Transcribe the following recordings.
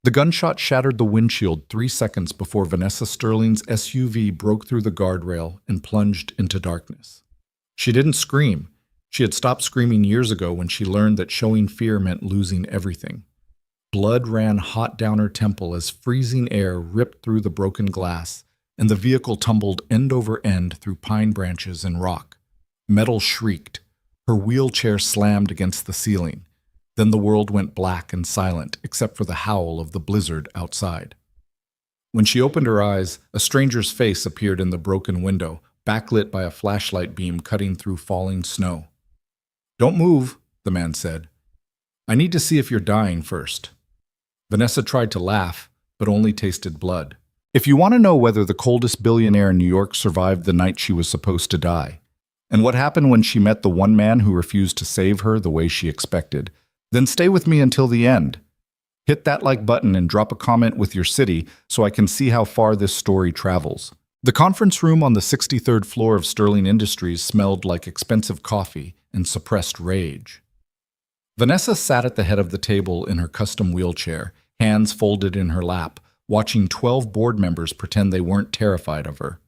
The gunshot shattered the windshield 3 seconds before Vanessa Sterling's SUV broke through the guardrail and plunged into darkness. She didn't scream. She had stopped screaming years ago when she learned that showing fear meant losing everything. Blood ran hot down her temple as freezing air ripped through the broken glass, and the vehicle tumbled end over end through pine branches and rock. Metal shrieked. Her wheelchair slammed against the ceiling. Then the world went black and silent, except for the howl of the blizzard outside. When she opened her eyes, a stranger's face appeared in the broken window, backlit by a flashlight beam cutting through falling snow. "Don't move," the man said. "I need to see if you're dying first." Vanessa tried to laugh, but only tasted blood. If you want to know whether the coldest billionaire in New York survived the night she was supposed to die, and what happened when she met the one man who refused to save her the way she expected, then stay with me until the end. Hit that like button and drop a comment with your city so I can see how far this story travels. The conference room on the 63rd floor of Sterling Industries smelled like expensive coffee and suppressed rage. Vanessa sat at the head of the table in her custom wheelchair, hands folded in her lap, watching 12 board members pretend they weren't terrified of her.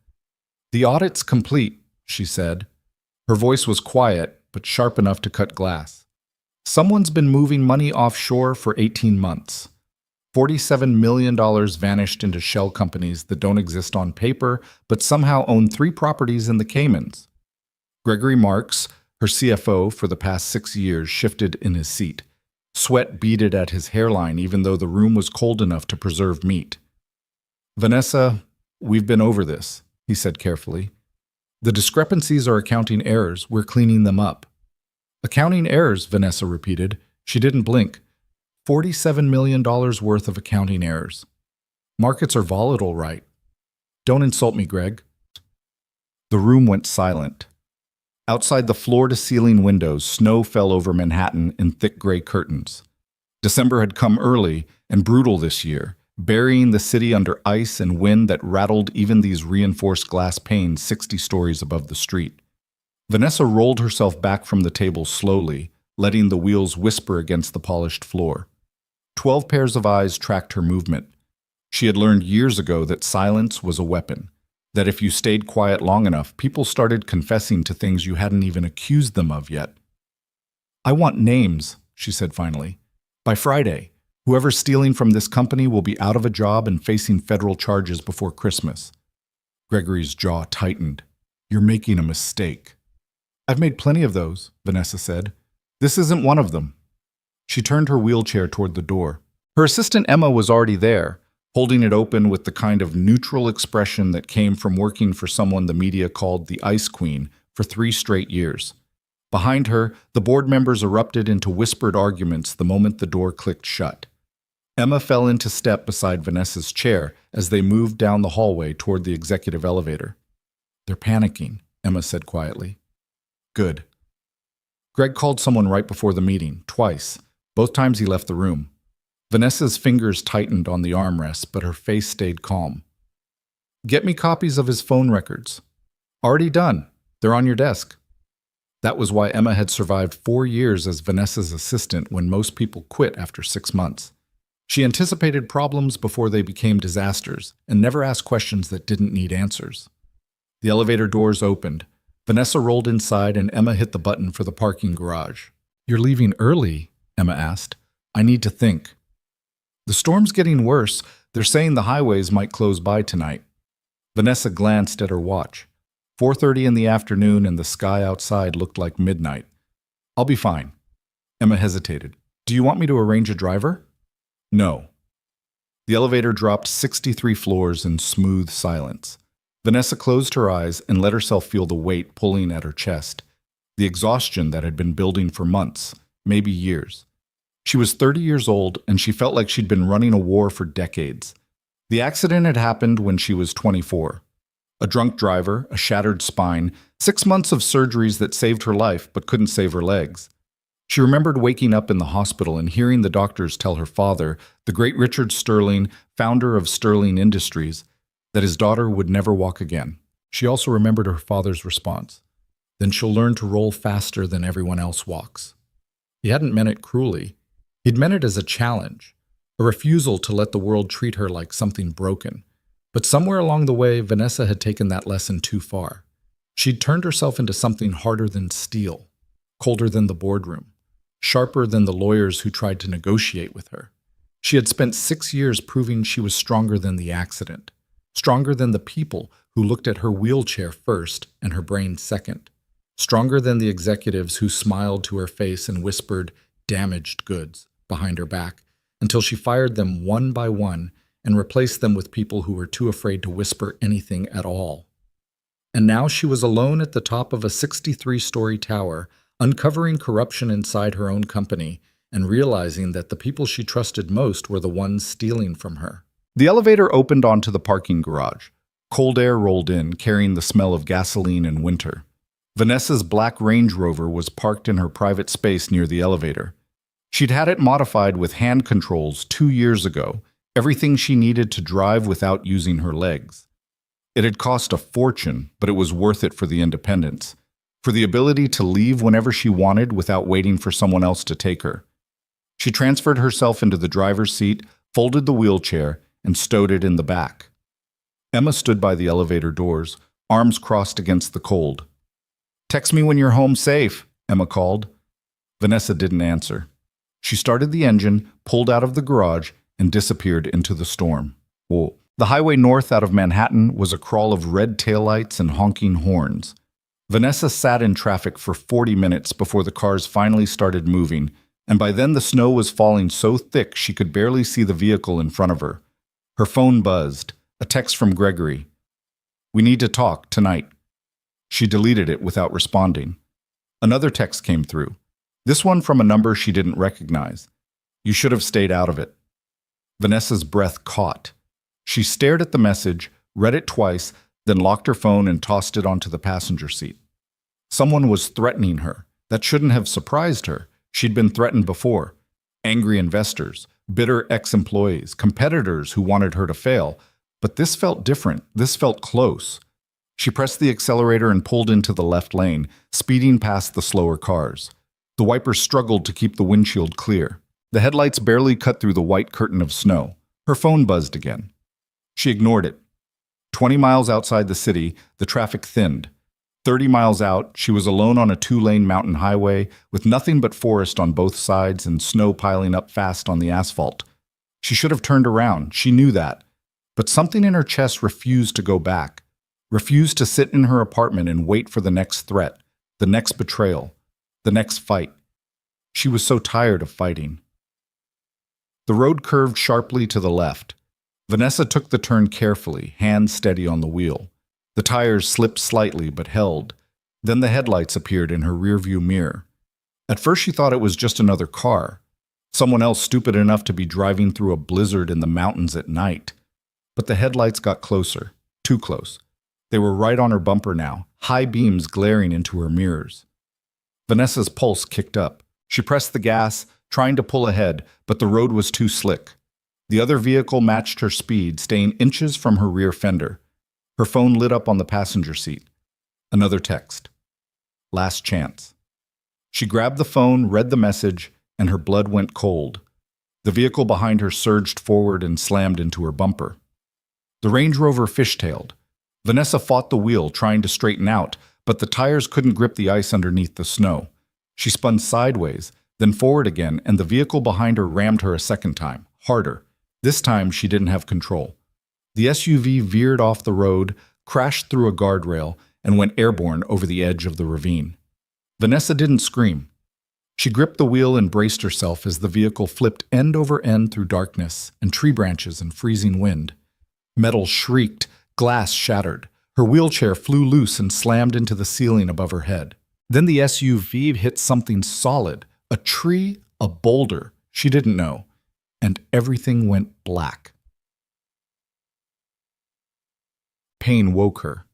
"The audit's complete," she said. Her voice was quiet, but sharp enough to cut glass. "Someone's been moving money offshore for 18 months. $47 million vanished into shell companies that don't exist on paper, but somehow own 3 properties in the Caymans." Gregory Marks, her CFO for the past 6 years, shifted in his seat. Sweat beaded at his hairline even though the room was cold enough to preserve meat. "Vanessa, we've been over this," he said carefully. "The discrepancies are accounting errors. We're cleaning them up." "Accounting errors," Vanessa repeated. She didn't blink. $47 million worth of accounting errors. Markets are volatile, right? "Don't insult me, Greg." The room went silent. Outside the floor-to-ceiling windows, snow fell over Manhattan in thick gray curtains. December had come early and brutal this year, burying the city under ice and wind that rattled even these reinforced glass panes 60 stories above the street. Vanessa rolled herself back from the table slowly, letting the wheels whisper against the polished floor. 12 pairs of eyes tracked her movement. She had learned years ago that silence was a weapon, that if you stayed quiet long enough, people started confessing to things you hadn't even accused them of yet. "I want names," she said finally. "By Friday, whoever's stealing from this company will be out of a job and facing federal charges before Christmas." Gregory's jaw tightened. "You're making a mistake." "I've made plenty of those," Vanessa said. "This isn't one of them." She turned her wheelchair toward the door. Her assistant Emma was already there, holding it open with the kind of neutral expression that came from working for someone the media called the Ice Queen for 3 straight years. Behind her, the board members erupted into whispered arguments the moment the door clicked shut. Emma fell into step beside Vanessa's chair as they moved down the hallway toward the executive elevator. "They're panicking," Emma said quietly. "Good." Greg called someone right before the meeting, twice. Both times he left the room. Vanessa's fingers tightened on the armrest, but her face stayed calm. "Get me copies of his phone records." "Already done. They're on your desk." That was why Emma had survived 4 years as Vanessa's assistant when most people quit after 6 months. She anticipated problems before they became disasters and never asked questions that didn't need answers. The elevator doors opened. Vanessa rolled inside and Emma hit the button for the parking garage. "You're leaving early?" Emma asked. "I need to think." "The storm's getting worse. They're saying the highways might close by tonight." Vanessa glanced at her watch. 4:30 in the afternoon and the sky outside looked like midnight. "I'll be fine." Emma hesitated. "Do you want me to arrange a driver?" "No." The elevator dropped 63 floors in smooth silence. Vanessa closed her eyes and let herself feel the weight pulling at her chest, the exhaustion that had been building for months, maybe years. She was 30 years old, and she felt like she'd been running a war for decades. The accident had happened when she was 24. A drunk driver, a shattered spine, 6 months of surgeries that saved her life but couldn't save her legs. She remembered waking up in the hospital and hearing the doctors tell her father, the great Richard Sterling, founder of Sterling Industries, that his daughter would never walk again. She also remembered her father's response. "Then she'll learn to roll faster than everyone else walks." He hadn't meant it cruelly. He'd meant it as a challenge. a refusal to let the world treat her like something broken. But somewhere along the way, Vanessa had taken that lesson too far. She'd turned herself into something harder than steel, colder than the boardroom, sharper than the lawyers who tried to negotiate with her. She had spent 6 years proving she was stronger than the accident, stronger than the people who looked at her wheelchair first and her brain second, stronger than the executives who smiled to her face and whispered damaged goods behind her back until she fired them one by one and replaced them with people who were too afraid to whisper anything at all. And now she was alone at the top of a 63-story tower, uncovering corruption inside her own company and realizing that the people she trusted most were the ones stealing from her. The elevator opened onto the parking garage. Cold air rolled in, carrying the smell of gasoline in winter. Vanessa's black Range Rover was parked in her private space near the elevator. She'd had it modified with hand controls 2 years ago, everything she needed to drive without using her legs. It had cost a fortune, but it was worth it for the independence, for the ability to leave whenever she wanted without waiting for someone else to take her. She transferred herself into the driver's seat, folded the wheelchair, and stowed it in the back. Emma stood by the elevator doors, arms crossed against the cold. "Text me when you're home safe," Emma called. Vanessa didn't answer. She started the engine, pulled out of the garage, and disappeared into the storm. Whoa. The highway north out of Manhattan was a crawl of red taillights and honking horns. Vanessa sat in traffic for 40 minutes before the cars finally started moving, and by then the snow was falling so thick she could barely see the vehicle in front of her. Her phone buzzed, a text from Gregory. "We need to talk tonight." She deleted it without responding. Another text came through, this one from a number she didn't recognize. "You should have stayed out of it." Vanessa's breath caught. She stared at the message, read it twice, then locked her phone and tossed it onto the passenger seat. Someone was threatening her. That shouldn't have surprised her. She'd been threatened before. Angry investors, bitter ex-employees, competitors who wanted her to fail. But this felt different. This felt close. She pressed the accelerator and pulled into the left lane, speeding past the slower cars. The wipers struggled to keep the windshield clear. The headlights barely cut through the white curtain of snow. Her phone buzzed again. She ignored it. 20 miles outside the city, the traffic thinned. 30 miles out, she was alone on a 2-lane mountain highway with nothing but forest on both sides and snow piling up fast on the asphalt. She should have turned around, she knew that. But something in her chest refused to go back, refused to sit in her apartment and wait for the next threat, the next betrayal, the next fight. She was so tired of fighting. The road curved sharply to the left. Vanessa took the turn carefully, hands steady on the wheel. The tires slipped slightly but held. Then the headlights appeared in her rearview mirror. At first she thought it was just another car, someone else stupid enough to be driving through a blizzard in the mountains at night. But the headlights got closer, too close. They were right on her bumper now, high beams glaring into her mirrors. Vanessa's pulse kicked up. She pressed the gas, trying to pull ahead, but the road was too slick. The other vehicle matched her speed, staying inches from her rear fender. Her phone lit up on the passenger seat. Another text. Last chance. She grabbed the phone, read the message, and her blood went cold. The vehicle behind her surged forward and slammed into her bumper. The Range Rover fishtailed. Vanessa fought the wheel, trying to straighten out, but the tires couldn't grip the ice underneath the snow. She spun sideways, then forward again, and the vehicle behind her rammed her a second time, harder. This time she didn't have control. The SUV veered off the road, crashed through a guardrail, and went airborne over the edge of the ravine. Vanessa didn't scream. She gripped the wheel and braced herself as the vehicle flipped end over end through darkness and tree branches and freezing wind. Metal shrieked, glass shattered. Her wheelchair flew loose and slammed into the ceiling above her head. Then the SUV hit something solid, a tree, a boulder, she didn't know, and everything went black. Pain woke her.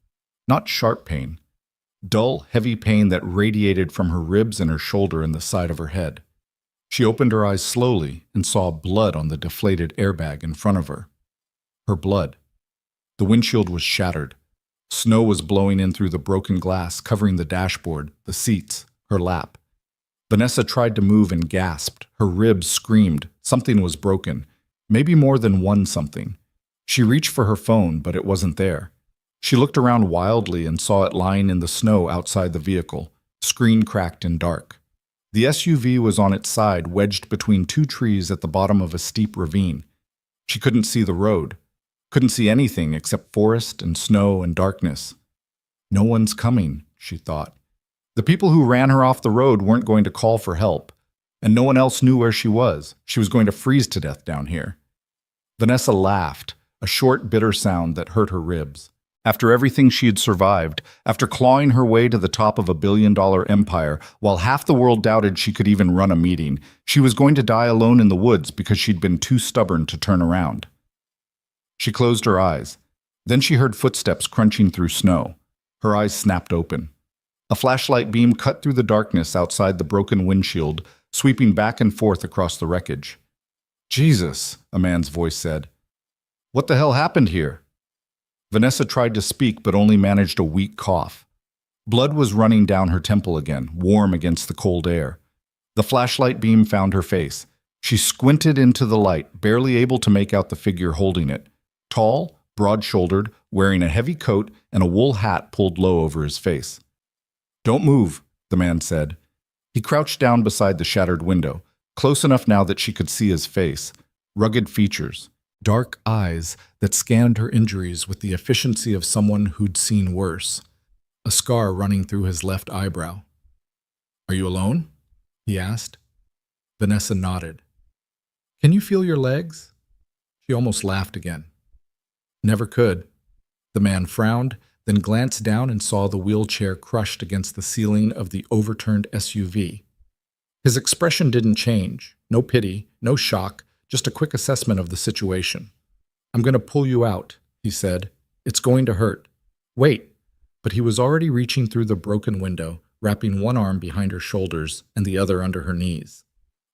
Not sharp pain. Dull, heavy pain that radiated from her ribs and her shoulder and the side of her head. She opened her eyes slowly and saw blood on the deflated airbag in front of her. Her blood. The windshield was shattered. Snow was blowing in through the broken glass, covering the dashboard, the seats, her lap. Vanessa tried to move and gasped. Her ribs screamed. Something was broken. Maybe more than one something. She reached for her phone, but it wasn't there. She looked around wildly and saw it lying in the snow outside the vehicle, screen cracked and dark. The SUV was on its side, wedged between two trees at the bottom of a steep ravine. She couldn't see the road, couldn't see anything except forest and snow and darkness. No one's coming, she thought. The people who ran her off the road weren't going to call for help, and no one else knew where she was. She was going to freeze to death down here. Vanessa laughed, a short, bitter sound that hurt her ribs. After everything she had survived, after clawing her way to the top of a billion-dollar empire, while half the world doubted she could even run a meeting, she was going to die alone in the woods because she'd been too stubborn to turn around. She closed her eyes. Then she heard footsteps crunching through snow. Her eyes snapped open. A flashlight beam cut through the darkness outside the broken windshield, sweeping back and forth across the wreckage. "Jesus," a man's voice said. "What the hell happened here?" Vanessa tried to speak but only managed a weak cough. Blood was running down her temple again, warm against the cold air. The flashlight beam found her face. She squinted into the light, barely able to make out the figure holding it. Tall, broad-shouldered, wearing a heavy coat and a wool hat pulled low over his face. "Don't move," the man said. He crouched down beside the shattered window, close enough now that she could see his face. Rugged features, dark eyes that scanned her injuries with the efficiency of someone who'd seen worse. A scar running through his left eyebrow. "Are you alone?" he asked. Vanessa nodded. "Can you feel your legs?" She almost laughed again. "Never could." The man frowned, then glanced down and saw the wheelchair crushed against the ceiling of the overturned SUV. His expression didn't change. No pity, no shock, just a quick assessment of the situation. "I'm going to pull you out," he said. "It's going to hurt. Wait." But he was already reaching through the broken window, wrapping one arm behind her shoulders and the other under her knees.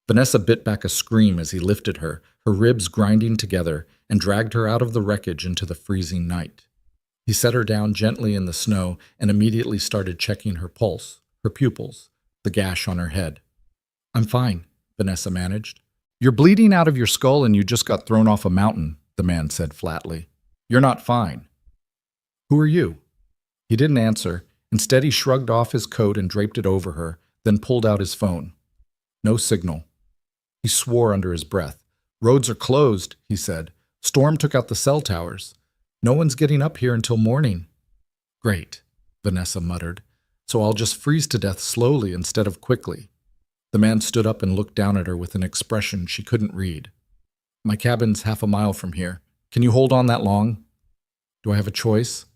Vanessa bit back a scream as he lifted her, her ribs grinding together, and dragged her out of the wreckage into the freezing night. He set her down gently in the snow and immediately started checking her pulse, her pupils, the gash on her head. "I'm fine," Vanessa managed. "You're bleeding out of your skull and you just got thrown off a mountain," the man said flatly. "You're not fine." "Who are you?" He didn't answer. Instead, he shrugged off his coat and draped it over her, then pulled out his phone. No signal. He swore under his breath. "Roads are closed," he said. "Storm took out the cell towers. No one's getting up here until morning." "Great," Vanessa muttered. "So I'll just freeze to death slowly instead of quickly." The man stood up and looked down at her with an expression she couldn't read. "My cabin's half a mile from here. Can you hold on that long?" "Do I have a choice?"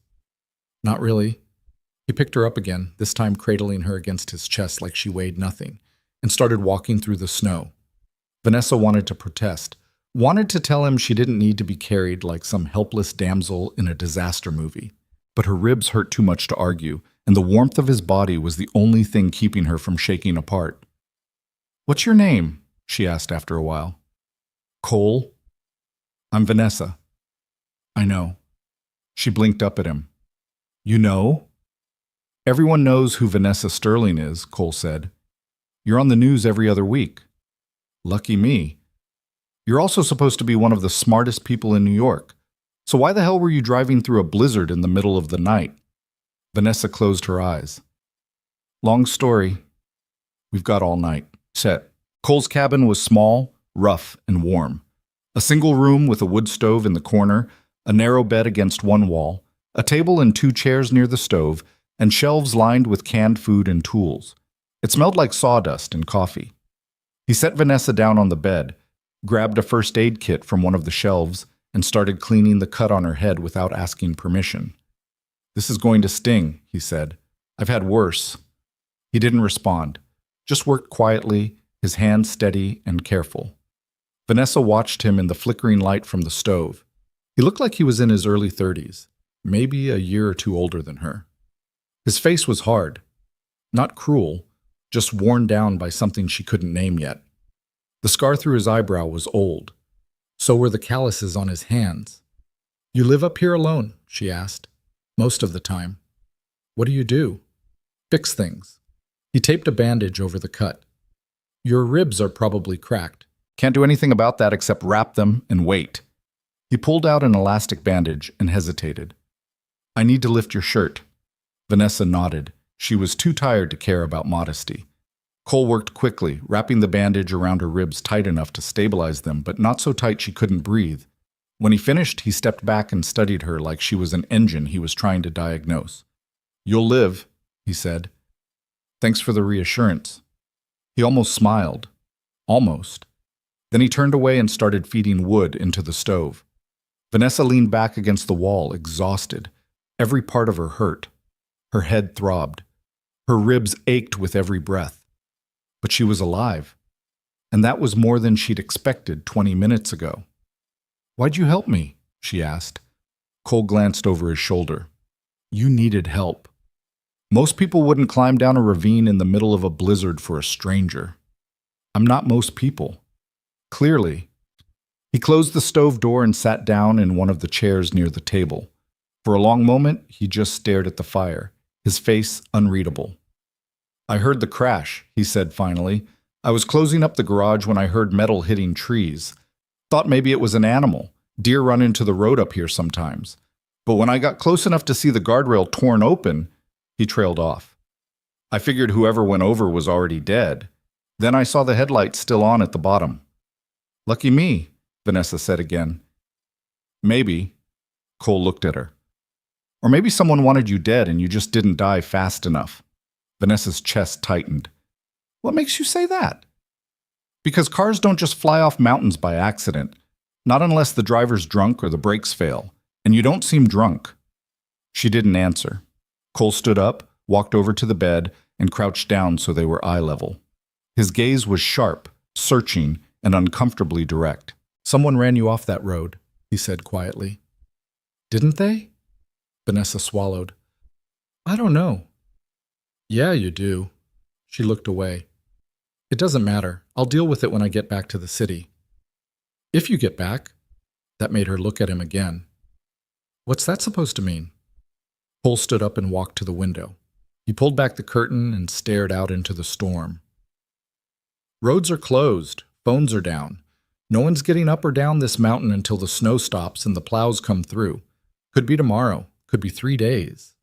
"Not really." He picked her up again, this time cradling her against his chest like she weighed nothing, and started walking through the snow. Vanessa wanted to protest, wanted to tell him she didn't need to be carried like some helpless damsel in a disaster movie. But her ribs hurt too much to argue, and the warmth of his body was the only thing keeping her from shaking apart. "What's your name?" she asked after a while. "Cole." "I'm Vanessa." "I know." She blinked up at him. "You know?" "Everyone knows who Vanessa Sterling is," Cole said. "You're on the news every other week." "Lucky me." "You're also supposed to be one of the smartest people in New York. So why the hell were you driving through a blizzard in the middle of the night?" Vanessa closed her eyes. "Long story. We've got all night." Set. Cole's cabin was small, rough, and warm. A single room with a wood stove in the corner, a narrow bed against one wall, a table and two chairs near the stove, and shelves lined with canned food and tools. It smelled like sawdust and coffee. He set Vanessa down on the bed, grabbed a first aid kit from one of the shelves, and started cleaning the cut on her head without asking permission. "This is going to sting," he said. "I've had worse." He didn't respond, just worked quietly, his hands steady and careful. Vanessa watched him in the flickering light from the stove. He looked like he was in his early 30s, maybe a year or two older than her. His face was hard, not cruel, just worn down by something she couldn't name yet. The scar through his eyebrow was old. So were the calluses on his hands. "You live up here alone?" she asked. "Most of the time." "What do you do?" "Fix things." He taped a bandage over the cut. "Your ribs are probably cracked. Can't do anything about that except wrap them and wait. He pulled out an elastic bandage and hesitated. I need to lift your shirt. Vanessa nodded. She was too tired to care about modesty. Cole worked quickly, wrapping the bandage around her ribs tight enough to stabilize them, but not so tight she couldn't breathe. When he finished, he stepped back and studied her like she was an engine he was trying to diagnose. You'll live, he said. Thanks for the reassurance. He almost smiled. Almost. Then he turned away and started feeding wood into the stove. Vanessa leaned back against the wall, exhausted. Every part of her hurt. Her head throbbed. Her ribs ached with every breath. But she was alive. And that was more than she'd expected 20 minutes ago. Why'd you help me? She asked. Cole glanced over his shoulder. You needed help. Most people wouldn't climb down a ravine in the middle of a blizzard for a stranger. I'm not most people. Clearly. He closed the stove door and sat down in one of the chairs near the table. For a long moment, he just stared at the fire, his face unreadable. I heard the crash, he said finally. I was closing up the garage when I heard metal hitting trees. Thought maybe it was an animal. Deer run into the road up here sometimes. But when I got close enough to see the guardrail torn open, he trailed off. I figured whoever went over was already dead. Then I saw the headlights still on at the bottom. Lucky me, Vanessa said again. Maybe. Cole looked at her. Or maybe someone wanted you dead and you just didn't die fast enough. Vanessa's chest tightened. What makes you say that? Because cars don't just fly off mountains by accident. Not unless the driver's drunk or the brakes fail. And you don't seem drunk. She didn't answer. Cole stood up, walked over to the bed, and crouched down so they were eye level. His gaze was sharp, searching, and uncomfortably direct. Someone ran you off that road, he said quietly. Didn't they? Vanessa swallowed. I don't know. Yeah, you do. She looked away. It doesn't matter. I'll deal with it when I get back to the city. If you get back. That made her look at him again. What's that supposed to mean? Cole stood up and walked to the window. He pulled back the curtain and stared out into the storm. Roads are closed. Phones are down. No one's getting up or down this mountain until the snow stops and the plows come through. Could be tomorrow. Could be 3 days.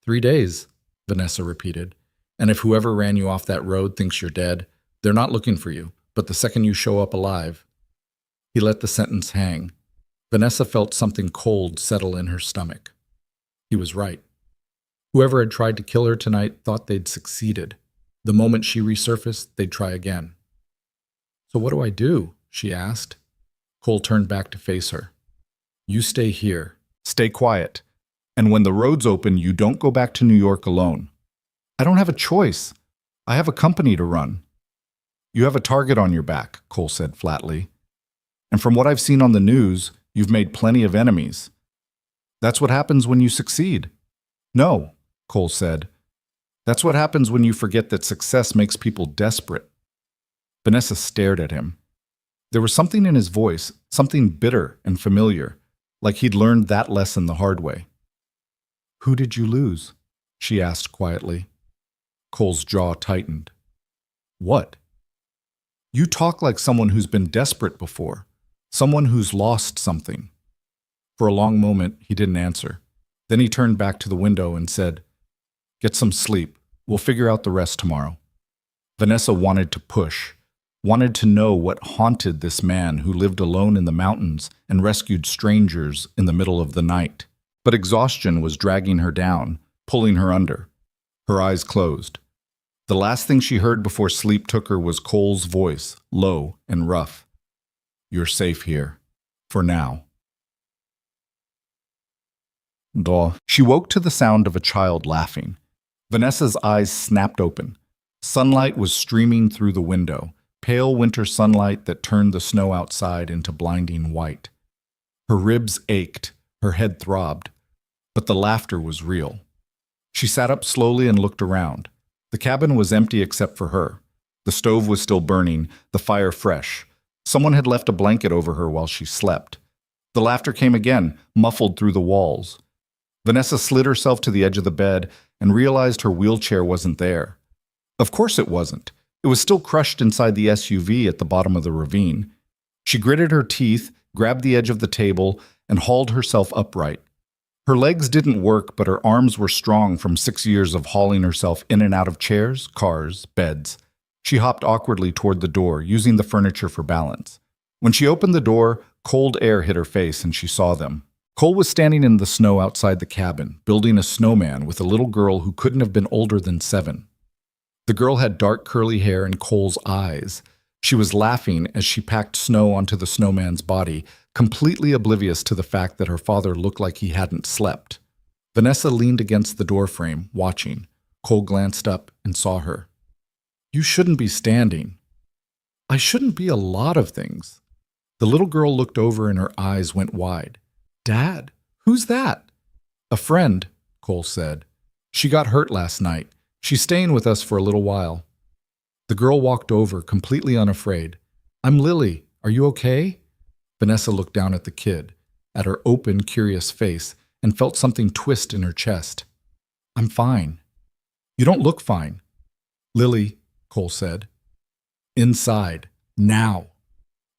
3 days, Vanessa repeated. And if whoever ran you off that road thinks you're dead, they're not looking for you, but the second you show up alive. He let the sentence hang. Vanessa felt something cold settle in her stomach. He was right. Whoever had tried to kill her tonight thought they'd succeeded. The moment she resurfaced, they'd try again. So what do I do? She asked. Cole turned back to face her. You stay here. Stay quiet. And when the roads open, you don't go back to New York alone. I don't have a choice. I have a company to run. You have a target on your back, Cole said flatly. And from what I've seen on the news, you've made plenty of enemies. That's what happens when you succeed. No, Cole said. That's what happens when you forget that success makes people desperate. Vanessa stared at him. There was something in his voice, something bitter and familiar, like he'd learned that lesson the hard way. Who did you lose? She asked quietly. Cole's jaw tightened. What? You talk like someone who's been desperate before, someone who's lost something. For a long moment, he didn't answer. Then he turned back to the window and said, Get some sleep. We'll figure out the rest tomorrow. Vanessa wanted to push, wanted to know what haunted this man who lived alone in the mountains and rescued strangers in the middle of the night. But exhaustion was dragging her down, pulling her under. Her eyes closed. The last thing she heard before sleep took her was Cole's voice, low and rough. You're safe here. For now. She woke to the sound of a child laughing. Vanessa's eyes snapped open. Sunlight was streaming through the window, pale winter sunlight that turned the snow outside into blinding white. Her ribs ached, her head throbbed, but the laughter was real. She sat up slowly and looked around. The cabin was empty except for her. The stove was still burning, the fire fresh. Someone had left a blanket over her while she slept. The laughter came again, muffled through the walls. Vanessa slid herself to the edge of the bed and realized her wheelchair wasn't there. Of course it wasn't. It was still crushed inside the SUV at the bottom of the ravine. She gritted her teeth, grabbed the edge of the table, and hauled herself upright. Her legs didn't work, but her arms were strong from 6 years of hauling herself in and out of chairs, cars, beds. She hopped awkwardly toward the door, using the furniture for balance. When she opened the door, cold air hit her face and she saw them. Cole was standing in the snow outside the cabin, building a snowman with a little girl who couldn't have been older than 7. The girl had dark curly hair and Cole's eyes. She was laughing as she packed snow onto the snowman's body, completely oblivious to the fact that her father looked like he hadn't slept. Vanessa leaned against the doorframe, watching. Cole glanced up and saw her. "You shouldn't be standing." "I shouldn't be a lot of things." The little girl looked over and her eyes went wide. "Dad, who's that?" "A friend," Cole said. "She got hurt last night. She's staying with us for a little while." The girl walked over, completely unafraid. "I'm Lily. Are you okay?" Vanessa looked down at the kid, at her open, curious face, and felt something twist in her chest. "I'm fine." "You don't look fine." "Lily," Cole said. "Inside. Now."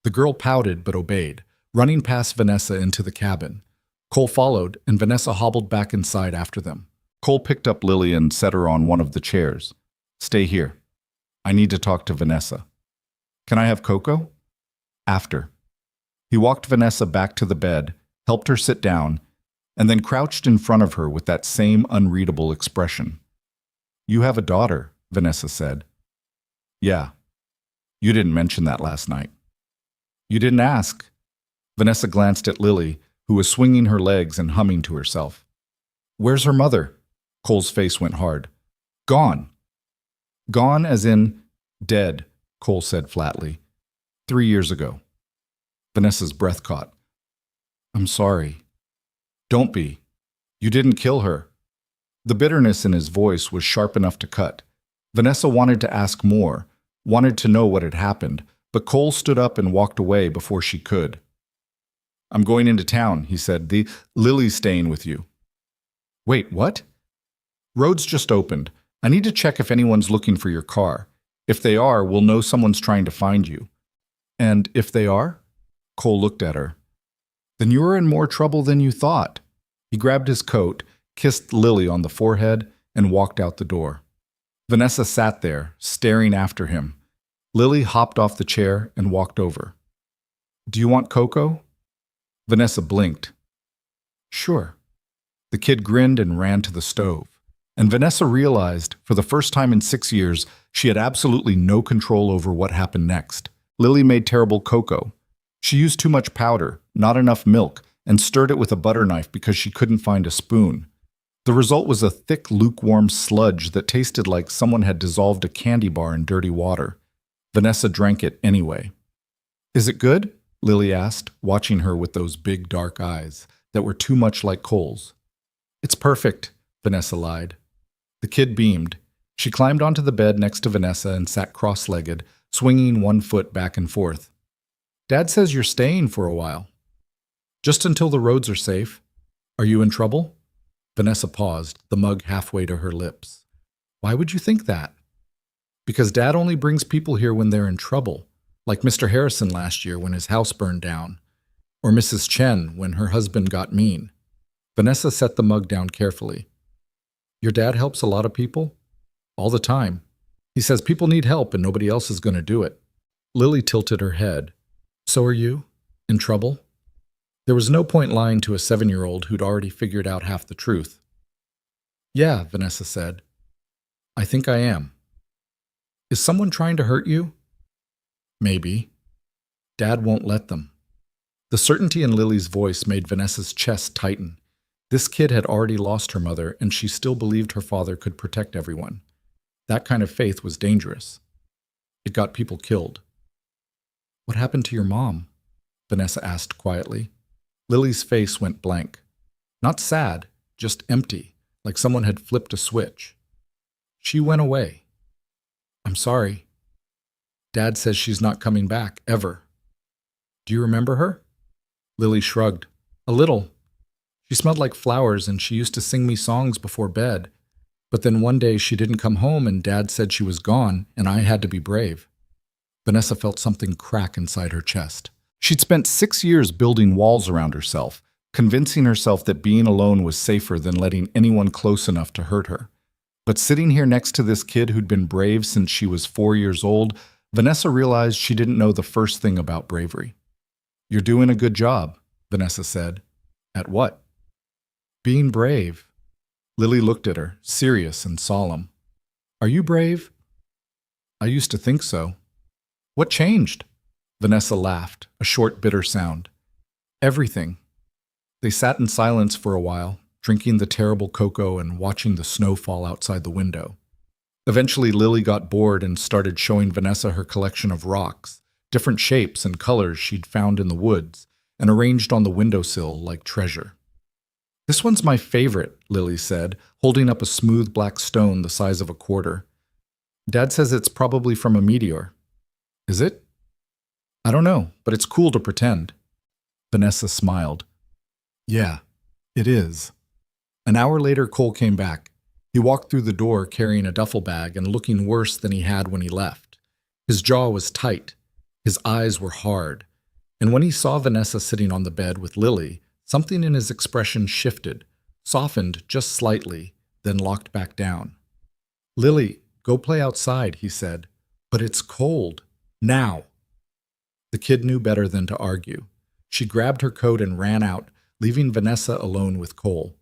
The girl pouted but obeyed, running past Vanessa into the cabin. Cole followed, and Vanessa hobbled back inside after them. Cole picked up Lily and set her on one of the chairs. "Stay here. I need to talk to Vanessa." "Can I have cocoa?" "After." He walked Vanessa back to the bed, helped her sit down, and then crouched in front of her with that same unreadable expression. "You have a daughter," Vanessa said. "Yeah. You didn't mention that last night." "You didn't ask." Vanessa glanced at Lily, who was swinging her legs and humming to herself. "Where's her mother?" Cole's face went hard. "Gone." "Gone as in dead," Cole said flatly. 3 years ago." Vanessa's breath caught. "I'm sorry." "Don't be. You didn't kill her." The bitterness in his voice was sharp enough to cut. Vanessa wanted to ask more, wanted to know what had happened, but Cole stood up and walked away before she could. "I'm going into town," he said. "The Lily's staying with you." "Wait, what?" "Road's just opened. I need to check if anyone's looking for your car. If they are, we'll know someone's trying to find you." "And if they are?" Cole looked at her. "Then you're in more trouble than you thought." He grabbed his coat, kissed Lily on the forehead, and walked out the door. Vanessa sat there, staring after him. Lily hopped off the chair and walked over. "Do you want cocoa?" Vanessa blinked. "Sure." The kid grinned and ran to the stove. And Vanessa realized, for the first time in 6 years, she had absolutely no control over what happened next. Lily made terrible cocoa. She used too much powder, not enough milk, and stirred it with a butter knife because she couldn't find a spoon. The result was a thick, lukewarm sludge that tasted like someone had dissolved a candy bar in dirty water. Vanessa drank it anyway. "Is it good?" Lily asked, watching her with those big dark eyes that were too much like Cole's. "It's perfect," Vanessa lied. The kid beamed. She climbed onto the bed next to Vanessa and sat cross-legged, swinging one foot back and forth. "Dad says you're staying for a while." "Just until the roads are safe." "Are you in trouble?" Vanessa paused, the mug halfway to her lips. "Why would you think that?" "Because Dad only brings people here when they're in trouble, like Mr. Harrison last year when his house burned down, or Mrs. Chen when her husband got mean." Vanessa set the mug down carefully. "Your dad helps a lot of people?" "All the time. He says people need help and nobody else is going to do it." Lily tilted her head. "So are you? In trouble?" There was no point lying to a 7-year-old who'd already figured out half the truth. "Yeah," Vanessa said. "I think I am." "Is someone trying to hurt you?" "Maybe. Dad won't let them." The certainty in Lily's voice made Vanessa's chest tighten. This kid had already lost her mother, and she still believed her father could protect everyone. That kind of faith was dangerous. It got people killed. "What happened to your mom?" Vanessa asked quietly. Lily's face went blank. Not sad, just empty, like someone had flipped a switch. "She went away." "I'm sorry." "Dad says she's not coming back, ever." "Do you remember her?" Lily shrugged. "A little. She smelled like flowers and she used to sing me songs before bed. But then one day she didn't come home and Dad said she was gone and I had to be brave. Vanessa felt something crack inside her chest. She'd spent 6 years building walls around herself, convincing herself that being alone was safer than letting anyone close enough to hurt her. But sitting here next to this kid who'd been brave since she was 4 years old, Vanessa realized she didn't know the first thing about bravery. "You're doing a good job," Vanessa said. "At what?" "Being brave." Lily looked at her, serious and solemn. "Are you brave?" "I used to think so." "What changed?" Vanessa laughed, a short, bitter sound. "Everything." They sat in silence for a while, drinking the terrible cocoa and watching the snow fall outside the window. Eventually, Lily got bored and started showing Vanessa her collection of rocks, different shapes and colors she'd found in the woods, and arranged on the windowsill like treasure. "This one's my favorite," Lily said, holding up a smooth black stone the size of a quarter. "Dad says it's probably from a meteor." "Is it?" "I don't know, but it's cool to pretend." Vanessa smiled. "Yeah, it is." An hour later, Cole came back. He walked through the door carrying a duffel bag and looking worse than he had when he left. His jaw was tight. His eyes were hard. And when he saw Vanessa sitting on the bed with Lily, something in his expression shifted, softened just slightly, then locked back down. "Lily, go play outside," he said. "But it's cold. Now." The kid knew better than to argue. She grabbed her coat and ran out, leaving Vanessa alone with Cole.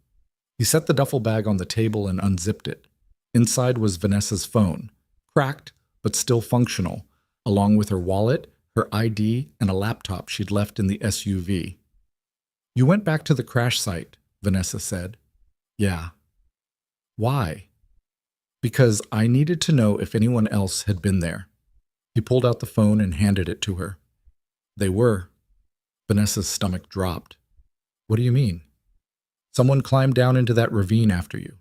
He set the duffel bag on the table and unzipped it. Inside was Vanessa's phone, cracked but still functional, along with her wallet, her ID, and a laptop she'd left in the SUV. "You went back to the crash site," Vanessa said. "Yeah." "Why?" "Because I needed to know if anyone else had been there." He pulled out the phone and handed it to her. "They were." Vanessa's stomach dropped. "What do you mean?" "Someone climbed down into that ravine after you.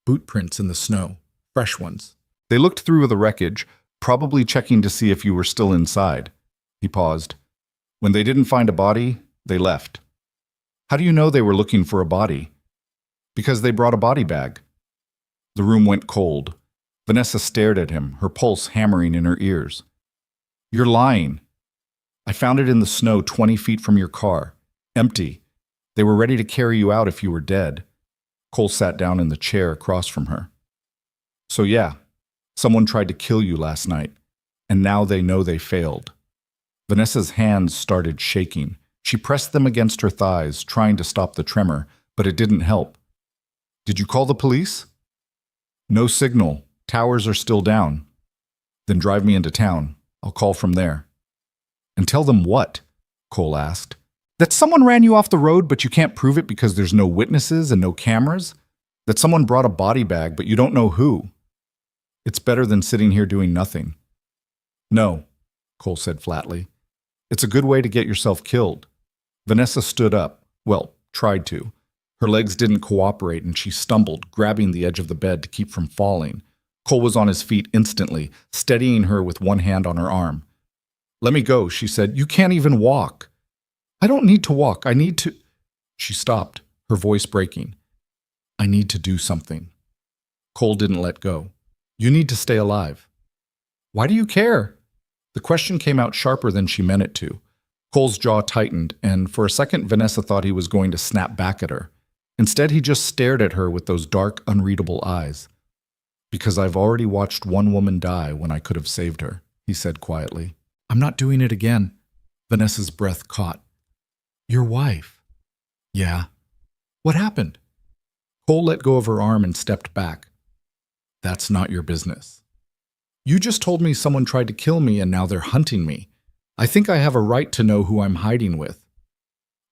Boot prints in the snow. Fresh ones." "They looked through the wreckage, probably checking to see if you were still inside." He paused. "When they didn't find a body, they left." "How do you know they were looking for a body?" "Because they brought a body bag." The room went cold. Vanessa stared at him, her pulse hammering in her ears. "You're lying." "I found it in the snow 20 feet from your car. Empty. They were ready to carry you out if you were dead." Cole sat down in the chair across from her. "So yeah, someone tried to kill you last night, and now they know they failed." Vanessa's hands started shaking. She pressed them against her thighs, trying to stop the tremor, but it didn't help. "Did you call the police?" "No signal. Towers are still down." "Then drive me into town. I'll call from there." "And tell them what?" Cole asked. "That someone ran you off the road, but you can't prove it because there's no witnesses and no cameras? That someone brought a body bag, but you don't know who? It's better than sitting here doing nothing." "No," Cole said flatly. "It's a good way to get yourself killed." Vanessa stood up. Well, tried to. Her legs didn't cooperate and she stumbled, grabbing the edge of the bed to keep from falling. Cole was on his feet instantly, steadying her with one hand on her arm. "Let me go," she said. "You can't even walk." "I don't need to walk. I need to—" She stopped, her voice breaking. "I need to do something." Cole didn't let go. "You need to stay alive." "Why do you care?" The question came out sharper than she meant it to. Cole's jaw tightened, and for a second Vanessa thought he was going to snap back at her. Instead, he just stared at her with those dark, unreadable eyes. "Because I've already watched one woman die when I could have saved her," he said quietly. "I'm not doing it again." Vanessa's breath caught. "Your wife?" "Yeah." "What happened?" Cole let go of her arm and stepped back. "That's not your business." "You just told me someone tried to kill me and now they're hunting me. I think I have a right to know who I'm hiding with."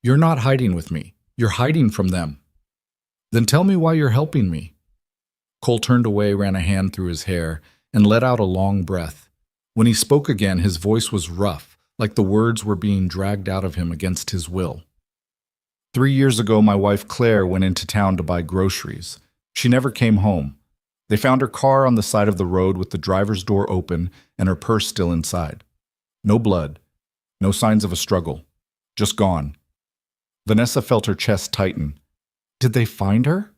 "You're not hiding with me. You're hiding from them." "Then tell me why you're helping me." Cole turned away, ran a hand through his hair, and let out a long breath. When he spoke again, his voice was rough, like the words were being dragged out of him against his will. 3 years ago, my wife Claire went into town to buy groceries. She never came home. They found her car on the side of the road with the driver's door open and her purse still inside. No blood. No signs of a struggle. Just gone. Vanessa felt her chest tighten. Did they find her?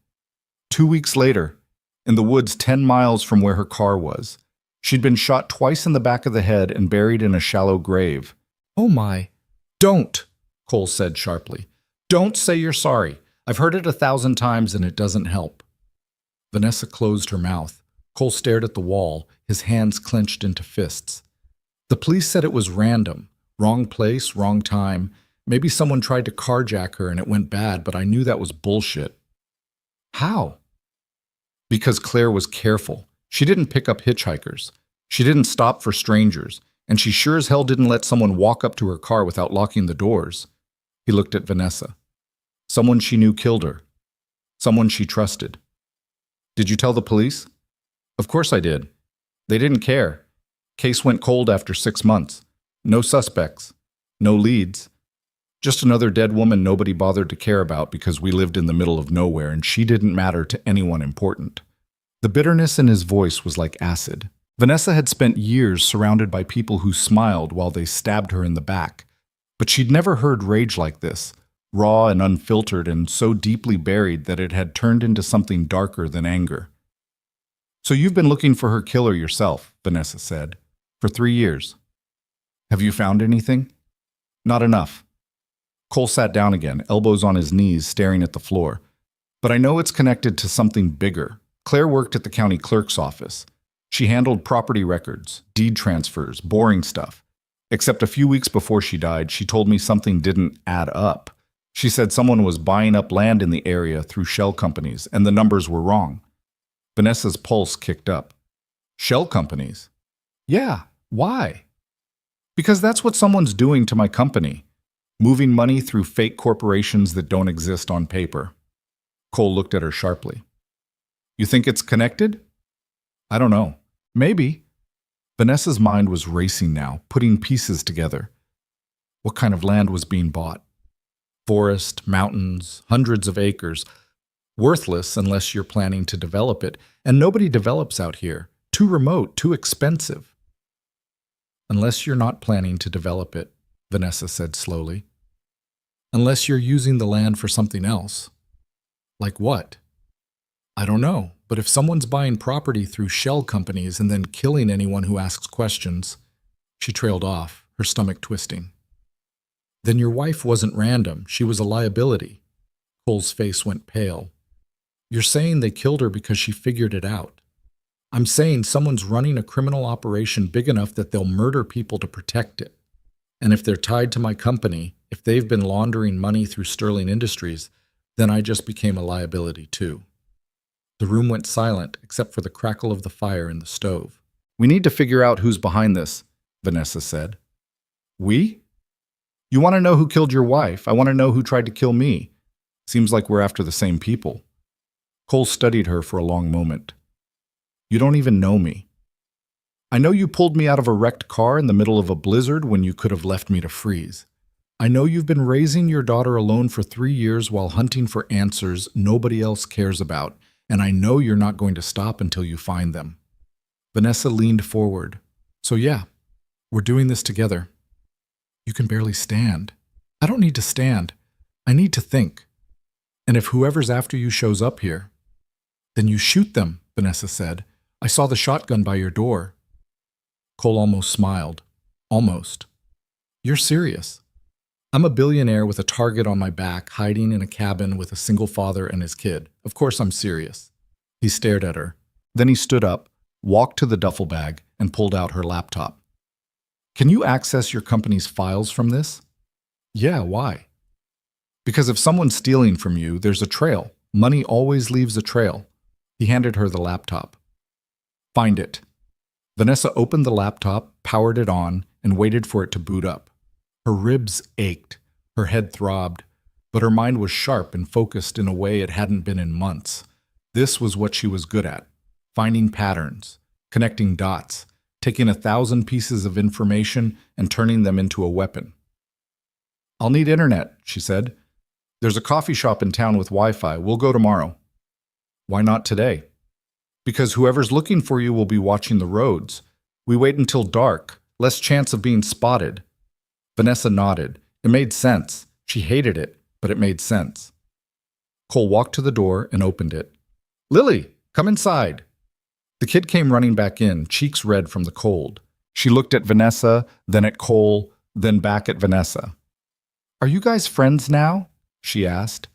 2 weeks later. in the woods 10 miles from where her car was. She'd been shot twice in the back of the head and buried in a shallow grave. Oh my. Don't, Cole said sharply. Don't say you're sorry. I've heard it 1,000 times and it doesn't help. Vanessa closed her mouth. Cole stared at the wall, his hands clenched into fists. The police said it was random. Wrong place, wrong time. Maybe someone tried to carjack her and it went bad, but I knew that was bullshit. How? Because Claire was careful. She didn't pick up hitchhikers. She didn't stop for strangers. And she sure as hell didn't let someone walk up to her car without locking the doors. He looked at Vanessa. Someone she knew killed her. Someone she trusted. Did you tell the police? Of course I did. They didn't care. Case went cold after 6 months. No suspects. No leads. Just another dead woman nobody bothered to care about because we lived in the middle of nowhere and she didn't matter to anyone important. The bitterness in his voice was like acid. Vanessa had spent years surrounded by people who smiled while they stabbed her in the back. But she'd never heard rage like this, raw and unfiltered and so deeply buried that it had turned into something darker than anger. So you've been looking for her killer yourself, Vanessa said, for 3 years. Have you found anything? Not enough. Cole sat down again, elbows on his knees, staring at the floor. But I know it's connected to something bigger. Claire worked at the county clerk's office. She handled property records, deed transfers, boring stuff. Except a few weeks before she died, she told me something didn't add up. She said someone was buying up land in the area through shell companies, and the numbers were wrong. Vanessa's pulse kicked up. Shell companies? Yeah, why? Because that's what someone's doing to my company. Moving money through fake corporations that don't exist on paper. Cole looked at her sharply. You think it's connected? I don't know. Maybe. Vanessa's mind was racing now, putting pieces together. What kind of land was being bought? Forest, mountains, hundreds of acres. Worthless unless you're planning to develop it, and nobody develops out here. Too remote, too expensive. Unless you're not planning to develop it, Vanessa said slowly. Unless you're using the land for something else. Like what? I don't know, but if someone's buying property through shell companies and then killing anyone who asks questions, she trailed off, her stomach twisting. Then your wife wasn't random, she was a liability. Cole's face went pale. You're saying they killed her because she figured it out. I'm saying someone's running a criminal operation big enough that they'll murder people to protect it. And if they're tied to my company, if they've been laundering money through Sterling Industries, then I just became a liability too. The room went silent except for the crackle of the fire in the stove. We need to figure out who's behind this, Vanessa said. We? You want to know who killed your wife? I want to know who tried to kill me. Seems like we're after the same people. Cole studied her for a long moment. You don't even know me. I know you pulled me out of a wrecked car in the middle of a blizzard when you could have left me to freeze. I know you've been raising your daughter alone for 3 years while hunting for answers nobody else cares about, and I know you're not going to stop until you find them. Vanessa leaned forward. So yeah, we're doing this together. You can barely stand. I don't need to stand. I need to think. And if whoever's after you shows up here, then you shoot them, Vanessa said. I saw the shotgun by your door. Cole almost smiled. Almost. You're serious. I'm a billionaire with a target on my back, hiding in a cabin with a single father and his kid. Of course I'm serious. He stared at her. Then he stood up, walked to the duffel bag, and pulled out her laptop. Can you access your company's files from this? Yeah, why? Because if someone's stealing from you, there's a trail. Money always leaves a trail. He handed her the laptop. Find it. Vanessa opened the laptop, powered it on, and waited for it to boot up. Her ribs ached, her head throbbed, but her mind was sharp and focused in a way it hadn't been in months. This was what she was good at, finding patterns, connecting dots, taking 1,000 pieces of information and turning them into a weapon. I'll need internet, she said. There's a coffee shop in town with Wi-Fi. We'll go tomorrow. Why not today? Because whoever's looking for you will be watching the roads. We wait until dark, less chance of being spotted. Vanessa nodded. It made sense. She hated it, but it made sense. Cole walked to the door and opened it. Lily, Come inside. The kid came running back in, cheeks red from the cold. She looked at Vanessa, then at Cole, then back at Vanessa. Are you guys friends now? She asked.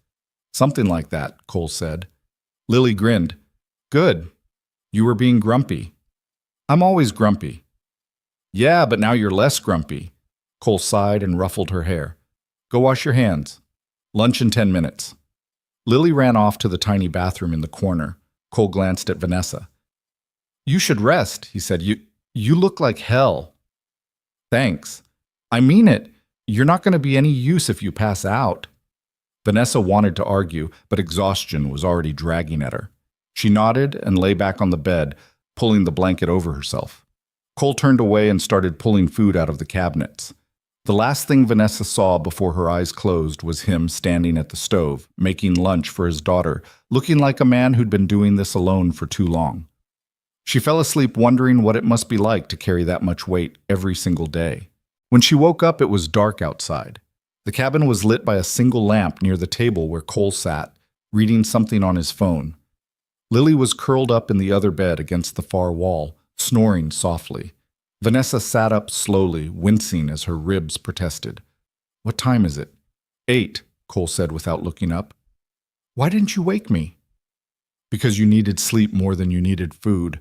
Something like that, Cole said. Lily grinned. Good. You were being grumpy. I'm always grumpy. Yeah, but now you're less grumpy. Cole sighed and ruffled her hair. Go wash your hands. Lunch in 10 minutes. Lily ran off to the tiny bathroom in the corner. Cole glanced at Vanessa. You should rest, he said. You look like hell. Thanks. I mean it. You're not going to be any use if you pass out. Vanessa wanted to argue, but exhaustion was already dragging at her. She nodded and lay back on the bed, pulling the blanket over herself. Cole turned away and started pulling food out of the cabinets. The last thing Vanessa saw before her eyes closed was him standing at the stove, making lunch for his daughter, looking like a man who'd been doing this alone for too long. She fell asleep wondering what it must be like to carry that much weight every single day. When she woke up, it was dark outside. The cabin was lit by a single lamp near the table where Cole sat, reading something on his phone. Lily was curled up in the other bed against the far wall, snoring softly. Vanessa sat up slowly, wincing as her ribs protested. What time is it? 8, Cole said without looking up. Why didn't you wake me? Because you needed sleep more than you needed food.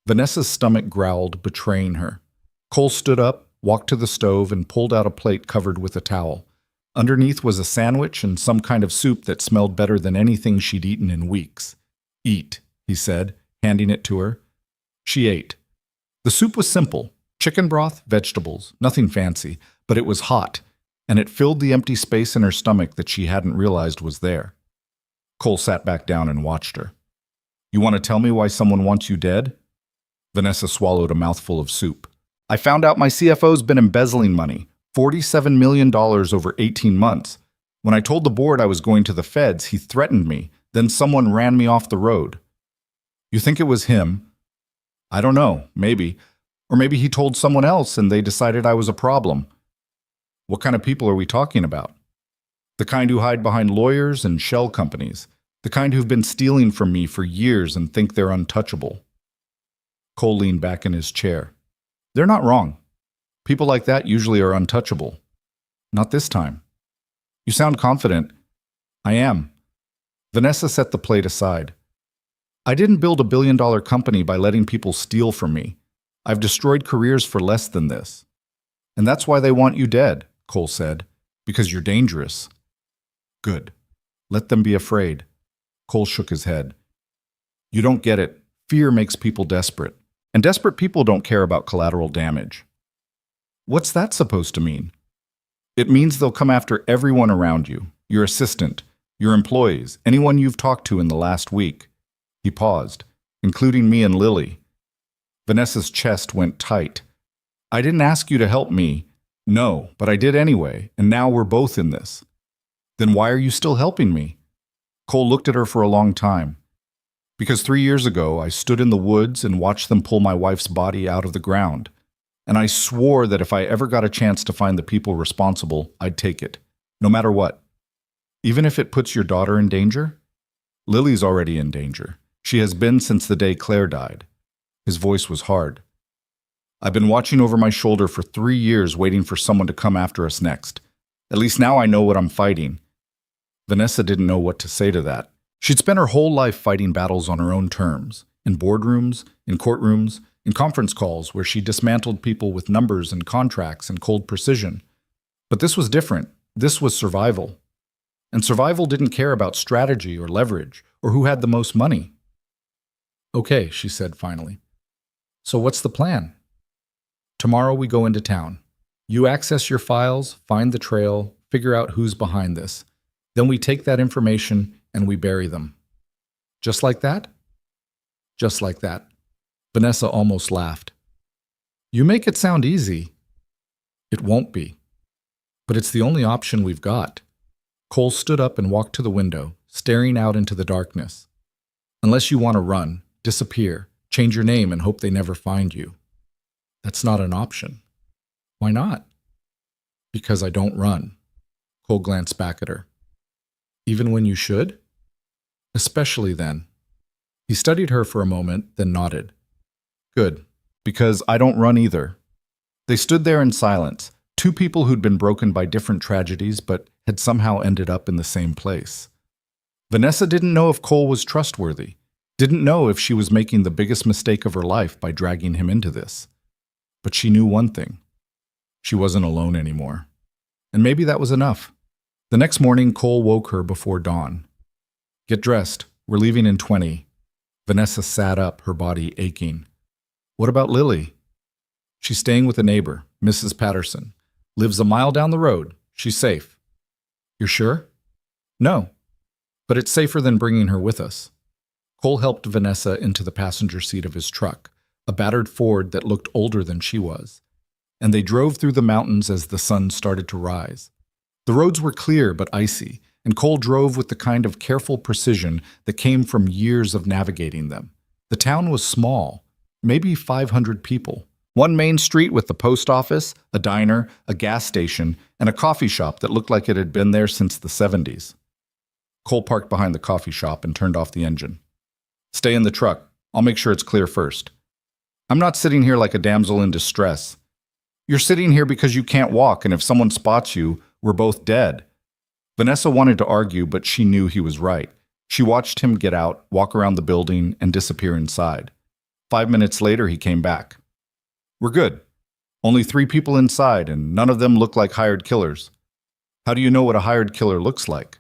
Vanessa's stomach growled, betraying her. Cole stood up, walked to the stove, and pulled out a plate covered with a towel. Underneath was a sandwich and some kind of soup that smelled better than anything she'd eaten in weeks. Eat, he said, handing it to her. She ate. The soup was simple. Chicken broth, vegetables, nothing fancy, but it was hot, and it filled the empty space in her stomach that she hadn't realized was there. Cole sat back down and watched her. You want to tell me why someone wants you dead? Vanessa swallowed a mouthful of soup. I found out my CFO's been embezzling money, $47 million over 18 months. When I told the board I was going to the feds, he threatened me. Then someone ran me off the road. You think it was him? I don't know, maybe. Or maybe he told someone else and they decided I was a problem. What kind of people are we talking about? The kind who hide behind lawyers and shell companies. The kind who've been stealing from me for years and think they're untouchable. Cole leaned back in his chair. They're not wrong. People like that usually are untouchable. Not this time. You sound confident. I am. Vanessa set the plate aside. I didn't build a billion-dollar company by letting people steal from me. I've destroyed careers for less than this. And that's why they want you dead, Cole said, because you're dangerous. Good. Let them be afraid. Cole shook his head. You don't get it. Fear makes people desperate. And desperate people don't care about collateral damage. What's that supposed to mean? It means they'll come after everyone around you, your assistant, your employees, anyone you've talked to in the last week. He paused, including me and Lily. Vanessa's chest went tight. I didn't ask you to help me. No, but I did anyway, and now we're both in this. Then why are you still helping me? Cole looked at her for a long time. Because 3 years ago, I stood in the woods and watched them pull my wife's body out of the ground. And I swore that if I ever got a chance to find the people responsible, I'd take it, no matter what. Even if it puts your daughter in danger? Lily's already in danger. She has been since the day Claire died. His voice was hard. I've been watching over my shoulder for 3 years waiting for someone to come after us next. At least now I know what I'm fighting. Vanessa didn't know what to say to that. She'd spent her whole life fighting battles on her own terms, in boardrooms, in courtrooms, in conference calls where she dismantled people with numbers and contracts and cold precision. But this was different. This was survival. And survival didn't care about strategy or leverage or who had the most money. Okay, she said finally. So what's the plan? Tomorrow we go into town. You access your files, find the trail, figure out who's behind this. Then we take that information and we bury them. Just like that? Just like that. Vanessa almost laughed. You make it sound easy. It won't be. But it's the only option we've got. Cole stood up and walked to the window, staring out into the darkness. Unless you want to run, disappear, change your name and hope they never find you. That's not an option. Why not? Because I don't run. Cole glanced back at her. Even when you should? Especially then. He studied her for a moment, then nodded. Good, because I don't run either. They stood there in silence, two people who'd been broken by different tragedies but had somehow ended up in the same place. Vanessa didn't know if Cole was trustworthy, didn't know if she was making the biggest mistake of her life by dragging him into this. But she knew one thing. She wasn't alone anymore. And maybe that was enough. The next morning, Cole woke her before dawn. Get dressed. We're leaving in 20. Vanessa sat up, her body aching. What about Lily? She's staying with a neighbor, Mrs. Patterson. Lives a mile down the road. She's safe. You're sure? No. But it's safer than bringing her with us. Cole helped Vanessa into the passenger seat of his truck, a battered Ford that looked older than she was, and they drove through the mountains as the sun started to rise. The roads were clear but icy, and Cole drove with the kind of careful precision that came from years of navigating them. The town was small, maybe 500 people. One main street with the post office, a diner, a gas station, and a coffee shop that looked like it had been there since the 70s. Cole parked behind the coffee shop and turned off the engine. Stay in the truck. I'll make sure it's clear first. I'm not sitting here like a damsel in distress. You're sitting here because you can't walk, and if someone spots you, we're both dead. Vanessa wanted to argue, but she knew he was right. She watched him get out, walk around the building, and disappear inside. 5 minutes later, he came back. We're good. Only 3 people inside, and none of them look like hired killers. How do you know what a hired killer looks like?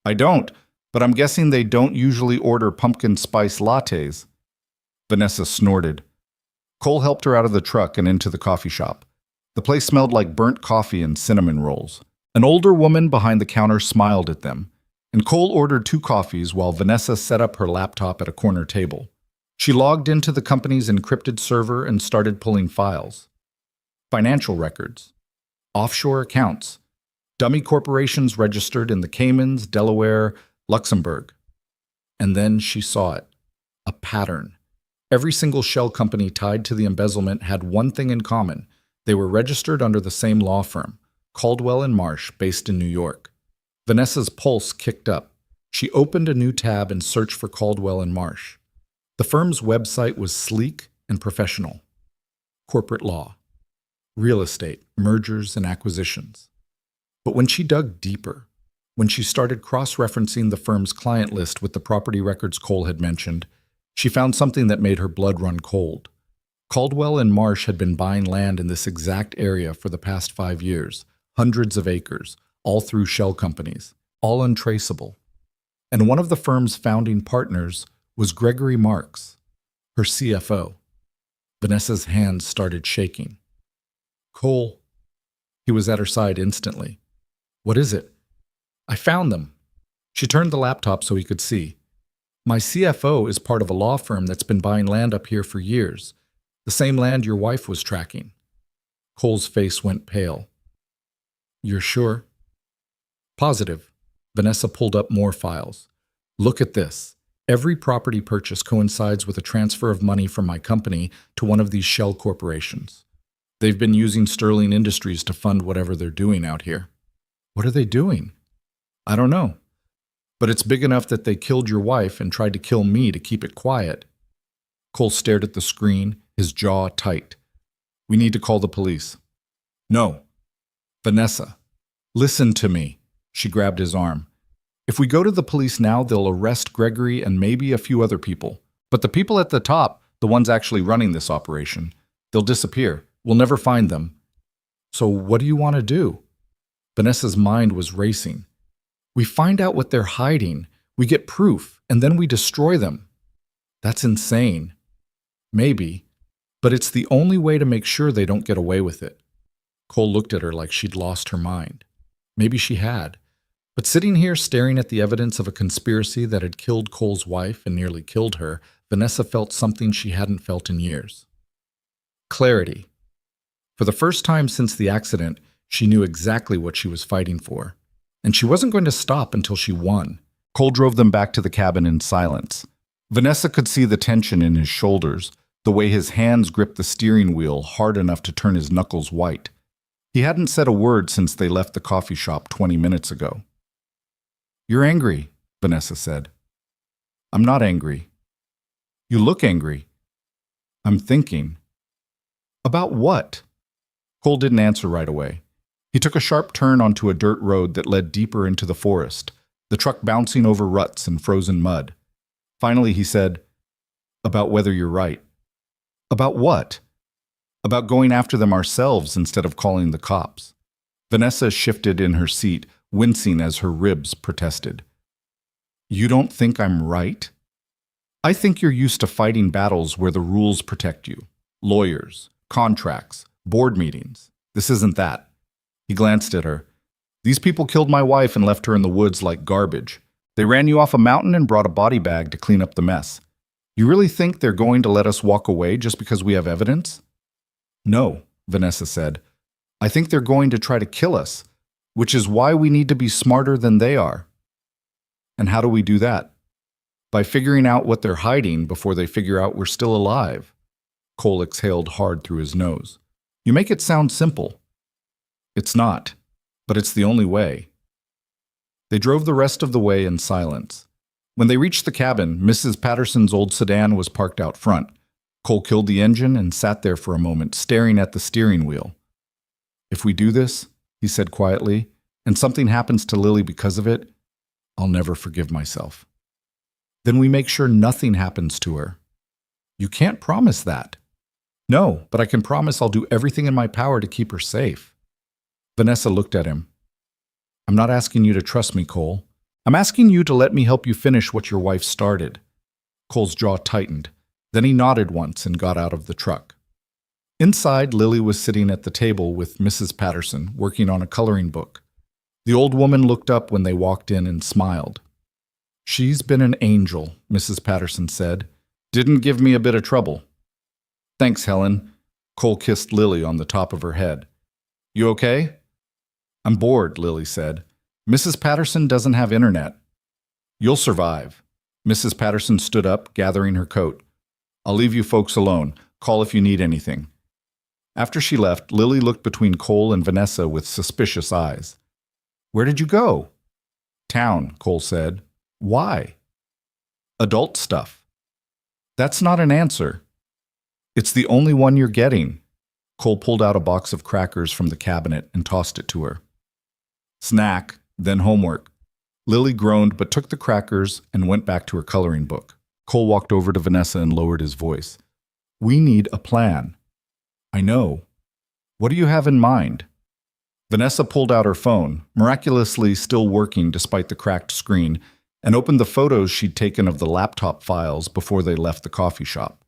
I don't, but I'm guessing they don't usually order pumpkin spice lattes. Vanessa snorted. Cole helped her out of the truck and into the coffee shop. The place smelled like burnt coffee and cinnamon rolls. An older woman behind the counter smiled at them, and Cole ordered 2 coffees while Vanessa set up her laptop at a corner table. She logged into the company's encrypted server and started pulling files. Financial records, offshore accounts, dummy corporations registered in the Caymans, Delaware, Luxembourg. And then she saw it, a pattern. Every single shell company tied to the embezzlement had one thing in common. They were registered under the same law firm, Caldwell & Marsh, based in New York. Vanessa's pulse kicked up. She opened a new tab and searched for Caldwell & Marsh. The firm's website was sleek and professional. Corporate law, real estate, mergers and acquisitions. But when she dug deeper, when she started cross-referencing the firm's client list with the property records Cole had mentioned, she found something that made her blood run cold. Caldwell & Marsh had been buying land in this exact area for the past 5 years, hundreds of acres, all through shell companies, all untraceable. And one of the firm's founding partners was Gregory Marks, her CFO. Vanessa's hands started shaking. Cole. He was at her side instantly. What is it? I found them. She turned the laptop so he could see. My CFO is part of a law firm that's been buying land up here for years, the same land your wife was tracking. Cole's face went pale. You're sure? Positive. Vanessa pulled up more files. Look at this. Every property purchase coincides with a transfer of money from my company to one of these shell corporations. They've been using Sterling Industries to fund whatever they're doing out here. What are they doing? I don't know. But it's big enough that they killed your wife and tried to kill me to keep it quiet. Cole stared at the screen, his jaw tight. We need to call the police. No. Vanessa, listen to me. She grabbed his arm. If we go to the police now, they'll arrest Gregory and maybe a few other people. But the people at the top, the ones actually running this operation, they'll disappear. We'll never find them. So what do you want to do? Vanessa's mind was racing. We find out what they're hiding, we get proof, and then we destroy them. That's insane. Maybe, but it's the only way to make sure they don't get away with it. Cole looked at her like she'd lost her mind. Maybe she had. But sitting here staring at the evidence of a conspiracy that had killed Cole's wife and nearly killed her, Vanessa felt something she hadn't felt in years. Clarity. For the first time since the accident, she knew exactly what she was fighting for. And she wasn't going to stop until she won. Cole drove them back to the cabin in silence. Vanessa could see the tension in his shoulders, the way his hands gripped the steering wheel hard enough to turn his knuckles white. He hadn't said a word since they left the coffee shop 20 minutes ago. You're angry, Vanessa said. I'm not angry. You look angry. I'm thinking. About what? Cole didn't answer right away. He took a sharp turn onto a dirt road that led deeper into the forest, the truck bouncing over ruts and frozen mud. Finally, he said, about whether you're right. About what? About going after them ourselves instead of calling the cops. Vanessa shifted in her seat, wincing as her ribs protested. You don't think I'm right? I think you're used to fighting battles where the rules protect you. Lawyers, contracts, board meetings. This isn't that. He glanced at her. These people killed my wife and left her in the woods like garbage. They ran you off a mountain and brought a body bag to clean up the mess. You really think they're going to let us walk away just because we have evidence? No, Vanessa said. I think they're going to try to kill us, which is why we need to be smarter than they are. And how do we do that? By figuring out what they're hiding before they figure out we're still alive. Cole exhaled hard through his nose. You make it sound simple. It's not, but it's the only way. They drove the rest of the way in silence. When they reached the cabin, Mrs. Patterson's old sedan was parked out front. Cole killed the engine and sat there for a moment, staring at the steering wheel. If we do this, he said quietly, and something happens to Lily because of it, I'll never forgive myself. Then we make sure nothing happens to her. You can't promise that. No, but I can promise I'll do everything in my power to keep her safe. Vanessa looked at him. I'm not asking you to trust me, Cole. I'm asking you to let me help you finish what your wife started. Cole's jaw tightened. Then he nodded once and got out of the truck. Inside, Lily was sitting at the table with Mrs. Patterson, working on a coloring book. The old woman looked up when they walked in and smiled. She's been an angel, Mrs. Patterson said. Didn't give me a bit of trouble. Thanks, Helen. Cole kissed Lily on the top of her head. You okay? I'm bored, Lily said. Mrs. Patterson doesn't have internet. You'll survive. Mrs. Patterson stood up, gathering her coat. I'll leave you folks alone. Call if you need anything. After she left, Lily looked between Cole and Vanessa with suspicious eyes. Where did you go? Town, Cole said. Why? Adult stuff. That's not an answer. It's the only one you're getting. Cole pulled out a box of crackers from the cabinet and tossed it to her. Snack, then homework. Lily groaned but took the crackers and went back to her coloring book. Cole walked over to Vanessa and lowered his voice. We need a plan. I know. What do you have in mind? Vanessa pulled out her phone, miraculously still working despite the cracked screen, and opened the photos she'd taken of the laptop files before they left the coffee shop.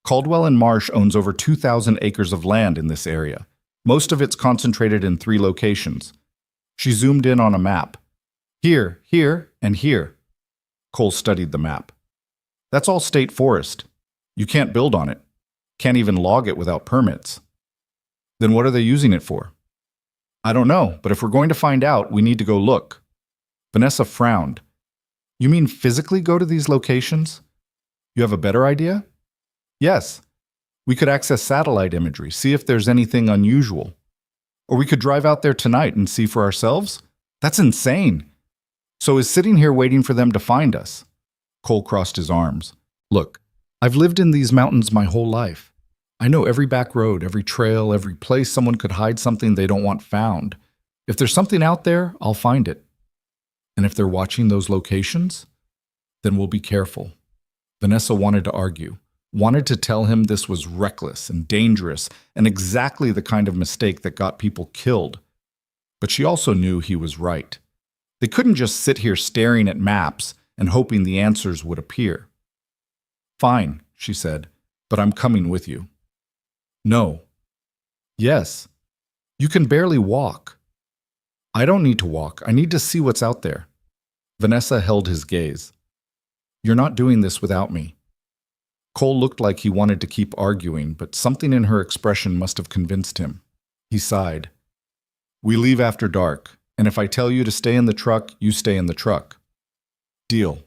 Caldwell and Marsh owns over 2,000 acres of land in this area. Most of it's concentrated in 3 locations. She zoomed in on a map. Here, here, and here. Cole studied the map. That's all state forest. You can't build on it. Can't even log it without permits. Then what are they using it for? I don't know, but if we're going to find out, we need to go look. Vanessa frowned. You mean physically go to these locations? You have a better idea? Yes. We could access satellite imagery, see if there's anything unusual. Or we could drive out there tonight and see for ourselves? That's insane. So is sitting here waiting for them to find us? Cole crossed his arms. Look, I've lived in these mountains my whole life. I know every back road, every trail, every place someone could hide something they don't want found. If there's something out there, I'll find it. And if they're watching those locations, then we'll be careful. Vanessa wanted to argue, wanted to tell him this was reckless and dangerous and exactly the kind of mistake that got people killed. But she also knew he was right. They couldn't just sit here staring at maps and hoping the answers would appear. Fine, she said, but I'm coming with you. No. Yes. You can barely walk. I don't need to walk. I need to see what's out there. Vanessa held his gaze. You're not doing this without me. Cole looked like he wanted to keep arguing, but something in her expression must have convinced him. He sighed. We leave after dark, and if I tell you to stay in the truck, you stay in the truck. Deal.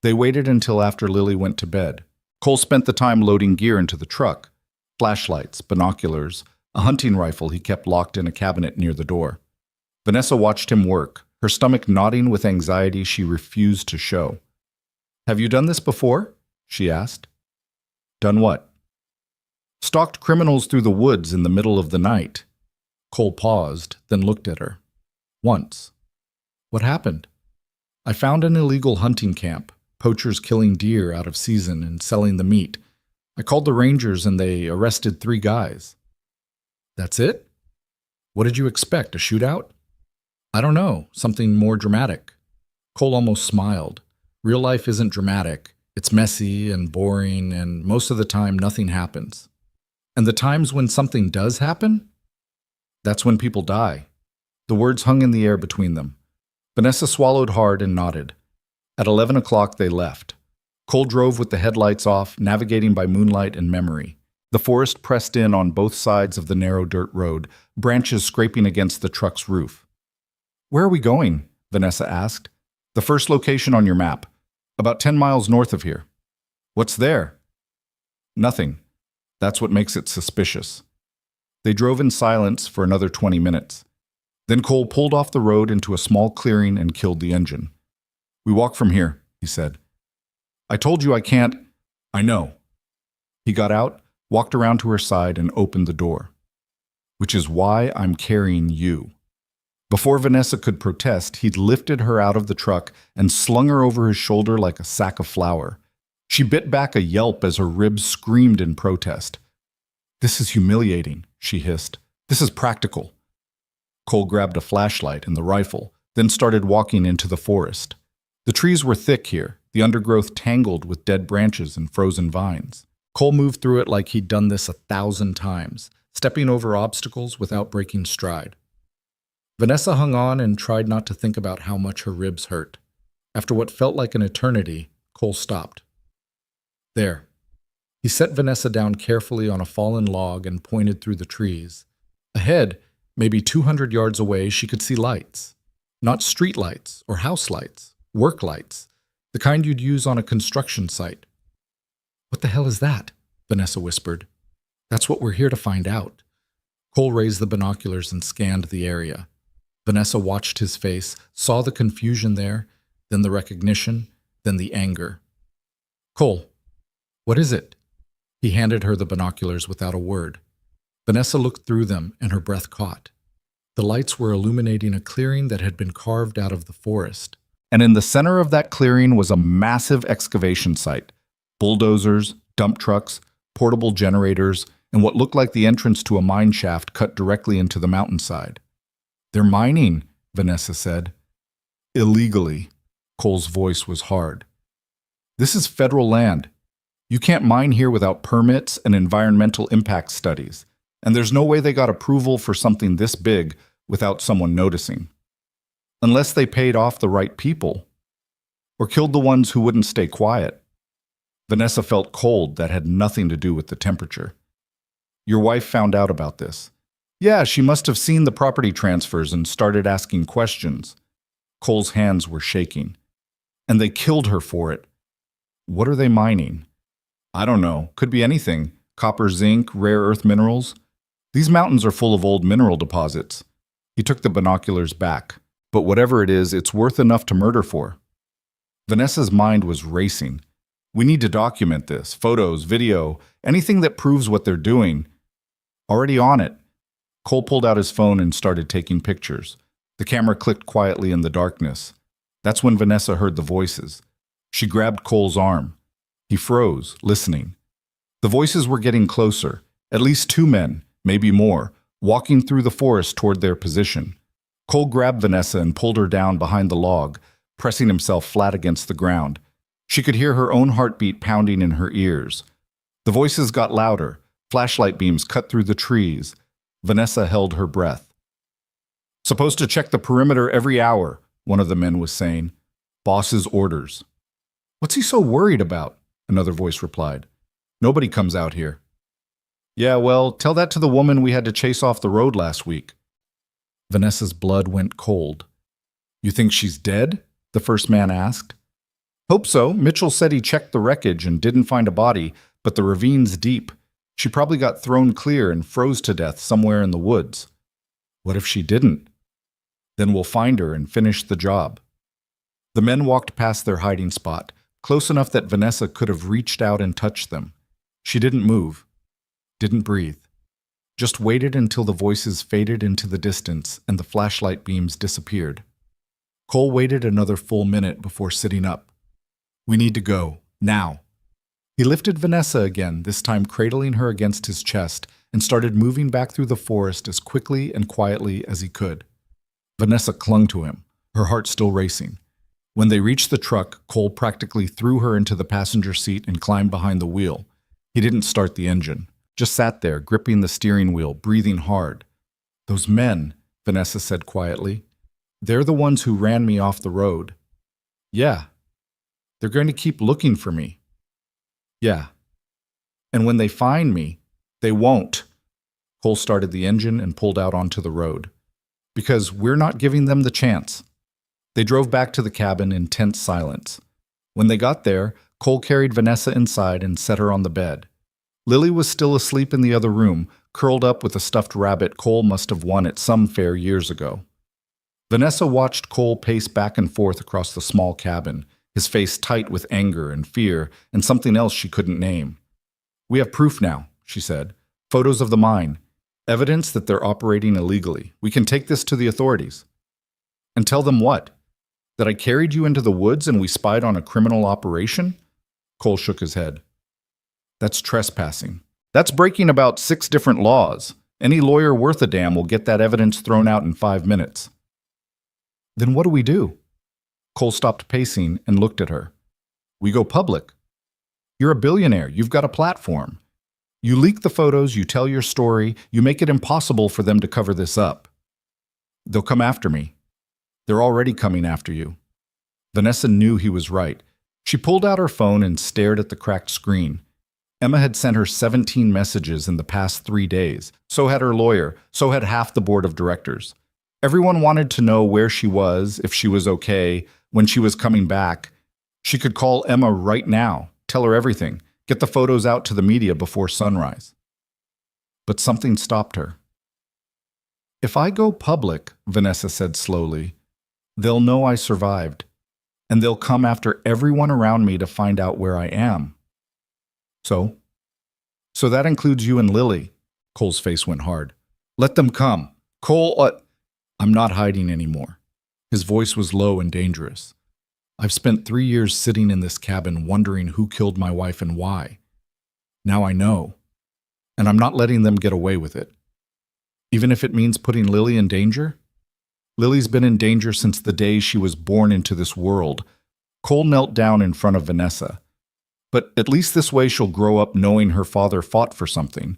They waited until after Lily went to bed. Cole spent the time loading gear into the truck. Flashlights, binoculars, a hunting rifle he kept locked in a cabinet near the door. Vanessa watched him work, her stomach knotting with anxiety she refused to show. Have you done this before? she asked. Done what? Stalked criminals through the woods in the middle of the night. Cole paused, then looked at her. Once. What happened? I found an illegal hunting camp, poachers killing deer out of season and selling the meat. I called the rangers and they arrested 3 guys. That's it? What did you expect, a shootout? I don't know, something more dramatic. Cole almost smiled. Real life isn't dramatic. It's messy and boring, and most of the time nothing happens. And the times when something does happen? That's when people die. The words hung in the air between them. Vanessa swallowed hard and nodded. At 11 o'clock they left. Cole drove with the headlights off, navigating by moonlight and memory. The forest pressed in on both sides of the narrow dirt road, branches scraping against the truck's roof. Where are we going? Vanessa asked. The first location on your map. About 10 miles north of here. What's there? Nothing. That's what makes it suspicious. They drove in silence for another 20 minutes. Then Cole pulled off the road into a small clearing and killed the engine. We walk from here, he said. I told you I can't. I know. He got out, walked around to her side, and opened the door. Which is why I'm carrying you. Before Vanessa could protest, he'd lifted her out of the truck and slung her over his shoulder like a sack of flour. She bit back a yelp as her ribs screamed in protest. This is humiliating, she hissed. This is practical. Cole grabbed a flashlight and the rifle, then started walking into the forest. The trees were thick here, the undergrowth tangled with dead branches and frozen vines. Cole moved through it like he'd done this 1,000 times, stepping over obstacles without breaking stride. Vanessa hung on and tried not to think about how much her ribs hurt. After what felt like an eternity, Cole stopped. There. He set Vanessa down carefully on a fallen log and pointed through the trees. Ahead, maybe 200 yards away, she could see lights. Not street lights or house lights, work lights, the kind you'd use on a construction site. What the hell is that? Vanessa whispered. That's what we're here to find out. Cole raised the binoculars and scanned the area. Vanessa watched his face, saw the confusion there, then the recognition, then the anger. Cole, what is it? He handed her the binoculars without a word. Vanessa looked through them and her breath caught. The lights were illuminating a clearing that had been carved out of the forest. And in the center of that clearing was a massive excavation site. Bulldozers, dump trucks, portable generators, and what looked like the entrance to a mine shaft cut directly into the mountainside. They're mining, Vanessa said. Illegally. Cole's voice was hard. This is federal land. You can't mine here without permits and environmental impact studies, and there's no way they got approval for something this big without someone noticing. Unless they paid off the right people, or killed the ones who wouldn't stay quiet. Vanessa felt cold that had nothing to do with the temperature. Your wife found out about this. Yeah, she must have seen the property transfers and started asking questions. Cole's hands were shaking. And they killed her for it. What are they mining? I don't know. Could be anything. Copper, zinc, rare earth minerals. These mountains are full of old mineral deposits. He took the binoculars back. But whatever it is, it's worth enough to murder for. Vanessa's mind was racing. We need to document this. Photos, video, anything that proves what they're doing. Already on it. Cole pulled out his phone and started taking pictures. The camera clicked quietly in the darkness. That's when Vanessa heard the voices. She grabbed Cole's arm. He froze, listening. The voices were getting closer. At least 2 men, maybe more, walking through the forest toward their position. Cole grabbed Vanessa and pulled her down behind the log, pressing himself flat against the ground. She could hear her own heartbeat pounding in her ears. The voices got louder. Flashlight beams cut through the trees. Vanessa held her breath. Supposed to check the perimeter every hour, one of the men was saying. Boss's orders. What's he so worried about? Another voice replied. Nobody comes out here. Yeah, well, tell that to the woman we had to chase off the road last week. Vanessa's blood went cold. You think she's dead? The first man asked. Hope so. Mitchell said he checked the wreckage and didn't find a body, but the ravine's deep. She probably got thrown clear and froze to death somewhere in the woods. What if she didn't? Then we'll find her and finish the job. The men walked past their hiding spot, close enough that Vanessa could have reached out and touched them. She didn't move, didn't breathe, just waited until the voices faded into the distance and the flashlight beams disappeared. Cole waited another full minute before sitting up. "We need to go, now." He lifted Vanessa again, this time cradling her against his chest, and started moving back through the forest as quickly and quietly as he could. Vanessa clung to him, her heart still racing. When they reached the truck, Cole practically threw her into the passenger seat and climbed behind the wheel. He didn't start the engine, just sat there, gripping the steering wheel, breathing hard. "Those men," Vanessa said quietly, "they're the ones who ran me off the road." "Yeah. They're going to keep looking for me." "Yeah. And when they find me, they won't." Cole started the engine and pulled out onto the road. "Because we're not giving them the chance." They drove back to the cabin in tense silence. When they got there, Cole carried Vanessa inside and set her on the bed. Lily was still asleep in the other room, curled up with a stuffed rabbit Cole must have won at some fair years ago. Vanessa watched Cole pace back and forth across the small cabin, his face tight with anger and fear and something else she couldn't name. "We have proof now," she said. "Photos of the mine. Evidence that they're operating illegally. We can take this to the authorities." "And tell them what? That I carried you into the woods and we spied on a criminal operation?" Cole shook his head. "That's trespassing. That's breaking about 6 different laws. Any lawyer worth a damn will get that evidence thrown out in 5 minutes." "Then what do we do?" Cole stopped pacing and looked at her. "We go public. You're a billionaire. You've got a platform. You leak the photos, you tell your story, you make it impossible for them to cover this up. They'll come after me. They're already coming after you." Vanessa knew he was right. She pulled out her phone and stared at the cracked screen. Emma had sent her 17 messages in the past 3 days. So had her lawyer. So had half the board of directors. Everyone wanted to know where she was, if she was okay, when she was coming back. She could call Emma right now, tell her everything, get the photos out to the media before sunrise. But something stopped her. "If I go public," Vanessa said slowly, "they'll know I survived, and they'll come after everyone around me to find out where I am." So that includes you and Lily." Cole's face went hard. "Let them come. Cole, I'm not hiding anymore." His voice was low and dangerous. "I've spent 3 years sitting in this cabin wondering who killed my wife and why. Now I know, and I'm not letting them get away with it. Even if it means putting Lily in danger? Lily's been in danger since the day she was born into this world." Cole knelt down in front of Vanessa. "But at least this way she'll grow up knowing her father fought for something,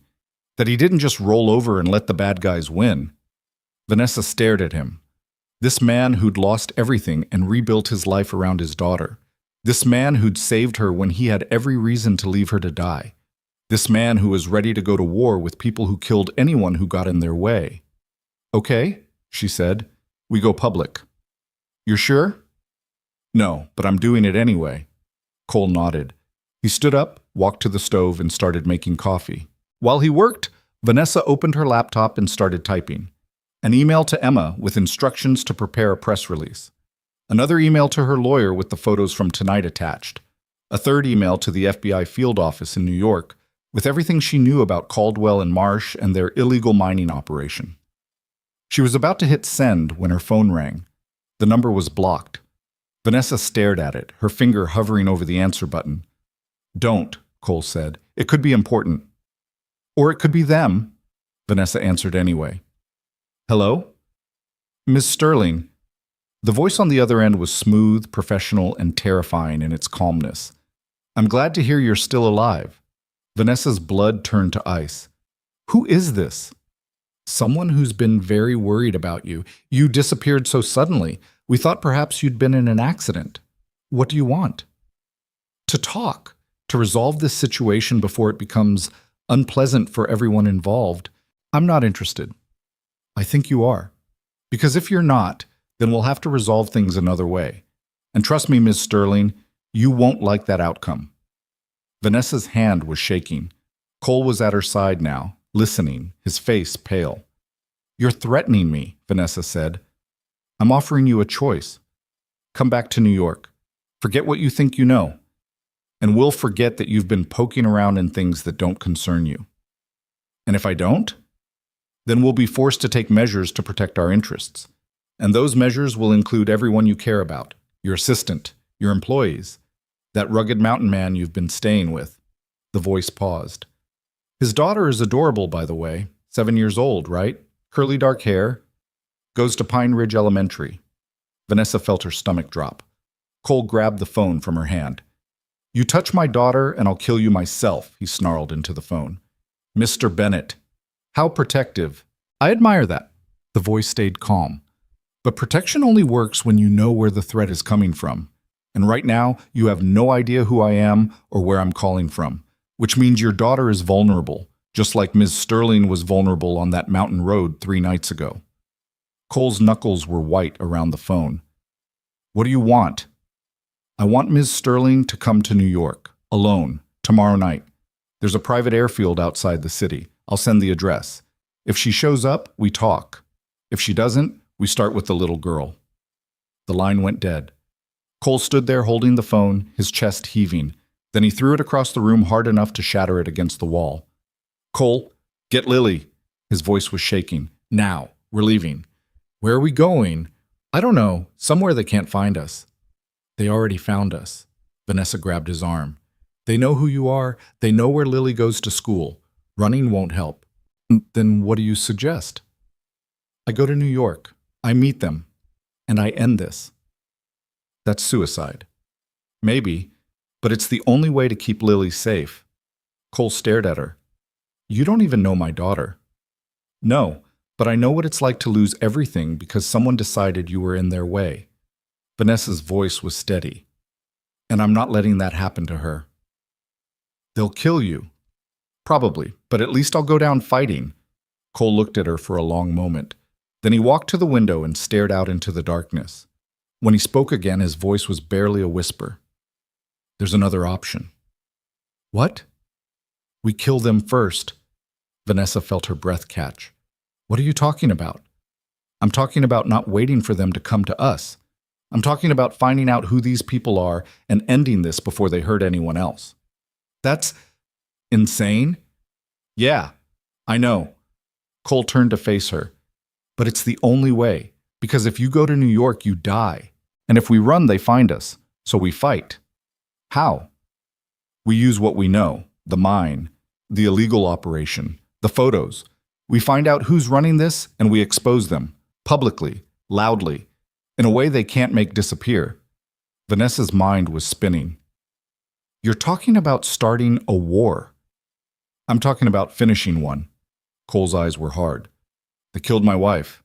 that he didn't just roll over and let the bad guys win." Vanessa stared at him. This man who'd lost everything and rebuilt his life around his daughter. This man who'd saved her when he had every reason to leave her to die. This man who was ready to go to war with people who killed anyone who got in their way. "Okay," she said, "we go public." "You're sure?" "No, but I'm doing it anyway." Cole nodded. He stood up, walked to the stove, and started making coffee. While he worked, Vanessa opened her laptop and started typing. An email to Emma with instructions to prepare a press release. Another email to her lawyer with the photos from tonight attached. A third email to the FBI field office in New York with everything she knew about Caldwell and Marsh and their illegal mining operation. She was about to hit send when her phone rang. The number was blocked. Vanessa stared at it, her finger hovering over the answer button. "Don't," Cole said. "It could be important." "Or it could be them." Vanessa answered anyway. "Hello? Miss Sterling." The voice on the other end was smooth, professional, and terrifying in its calmness. "I'm glad to hear you're still alive." Vanessa's blood turned to ice. "Who is this?" "Someone who's been very worried about you. You disappeared so suddenly. We thought perhaps you'd been in an accident. What do you want?" "To talk. To resolve this situation before it becomes unpleasant for everyone involved." "I'm not interested." "I think you are. Because if you're not, then we'll have to resolve things another way. And trust me, Ms. Sterling, you won't like that outcome." Vanessa's hand was shaking. Cole was at her side now, listening, his face pale. "You're threatening me," Vanessa said. "I'm offering you a choice. Come back to New York. Forget what you think you know. And we'll forget that you've been poking around in things that don't concern you. And if I don't, then we'll be forced to take measures to protect our interests. And those measures will include everyone you care about, your assistant, your employees, that rugged mountain man you've been staying with. The voice paused. His daughter is adorable, by the way. 7 years old, right? Curly dark hair. Goes to Pine Ridge Elementary. Vanessa felt her stomach drop. Cole grabbed the phone from her hand. You touch my daughter and I'll kill you myself, he snarled into the phone. Mr. Bennett. How protective. I admire that. The voice stayed calm. But protection only works when you know where the threat is coming from. And right now, you have no idea who I am or where I'm calling from, which means your daughter is vulnerable, just like Ms. Sterling was vulnerable on that mountain road 3 nights ago. Cole's knuckles were white around the phone. What do you want? I want Ms. Sterling to come to New York, alone, tomorrow night. There's a private airfield outside the city. I'll send the address. If she shows up, we talk. If she doesn't, we start with the little girl. The line went dead. Cole stood there holding the phone, his chest heaving. Then he threw it across the room hard enough to shatter it against the wall. Cole, get Lily. His voice was shaking. Now, we're leaving. Where are we going? I don't know. Somewhere they can't find us. They already found us. Vanessa grabbed his arm. They know who you are. They know where Lily goes to school. Running won't help. Then what do you suggest? I go to New York. I meet them. And I end this. That's suicide. Maybe, but it's the only way to keep Lily safe. Cole stared at her. You don't even know my daughter. No, but I know what it's like to lose everything because someone decided you were in their way. Vanessa's voice was steady. And I'm not letting that happen to her. They'll kill you. Probably, but at least I'll go down fighting. Cole looked at her for a long moment. Then he walked to the window and stared out into the darkness. When he spoke again, his voice was barely a whisper. There's another option. What? We kill them first. Vanessa felt her breath catch. What are you talking about? I'm talking about not waiting for them to come to us. I'm talking about finding out who these people are and ending this before they hurt anyone else. That's insane? Yeah, I know. Cole turned to face her. But it's the only way, because if you go to New York, you die. And if we run, they find us. So we fight. How? We use what we know, the mine, the illegal operation, the photos. We find out who's running this and we expose them, publicly, loudly, in a way they can't make disappear. Vanessa's mind was spinning. You're talking about starting a war. I'm talking about finishing one. Cole's eyes were hard. They killed my wife.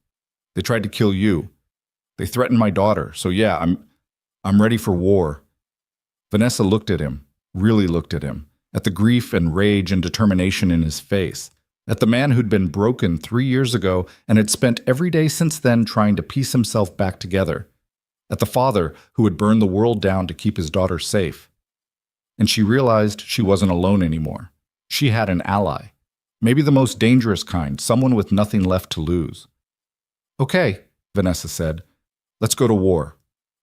They tried to kill you. They threatened my daughter. So yeah, I'm ready for war. Vanessa looked at him, really looked at him, at the grief and rage and determination in his face, at the man who'd been broken 3 years ago and had spent every day since then trying to piece himself back together, at the father who had burned the world down to keep his daughter safe. And she realized she wasn't alone anymore. She had an ally. Maybe the most dangerous kind, someone with nothing left to lose. Okay, Vanessa said. Let's go to war.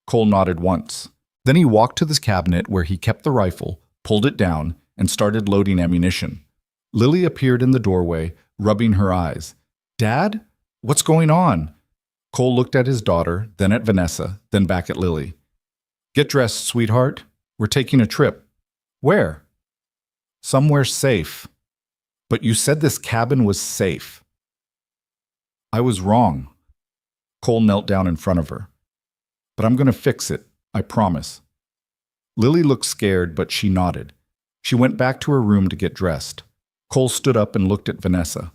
Cole nodded once. Then he walked to this cabinet where he kept the rifle, pulled it down, and started loading ammunition. Lily appeared in the doorway, rubbing her eyes. Dad? What's going on? Cole looked at his daughter, then at Vanessa, then back at Lily. Get dressed, sweetheart. We're taking a trip. Where? Somewhere safe. But you said this cabin was safe. I was wrong. Cole knelt down in front of her. But I'm going to fix it, I promise. Lily looked scared, but she nodded. She went back to her room to get dressed. Cole stood up and looked at Vanessa.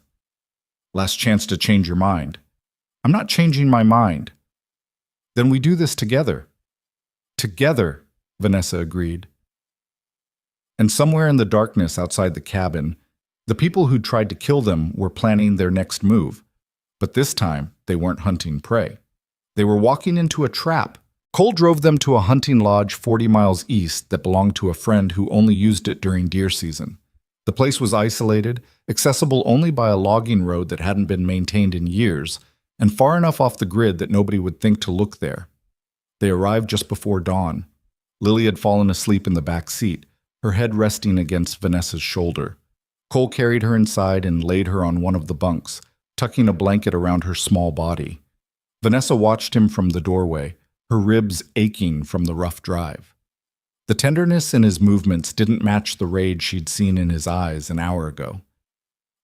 Last chance to change your mind. I'm not changing my mind. Then we do this together. Together, Vanessa agreed. And somewhere in the darkness outside the cabin, the people who'd tried to kill them were planning their next move. But this time, they weren't hunting prey. They were walking into a trap. Cole drove them to a hunting lodge 40 miles east that belonged to a friend who only used it during deer season. The place was isolated, accessible only by a logging road that hadn't been maintained in years, and far enough off the grid that nobody would think to look there. They arrived just before dawn. Lily had fallen asleep in the back seat, her head resting against Vanessa's shoulder. Cole carried her inside and laid her on one of the bunks, tucking a blanket around her small body. Vanessa watched him from the doorway, her ribs aching from the rough drive. The tenderness in his movements didn't match the rage she'd seen in his eyes an hour ago.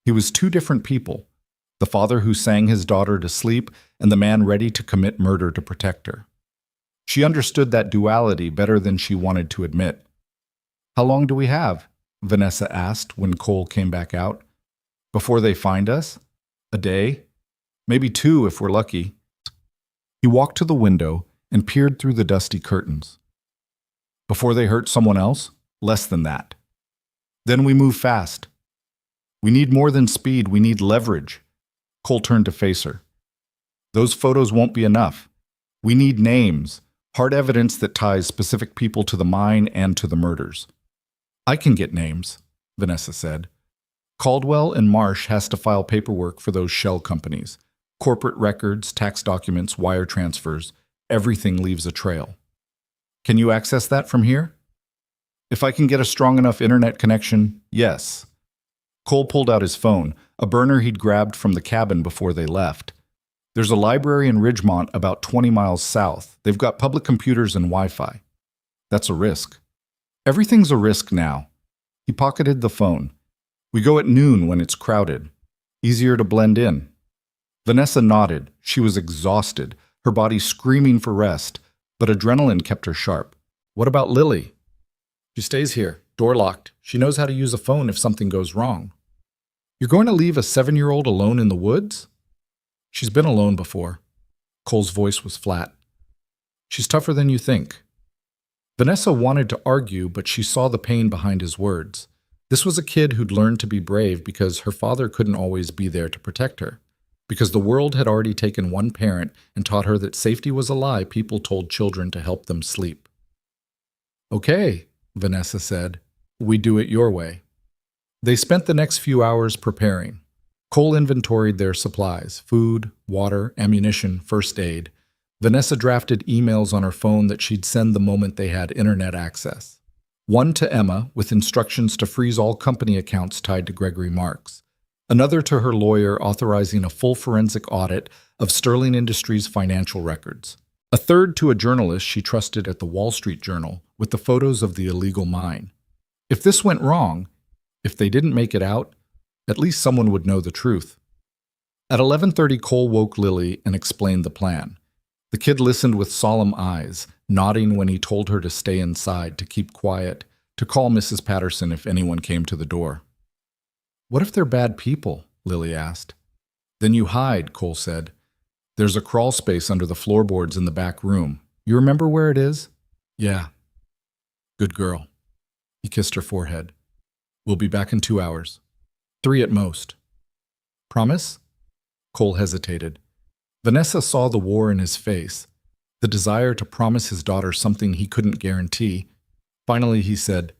He was two different people, the father who sang his daughter to sleep and the man ready to commit murder to protect her. She understood that duality better than she wanted to admit. "How long do we have?" Vanessa asked when Cole came back out. "Before they find us? A day? Maybe 2 if we're lucky." He walked to the window and peered through the dusty curtains. "Before they hurt someone else? Less than that. Then we move fast. We need more than speed, we need leverage." Cole turned to face her. "Those photos won't be enough. We need names, hard evidence that ties specific people to the mine and to the murders." "I can get names," Vanessa said. "Caldwell and Marsh has to file paperwork for those shell companies. Corporate records, tax documents, wire transfers, everything leaves a trail. Can you access that from here?" "If I can get a strong enough internet connection, yes." Cole pulled out his phone, a burner he'd grabbed from the cabin before they left. "There's a library in Ridgemont about 20 miles south. They've got public computers and Wi-Fi." "That's a risk." "Everything's a risk now." He pocketed the phone. "We go at noon when it's crowded. Easier to blend in." Vanessa nodded. She was exhausted, her body screaming for rest, but adrenaline kept her sharp. "What about Lily?" "She stays here, door locked. She knows how to use a phone if something goes wrong." "You're going to leave a 7-year-old alone in the woods?" "She's been alone before." Cole's voice was flat. "She's tougher than you think." Vanessa wanted to argue, but she saw the pain behind his words. This was a kid who'd learned to be brave because her father couldn't always be there to protect her, because the world had already taken one parent and taught her that safety was a lie people told children to help them sleep. "Okay," Vanessa said. "We do it your way." They spent the next few hours preparing. Cole inventoried their supplies: food, water, ammunition, first aid. Vanessa drafted emails on her phone that she'd send the moment they had internet access. One to Emma, with instructions to freeze all company accounts tied to Gregory Marks. Another to her lawyer authorizing a full forensic audit of Sterling Industries' financial records. A third to a journalist she trusted at the Wall Street Journal with the photos of the illegal mine. If this went wrong, if they didn't make it out, at least someone would know the truth. At 11:30, Cole woke Lily and explained the plan. The kid listened with solemn eyes, nodding when he told her to stay inside, to keep quiet, to call Mrs. Patterson if anyone came to the door. "What if they're bad people?" Lily asked. "Then you hide," Cole said. "There's a crawl space under the floorboards in the back room. You remember where it is?" "Yeah." "Good girl." He kissed her forehead. "We'll be back in 2 hours. 3 at most." "Promise?" Cole hesitated. Vanessa saw the war in his face, the desire to promise his daughter something he couldn't guarantee. Finally, he said,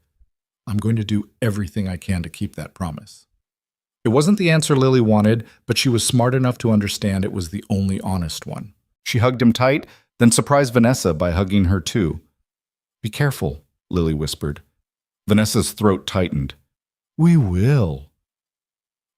"I'm going to do everything I can to keep that promise." It wasn't the answer Lily wanted, but she was smart enough to understand it was the only honest one. She hugged him tight, then surprised Vanessa by hugging her too. "Be careful," Lily whispered. Vanessa's throat tightened. "We will."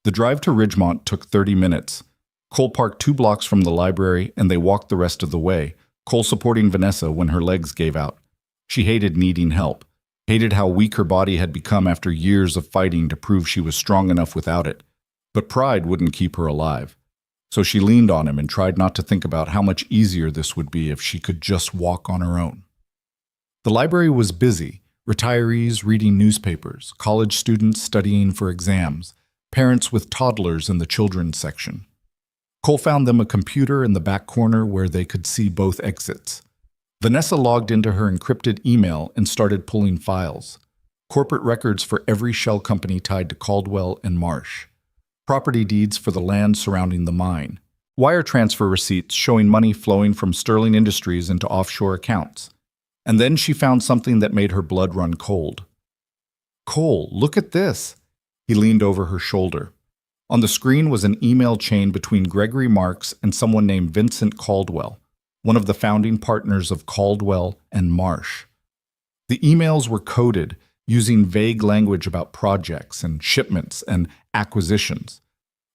The drive to Ridgemont took 30 minutes. Cole parked 2 blocks from the library, and they walked the rest of the way, Cole supporting Vanessa when her legs gave out. She hated needing help, hated how weak her body had become after years of fighting to prove she was strong enough without it. But pride wouldn't keep her alive. So she leaned on him and tried not to think about how much easier this would be if she could just walk on her own. The library was busy, retirees reading newspapers, college students studying for exams, parents with toddlers in the children's section. Cole found them a computer in the back corner where they could see both exits. Vanessa logged into her encrypted email and started pulling files. Corporate records for every shell company tied to Caldwell and Marsh. Property deeds for the land surrounding the mine. Wire transfer receipts showing money flowing from Sterling Industries into offshore accounts. And then she found something that made her blood run cold. "Cole, look at this." He leaned over her shoulder. On the screen was an email chain between Gregory Marks and someone named Vincent Caldwell, one of the founding partners of Caldwell and Marsh. The emails were coded, using vague language about projects and shipments and acquisitions.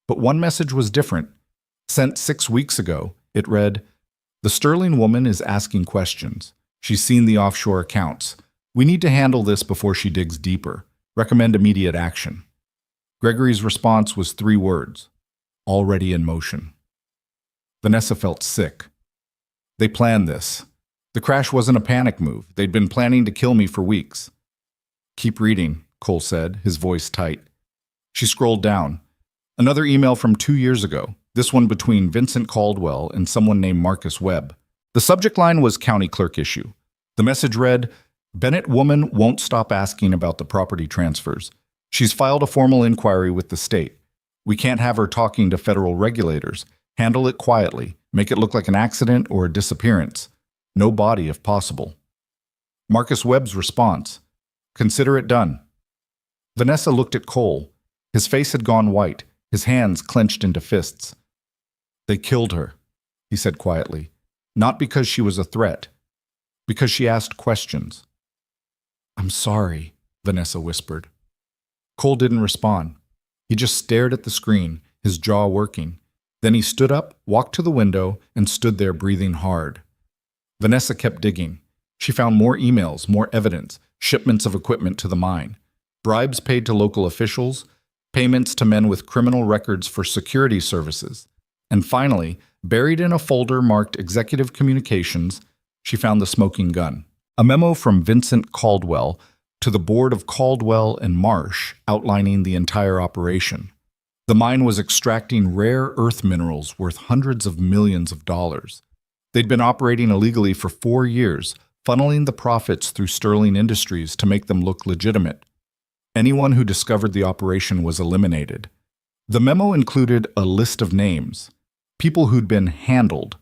But one message was different. Sent 6 weeks ago, it read, "The Sterling woman is asking questions. She's seen the offshore accounts. We need to handle this before she digs deeper. Recommend immediate action." Gregory's response was 3 words: already in motion. Vanessa felt sick. They planned this. The crash wasn't a panic move. They'd been planning to kill me for weeks. "Keep reading," Cole said, his voice tight. She scrolled down. Another email from 2 years ago, this one between Vincent Caldwell and someone named Marcus Webb. The subject line was county clerk issue. The message read, "Bennett woman won't stop asking about the property transfers. She's filed a formal inquiry with the state. We can't have her talking to federal regulators. Handle it quietly. Make it look like an accident or a disappearance. No body if possible." Marcus Webb's response, "Consider it done." Vanessa looked at Cole. His face had gone white, his hands clenched into fists. "They killed her," he said quietly. "Not because she was a threat. Because she asked questions." "I'm sorry," Vanessa whispered. Cole didn't respond. He just stared at the screen, his jaw working. Then he stood up, walked to the window, and stood there breathing hard. Vanessa kept digging. She found more emails, more evidence, shipments of equipment to the mine, bribes paid to local officials, payments to men with criminal records for security services. And finally, buried in a folder marked Executive Communications, she found the smoking gun. A memo from Vincent Caldwell to the board of Caldwell and Marsh outlining the entire operation. The mine was extracting rare earth minerals worth hundreds of millions of dollars. They'd been operating illegally for 4 years, funneling the profits through Sterling Industries to make them look legitimate. Anyone who discovered the operation was eliminated. The memo included a list of names, people who'd been handled.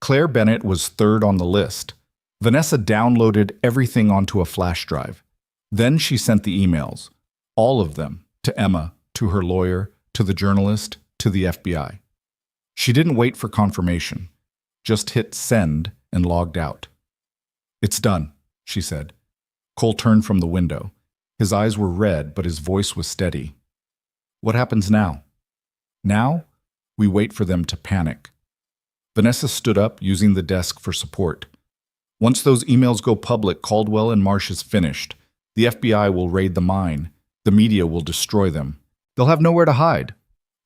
Claire Bennett was third on the list. Vanessa downloaded everything onto a flash drive. Then she sent the emails, all of them, to Emma, to her lawyer, to the journalist, to the FBI. She didn't wait for confirmation, just hit send and logged out. "It's done," she said. Cole turned from the window. His eyes were red, but his voice was steady. "What happens now?" "Now, we wait for them to panic." Vanessa stood up, using the desk for support. "Once those emails go public, Caldwell and Marsh is finished. The FBI will raid the mine. The media will destroy them. They'll have nowhere to hide.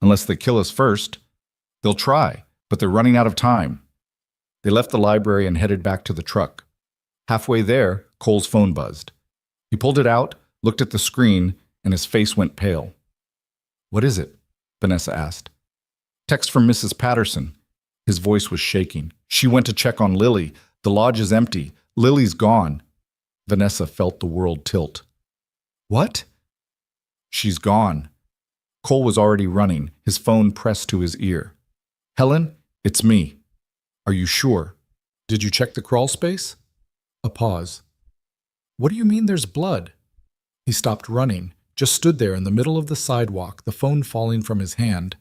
Unless they kill us first. They'll try, but they're running out of time." They left the library and headed back to the truck. Halfway there, Cole's phone buzzed. He pulled it out, looked at the screen, and his face went pale. "What is it?" Vanessa asked. "Text from Mrs. Patterson." His voice was shaking. "She went to check on Lily. The lodge is empty. Lily's gone." Vanessa felt the world tilt. "What?" "She's gone." Cole was already running, his phone pressed to his ear. "Helen, it's me. Are you sure? Did you check the crawl space?" A pause. "What do you mean there's blood?" He stopped running, just stood there in the middle of the sidewalk, the phone falling from his hand.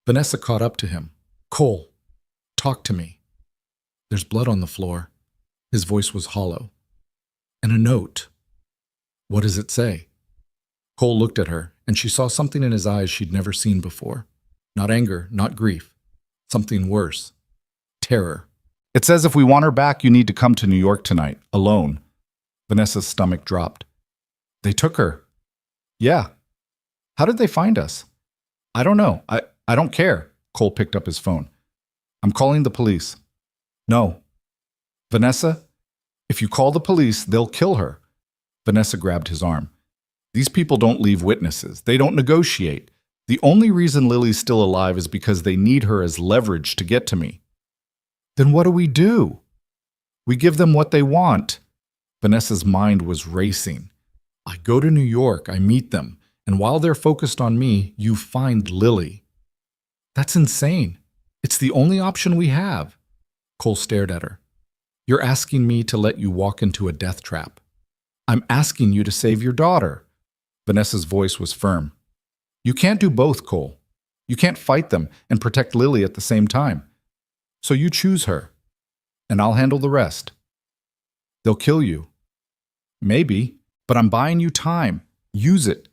Vanessa caught up to him. "Cole, talk to me." "There's blood on the floor." His voice was hollow. "And a note." "What does it say?" Cole looked at her, and she saw something in his eyes she'd never seen before. Not anger, not grief. Something worse. Terror. "It says if we want her back, you need to come to New York tonight, alone." Vanessa's stomach dropped. "They took her." "Yeah." "How did they find us?" "I don't know. I don't care." Cole picked up his phone. "I'm calling the police." "No." "Vanessa, if you call the police, they'll kill her." Vanessa grabbed his arm. "These people don't leave witnesses. They don't negotiate. The only reason Lily's still alive is because they need her as leverage to get to me." "Then what do we do?" "We give them what they want." Vanessa's mind was racing. "I go to New York, I meet them, and while they're focused on me, you find Lily." "That's insane. It's the only option we have." Cole stared at her. "You're asking me to let you walk into a death trap. I'm asking you to save your daughter." Vanessa's voice was firm. "You can't do both, Cole. You can't fight them and protect Lily at the same time. So you choose her, and I'll handle the rest." "They'll kill you." "Maybe, But I'm buying you time. Use it.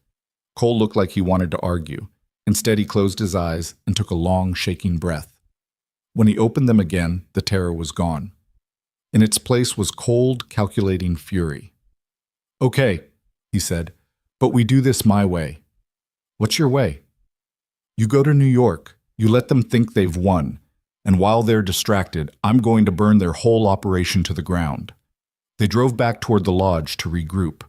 Cole looked like he wanted to argue. Instead, he closed his eyes and took a long, shaking breath. When he opened them again, the terror was gone. In its place was cold, calculating fury. Okay, he said, but we do this my way. What's your way? You go to New York, you let them think they've won, and while they're distracted, I'm going to burn their whole operation to the ground. They drove back toward the lodge to regroup.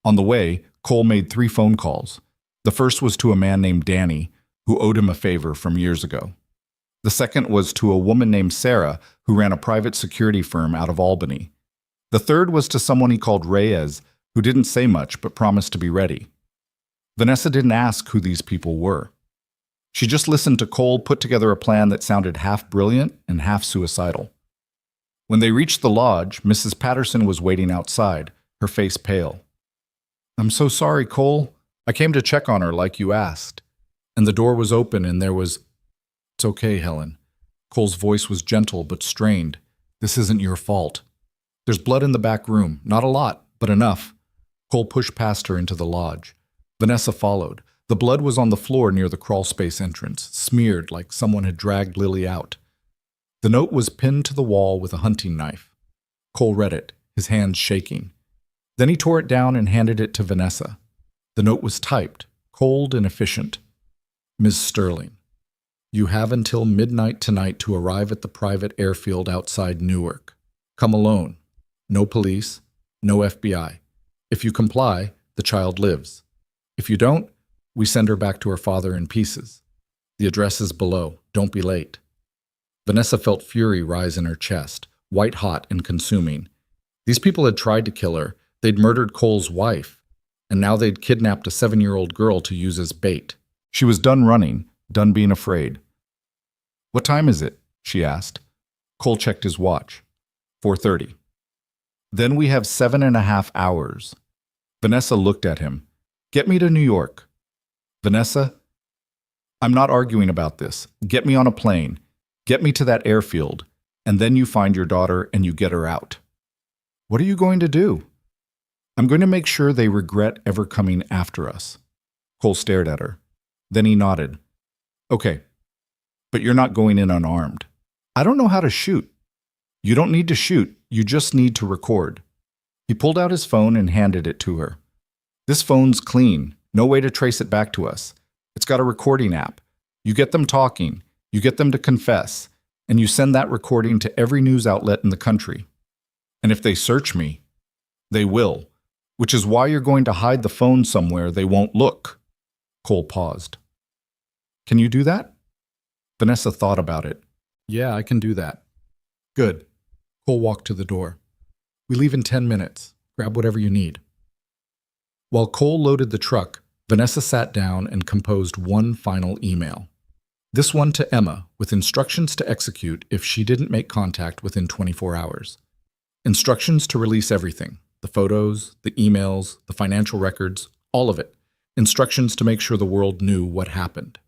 On the way, Cole made 3 phone calls. The first was to a man named Danny, who owed him a favor from years ago. The second was to a woman named Sarah, who ran a private security firm out of Albany. The third was to someone he called Reyes, who didn't say much but promised to be ready. Vanessa didn't ask who these people were. She just listened to Cole put together a plan that sounded half brilliant and half suicidal. When they reached the lodge, Mrs. Patterson was waiting outside, her face pale. I'm so sorry, Cole. I came to check on her like you asked. And the door was open and there was... It's okay, Helen. Cole's voice was gentle but strained. This isn't your fault. There's blood in the back room. Not a lot, but enough. Cole pushed past her into the lodge. Vanessa followed. The blood was on the floor near the crawlspace entrance, smeared like someone had dragged Lily out. The note was pinned to the wall with a hunting knife. Cole read it, his hands shaking. Then he tore it down and handed it to Vanessa. The note was typed, cold and efficient. Ms. Sterling, you have until midnight tonight to arrive at the private airfield outside Newark. Come alone. No police, no FBI. If you comply, the child lives. If you don't, we send her back to her father in pieces. The address is below. Don't be late. Vanessa felt fury rise in her chest, white-hot and consuming. These people had tried to kill her. They'd murdered Cole's wife. And now they'd kidnapped a 7-year-old girl to use as bait. She was done running, done being afraid. What time is it? She asked. Cole checked his watch. 4:30. Then we have 7.5 hours. Vanessa looked at him. Get me to New York. Vanessa, I'm not arguing about this. Get me on a plane. Get me to that airfield. And then you find your daughter and you get her out. What are you going to do? I'm going to make sure they regret ever coming after us. Cole stared at her. Then he nodded. Okay, but you're not going in unarmed. I don't know how to shoot. You don't need to shoot. You just need to record. He pulled out his phone and handed it to her. This phone's clean. No way to trace it back to us. It's got a recording app. You get them talking. You get them to confess. And you send that recording to every news outlet in the country. And if they search me, they will. Which is why you're going to hide the phone somewhere they won't look. Cole paused. Can you do that? Vanessa thought about it. Yeah, I can do that. Good. Cole walked to the door. We leave in 10 minutes. Grab whatever you need. While Cole loaded the truck, Vanessa sat down and composed one final email. This one to Emma, with instructions to execute if she didn't make contact within 24 hours. Instructions to release everything. The photos, the emails, the financial records, all of it. Instructions to make sure the world knew what happened.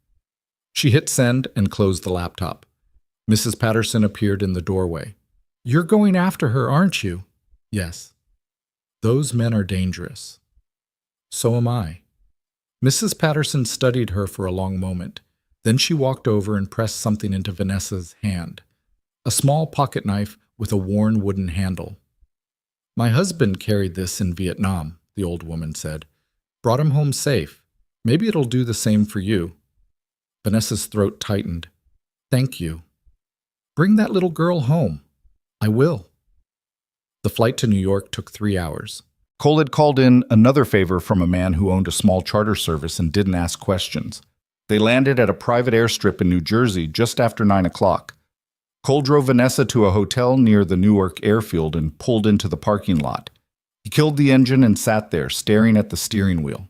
She hit send and closed the laptop. Mrs. Patterson appeared in the doorway. You're going after her, aren't you? Yes. Those men are dangerous. So am I. Mrs. Patterson studied her for a long moment. Then she walked over and pressed something into Vanessa's hand. A small pocket knife with a worn wooden handle. My husband carried this in Vietnam, the old woman said. Brought him home safe. Maybe it'll do the same for you. Vanessa's throat tightened. Thank you. Bring that little girl home. I will. The flight to New York took 3 hours. Cole had called in another favor from a man who owned a small charter service and didn't ask questions. They landed at a private airstrip in New Jersey just after 9 o'clock. Cole drove Vanessa to a hotel near the Newark airfield and pulled into the parking lot. He killed the engine and sat there, staring at the steering wheel.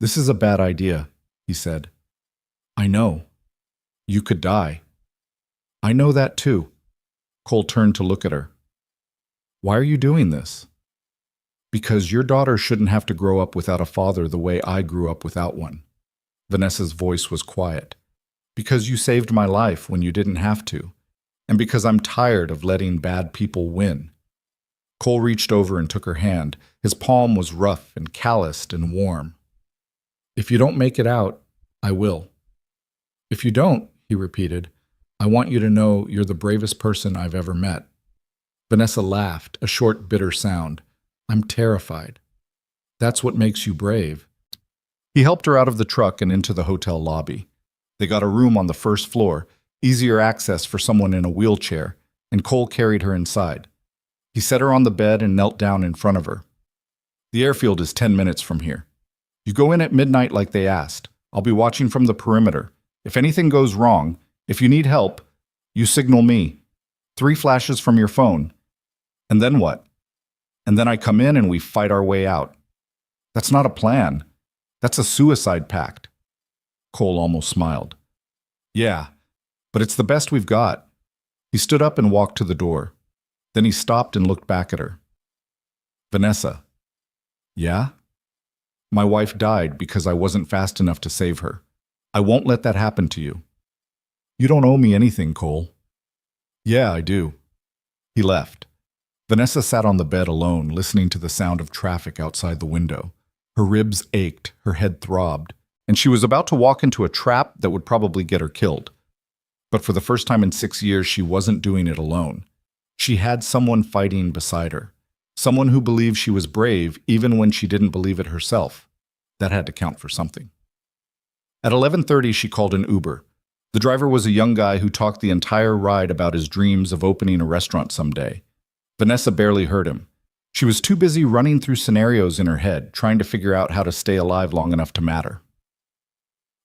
This is a bad idea, he said. I know. You could die. I know that too. Cole turned to look at her. Why are you doing this? Because your daughter shouldn't have to grow up without a father the way I grew up without one. Vanessa's voice was quiet. Because you saved my life when you didn't have to. And because I'm tired of letting bad people win. Cole reached over and took her hand. His palm was rough and calloused and warm. "If you don't make it out, I will." "If you don't," he repeated, "I want you to know you're the bravest person I've ever met." Vanessa laughed, a short, bitter sound. "I'm terrified." "That's what makes you brave." He helped her out of the truck and into the hotel lobby. They got a room on the first floor, easier access for someone in a wheelchair, and Cole carried her inside. He set her on the bed and knelt down in front of her. "The airfield is 10 minutes from here. You go in at midnight like they asked. I'll be watching from the perimeter. If anything goes wrong, if you need help, you signal me. 3 flashes from your phone. And then what? And then I come in and we fight our way out." "That's not a plan. That's a suicide pact." Cole almost smiled. "Yeah, but it's the best we've got." He stood up and walked to the door. Then he stopped and looked back at her. "Vanessa." "Yeah?" "My wife died because I wasn't fast enough to save her. I won't let that happen to you." "You don't owe me anything, Cole." "Yeah, I do." He left. Vanessa sat on the bed alone, listening to the sound of traffic outside the window. Her ribs ached, her head throbbed, and she was about to walk into a trap that would probably get her killed. But for the first time in 6 years, she wasn't doing it alone. She had someone fighting beside her. Someone who believed she was brave even when she didn't believe it herself. That had to count for something. At 11:30, she called an Uber. The driver was a young guy who talked the entire ride about his dreams of opening a restaurant someday. Vanessa barely heard him. She was too busy running through scenarios in her head, trying to figure out how to stay alive long enough to matter.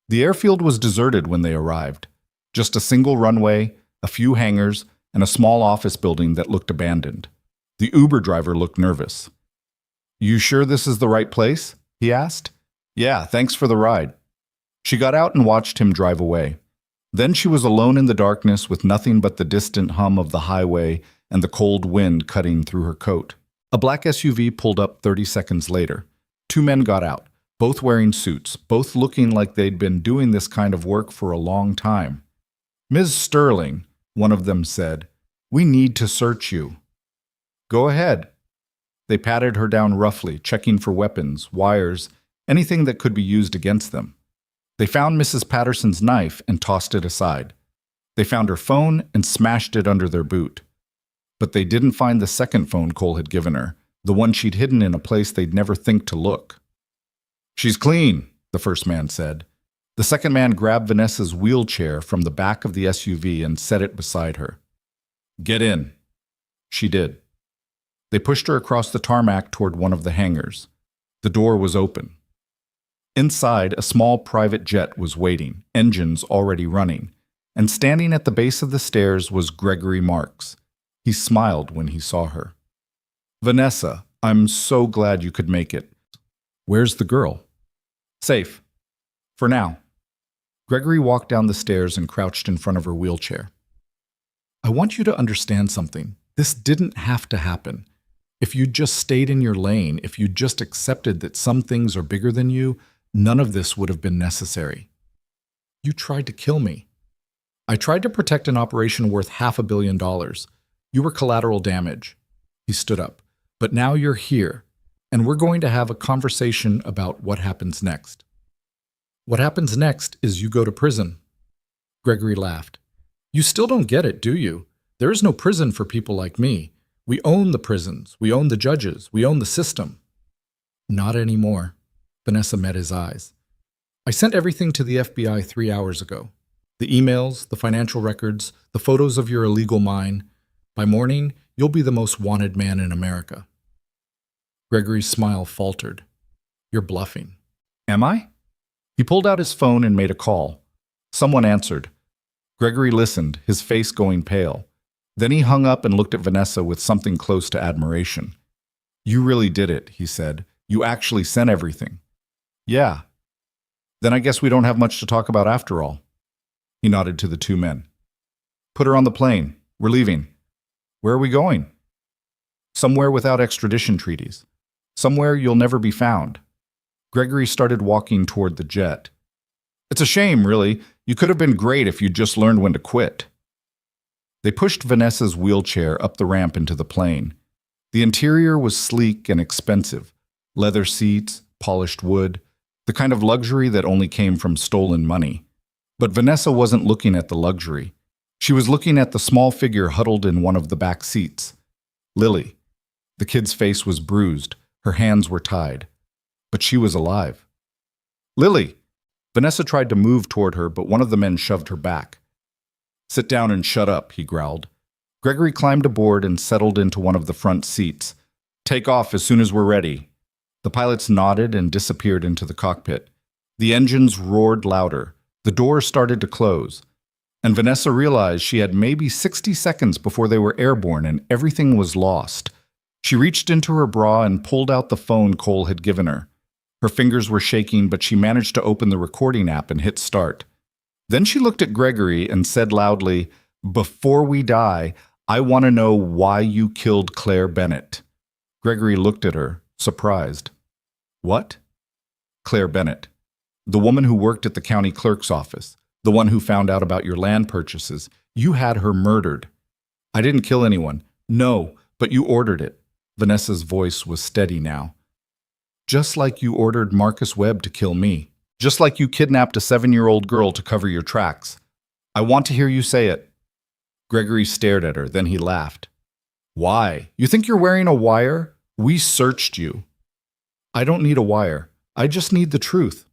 The airfield was deserted when they arrived. Just a single runway, a few hangars, and a small office building that looked abandoned. The Uber driver looked nervous. "You sure this is the right place?" he asked. "Yeah, thanks for the ride." She got out and watched him drive away. Then she was alone in the darkness with nothing but the distant hum of the highway and the cold wind cutting through her coat. A black SUV pulled up 30 seconds later. 2 men got out, both wearing suits, both looking like they'd been doing this kind of work for a long time. "Ms. Sterling," one of them said, "we need to search you." "Go ahead." They patted her down roughly, checking for weapons, wires, anything that could be used against them. They found Mrs. Patterson's knife and tossed it aside. They found her phone and smashed it under their boot. But they didn't find the second phone Cole had given her, the one she'd hidden in a place they'd never think to look. "She's clean," the first man said. The second man grabbed Vanessa's wheelchair from the back of the SUV and set it beside her. "Get in." She did. They pushed her across the tarmac toward one of the hangars. The door was open. Inside, a small private jet was waiting, engines already running, and standing at the base of the stairs was Gregory Marks. He smiled when he saw her. "Vanessa, I'm so glad you could make it. Where's the girl?" "Safe. For now." Gregory walked down the stairs and crouched in front of her wheelchair. "I want you to understand something. This didn't have to happen. If you just stayed in your lane, if you just accepted that some things are bigger than you, none of this would have been necessary. You tried to kill me. I tried to protect an operation worth $500 million. You were collateral damage." He stood up. "But now you're here, and we're going to have a conversation about what happens next." "What happens next is you go to prison." Gregory laughed. "You still don't get it, do you? There is no prison for people like me. We own the prisons. We own the judges. We own the system." "Not anymore." Vanessa met his eyes. "I sent everything to the FBI 3 hours ago. The emails, the financial records, the photos of your illegal mine. By morning, you'll be the most wanted man in America." Gregory's smile faltered. "You're bluffing." "Am I?" He pulled out his phone and made a call. Someone answered. Gregory listened, his face going pale. Then he hung up and looked at Vanessa with something close to admiration. "You really did it," he said. "You actually sent everything." "Yeah." "Then I guess we don't have much to talk about after all." He nodded to the 2 men. "Put her on the plane. We're leaving." "Where are we going?" "Somewhere without extradition treaties. Somewhere you'll never be found." Gregory started walking toward the jet. "It's a shame, really. You could have been great if you'd just learned when to quit." They pushed Vanessa's wheelchair up the ramp into the plane. The interior was sleek and expensive. Leather seats, polished wood, the kind of luxury that only came from stolen money. But Vanessa wasn't looking at the luxury. She was looking at the small figure huddled in one of the back seats. Lily. The kid's face was bruised. Her hands were tied. But she was alive. Lily! Vanessa tried to move toward her, but one of the men shoved her back. Sit down and shut up, he growled. Gregory climbed aboard and settled into one of the front seats. Take off as soon as we're ready. The pilots nodded and disappeared into the cockpit. The engines roared louder. The doors started to close. And Vanessa realized she had maybe 60 seconds before they were airborne and everything was lost. She reached into her bra and pulled out the phone Cole had given her. Her fingers were shaking, but she managed to open the recording app and hit start. Then she looked at Gregory and said loudly, "Before we die, I want to know why you killed Claire Bennett." Gregory looked at her, surprised. What? Claire Bennett. The woman who worked at the county clerk's office. The one who found out about your land purchases. You had her murdered. I didn't kill anyone. No, but you ordered it. Vanessa's voice was steady now. Just like you ordered Marcus Webb to kill me. Just like you kidnapped a 7-year-old girl to cover your tracks. I want to hear you say it. Gregory stared at her, then he laughed. Why? You think you're wearing a wire? We searched you. I don't need a wire. I just need the truth.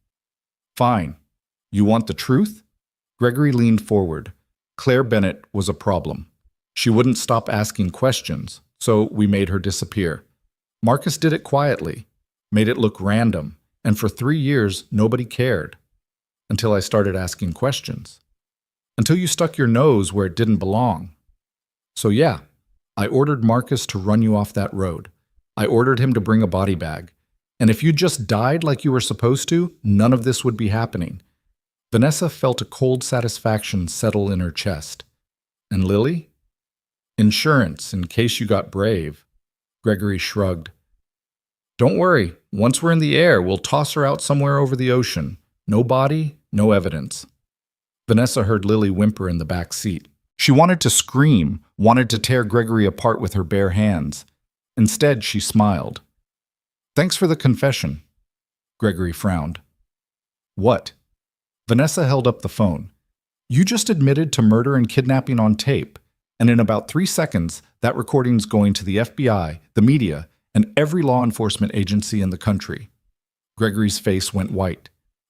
Fine. You want the truth? Gregory leaned forward. Claire Bennett was a problem. She wouldn't stop asking questions, so we made her disappear. Marcus did it quietly, made it look random, and for 3 years, nobody cared. Until I started asking questions. Until you stuck your nose where it didn't belong. So yeah, I ordered Marcus to run you off that road. I ordered him to bring a body bag. And if you just died like you were supposed to, none of this would be happening. Vanessa felt a cold satisfaction settle in her chest. And Lily? Insurance, in case you got brave. Gregory shrugged. Don't worry, once we're in the air, we'll toss her out somewhere over the ocean. No body, no evidence. Vanessa heard Lily whimper in the back seat. She wanted to scream, wanted to tear Gregory apart with her bare hands. Instead, she smiled. Thanks for the confession. Gregory frowned. What? Vanessa held up the phone. You just admitted to murder and kidnapping on tape, and in about 3 seconds, that recording's going to the FBI, the media, and every law enforcement agency in the country. Gregory's face went white.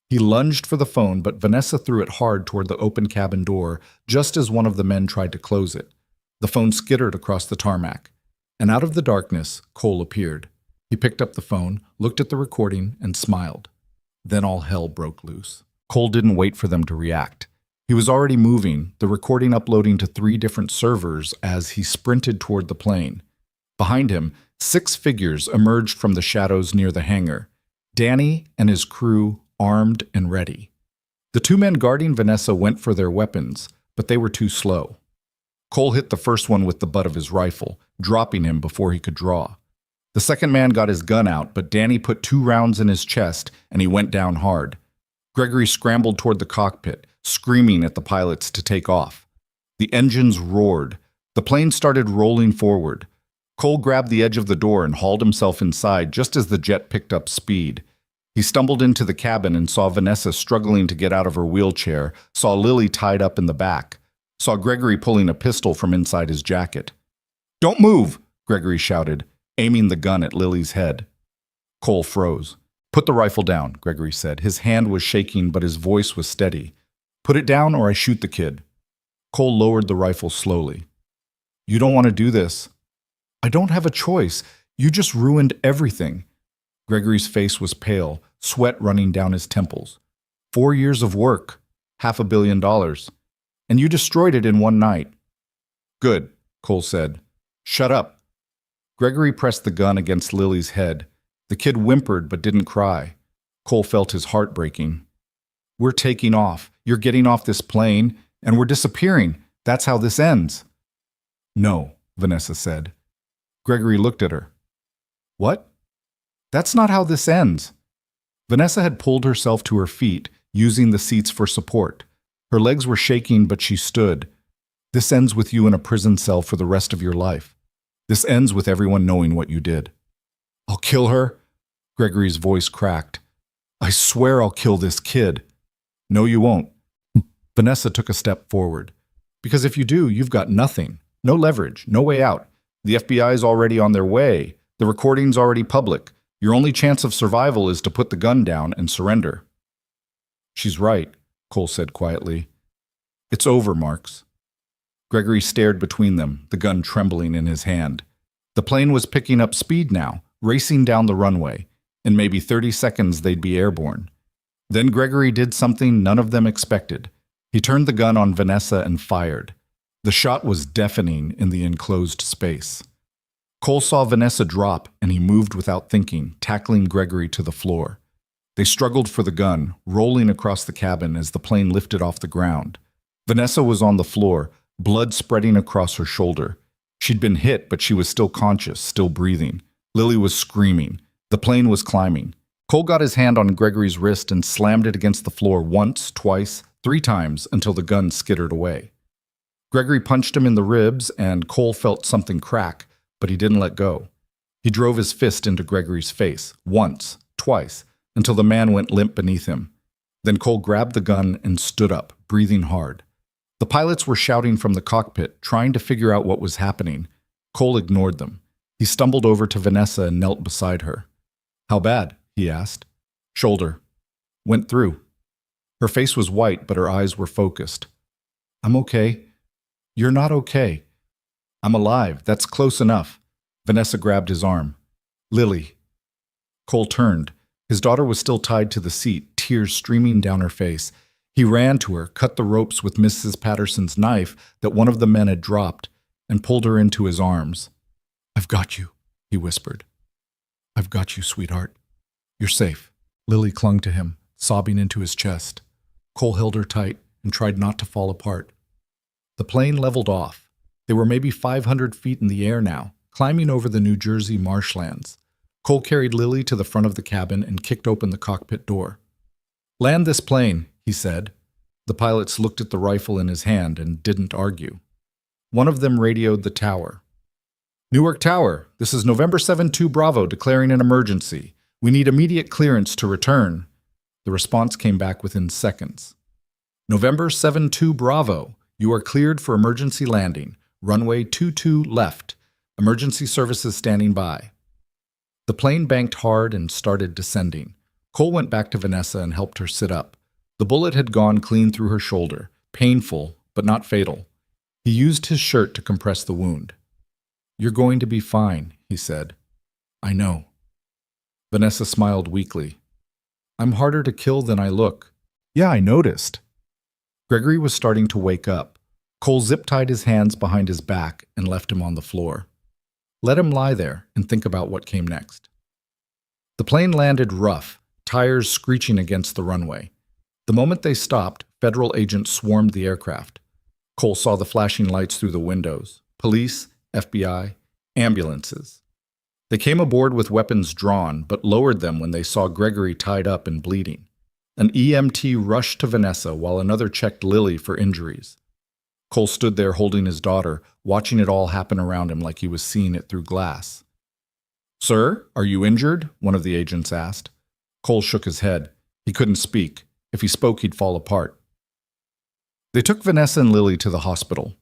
He lunged for the phone, but Vanessa threw it hard toward the open cabin door just as one of the men tried to close it. The phone skittered across the tarmac, and out of the darkness, Cole appeared. He picked up the phone, looked at the recording, and smiled. Then all hell broke loose. Cole didn't wait for them to react. He was already moving, the recording uploading to 3 different servers as he sprinted toward the plane. Behind him, 6 figures emerged from the shadows near the hangar. Danny and his crew, armed and ready. The 2 men guarding Vanessa went for their weapons, but they were too slow. Cole hit the first one with the butt of his rifle, dropping him before he could draw. The second man got his gun out, but Danny put 2 rounds in his chest, and he went down hard. Gregory scrambled toward the cockpit, screaming at the pilots to take off. The engines roared. The plane started rolling forward. Cole grabbed the edge of the door and hauled himself inside just as the jet picked up speed. He stumbled into the cabin and saw Vanessa struggling to get out of her wheelchair, saw Lily tied up in the back, saw Gregory pulling a pistol from inside his jacket. "Don't move!" Gregory shouted, aiming the gun at Lily's head. Cole froze. "Put the rifle down," Gregory said. His hand was shaking, but his voice was steady. "Put it down or I shoot the kid." Cole lowered the rifle slowly. "You don't want to do this." "I don't have a choice. You just ruined everything." Gregory's face was pale, sweat running down his temples. 4 years of work, $500 million. And you destroyed it in one night. "Good," Cole said. "Shut up." Gregory pressed the gun against Lily's head. The kid whimpered but didn't cry. Cole felt his heart breaking. "We're taking off. You're getting off this plane, and we're disappearing. That's how this ends." "No," Vanessa said. Gregory looked at her. "What?" "That's not how this ends." Vanessa had pulled herself to her feet, using the seats for support. Her legs were shaking, but she stood. "This ends with you in a prison cell for the rest of your life. This ends with everyone knowing what you did." "I'll kill her?" Gregory's voice cracked. "I swear I'll kill this kid." "No, you won't." Vanessa took a step forward. "Because if you do, you've got nothing. No leverage, no way out. The FBI's already on their way. The recording's already public. Your only chance of survival is to put the gun down and surrender." "She's right," Cole said quietly. "It's over, Marks." Gregory stared between them, the gun trembling in his hand. The plane was picking up speed now, racing down the runway. In maybe 30 seconds, they'd be airborne. Then Gregory did something none of them expected. He turned the gun on Vanessa and fired. The shot was deafening in the enclosed space. Cole saw Vanessa drop, and he moved without thinking, tackling Gregory to the floor. They struggled for the gun, rolling across the cabin as the plane lifted off the ground. Vanessa was on the floor, blood spreading across her shoulder. She'd been hit, but she was still conscious, still breathing. Lily was screaming. The plane was climbing. Cole got his hand on Gregory's wrist and slammed it against the floor once, twice, 3 times until the gun skittered away. Gregory punched him in the ribs, and Cole felt something crack, but he didn't let go. He drove his fist into Gregory's face, once, twice, until the man went limp beneath him. Then Cole grabbed the gun and stood up, breathing hard. The pilots were shouting from the cockpit, trying to figure out what was happening. Cole ignored them. He stumbled over to Vanessa and knelt beside her. "How bad?" he asked. "Shoulder. Went through." Her face was white, but her eyes were focused. "I'm okay." "You're not okay." "I'm alive. That's close enough." Vanessa grabbed his arm. "Lily." Cole turned. His daughter was still tied to the seat, tears streaming down her face. He ran to her, cut the ropes with Mrs. Patterson's knife that one of the men had dropped, and pulled her into his arms. "I've got you," he whispered. "I've got you, sweetheart. You're safe." Lily clung to him, sobbing into his chest. Cole held her tight and tried not to fall apart. The plane leveled off. They were maybe 500 feet in the air now, climbing over the New Jersey marshlands. Cole carried Lily to the front of the cabin and kicked open the cockpit door. "Land this plane," he said. The pilots looked at the rifle in his hand and didn't argue. One of them radioed the tower. "Newark Tower, this is November 7-2 Bravo declaring an emergency. We need immediate clearance to return." The response came back within seconds. "November 7-2 Bravo, you are cleared for emergency landing. Runway 22 left. Emergency services standing by." The plane banked hard and started descending. Cole went back to Vanessa and helped her sit up. The bullet had gone clean through her shoulder, painful, but not fatal. He used his shirt to compress the wound. "You're going to be fine," he said. "I know." Vanessa smiled weakly. "I'm harder to kill than I look." "Yeah, I noticed." Gregory was starting to wake up. Cole zip-tied his hands behind his back and left him on the floor. Let him lie there and think about what came next. The plane landed rough, tires screeching against the runway. The moment they stopped, federal agents swarmed the aircraft. Cole saw the flashing lights through the windows. Police, FBI, ambulances. They came aboard with weapons drawn, but lowered them when they saw Gregory tied up and bleeding. An EMT rushed to Vanessa while another checked Lily for injuries. Cole stood there holding his daughter, watching it all happen around him like he was seeing it through glass. "Sir, are you injured?" one of the agents asked. Cole shook his head. He couldn't speak. If he spoke, he'd fall apart. They took Vanessa and Lily to the hospital.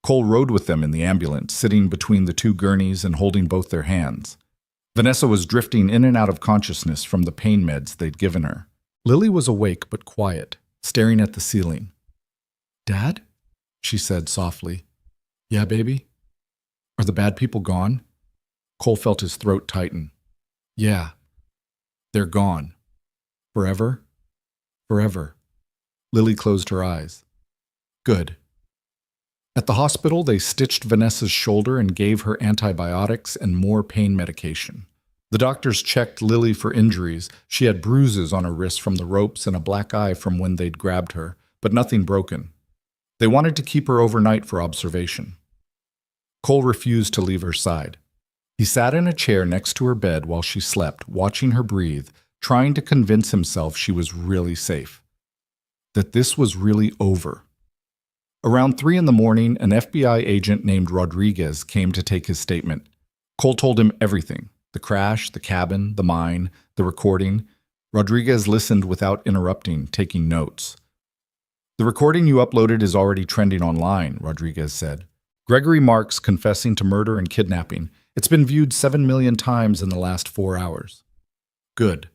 Cole rode with them in the ambulance, sitting between the 2 gurneys and holding both their hands. Vanessa was drifting in and out of consciousness from the pain meds they'd given her. Lily was awake but quiet, staring at the ceiling. "Dad?" she said softly. "Yeah, baby?" "Are the bad people gone?" Cole felt his throat tighten. "Yeah. They're gone. Forever? Forever." Lily closed her eyes. "Good." At the hospital, they stitched Vanessa's shoulder and gave her antibiotics and more pain medication. The doctors checked Lily for injuries. She had bruises on her wrists from the ropes and a black eye from when they'd grabbed her, but nothing broken. They wanted to keep her overnight for observation. Cole refused to leave her side. He sat in a chair next to her bed while she slept, watching her breathe, trying to convince himself she was really safe. That this was really over. Around 3 in the morning, an FBI agent named Rodriguez came to take his statement. Cole told him everything: the crash, the cabin, the mine, the recording. Rodriguez listened without interrupting, taking notes. "The recording you uploaded is already trending online," Rodriguez said. "Gregory Marks confessing to murder and kidnapping. It's been viewed 7 million times in the last 4 hours." "Good.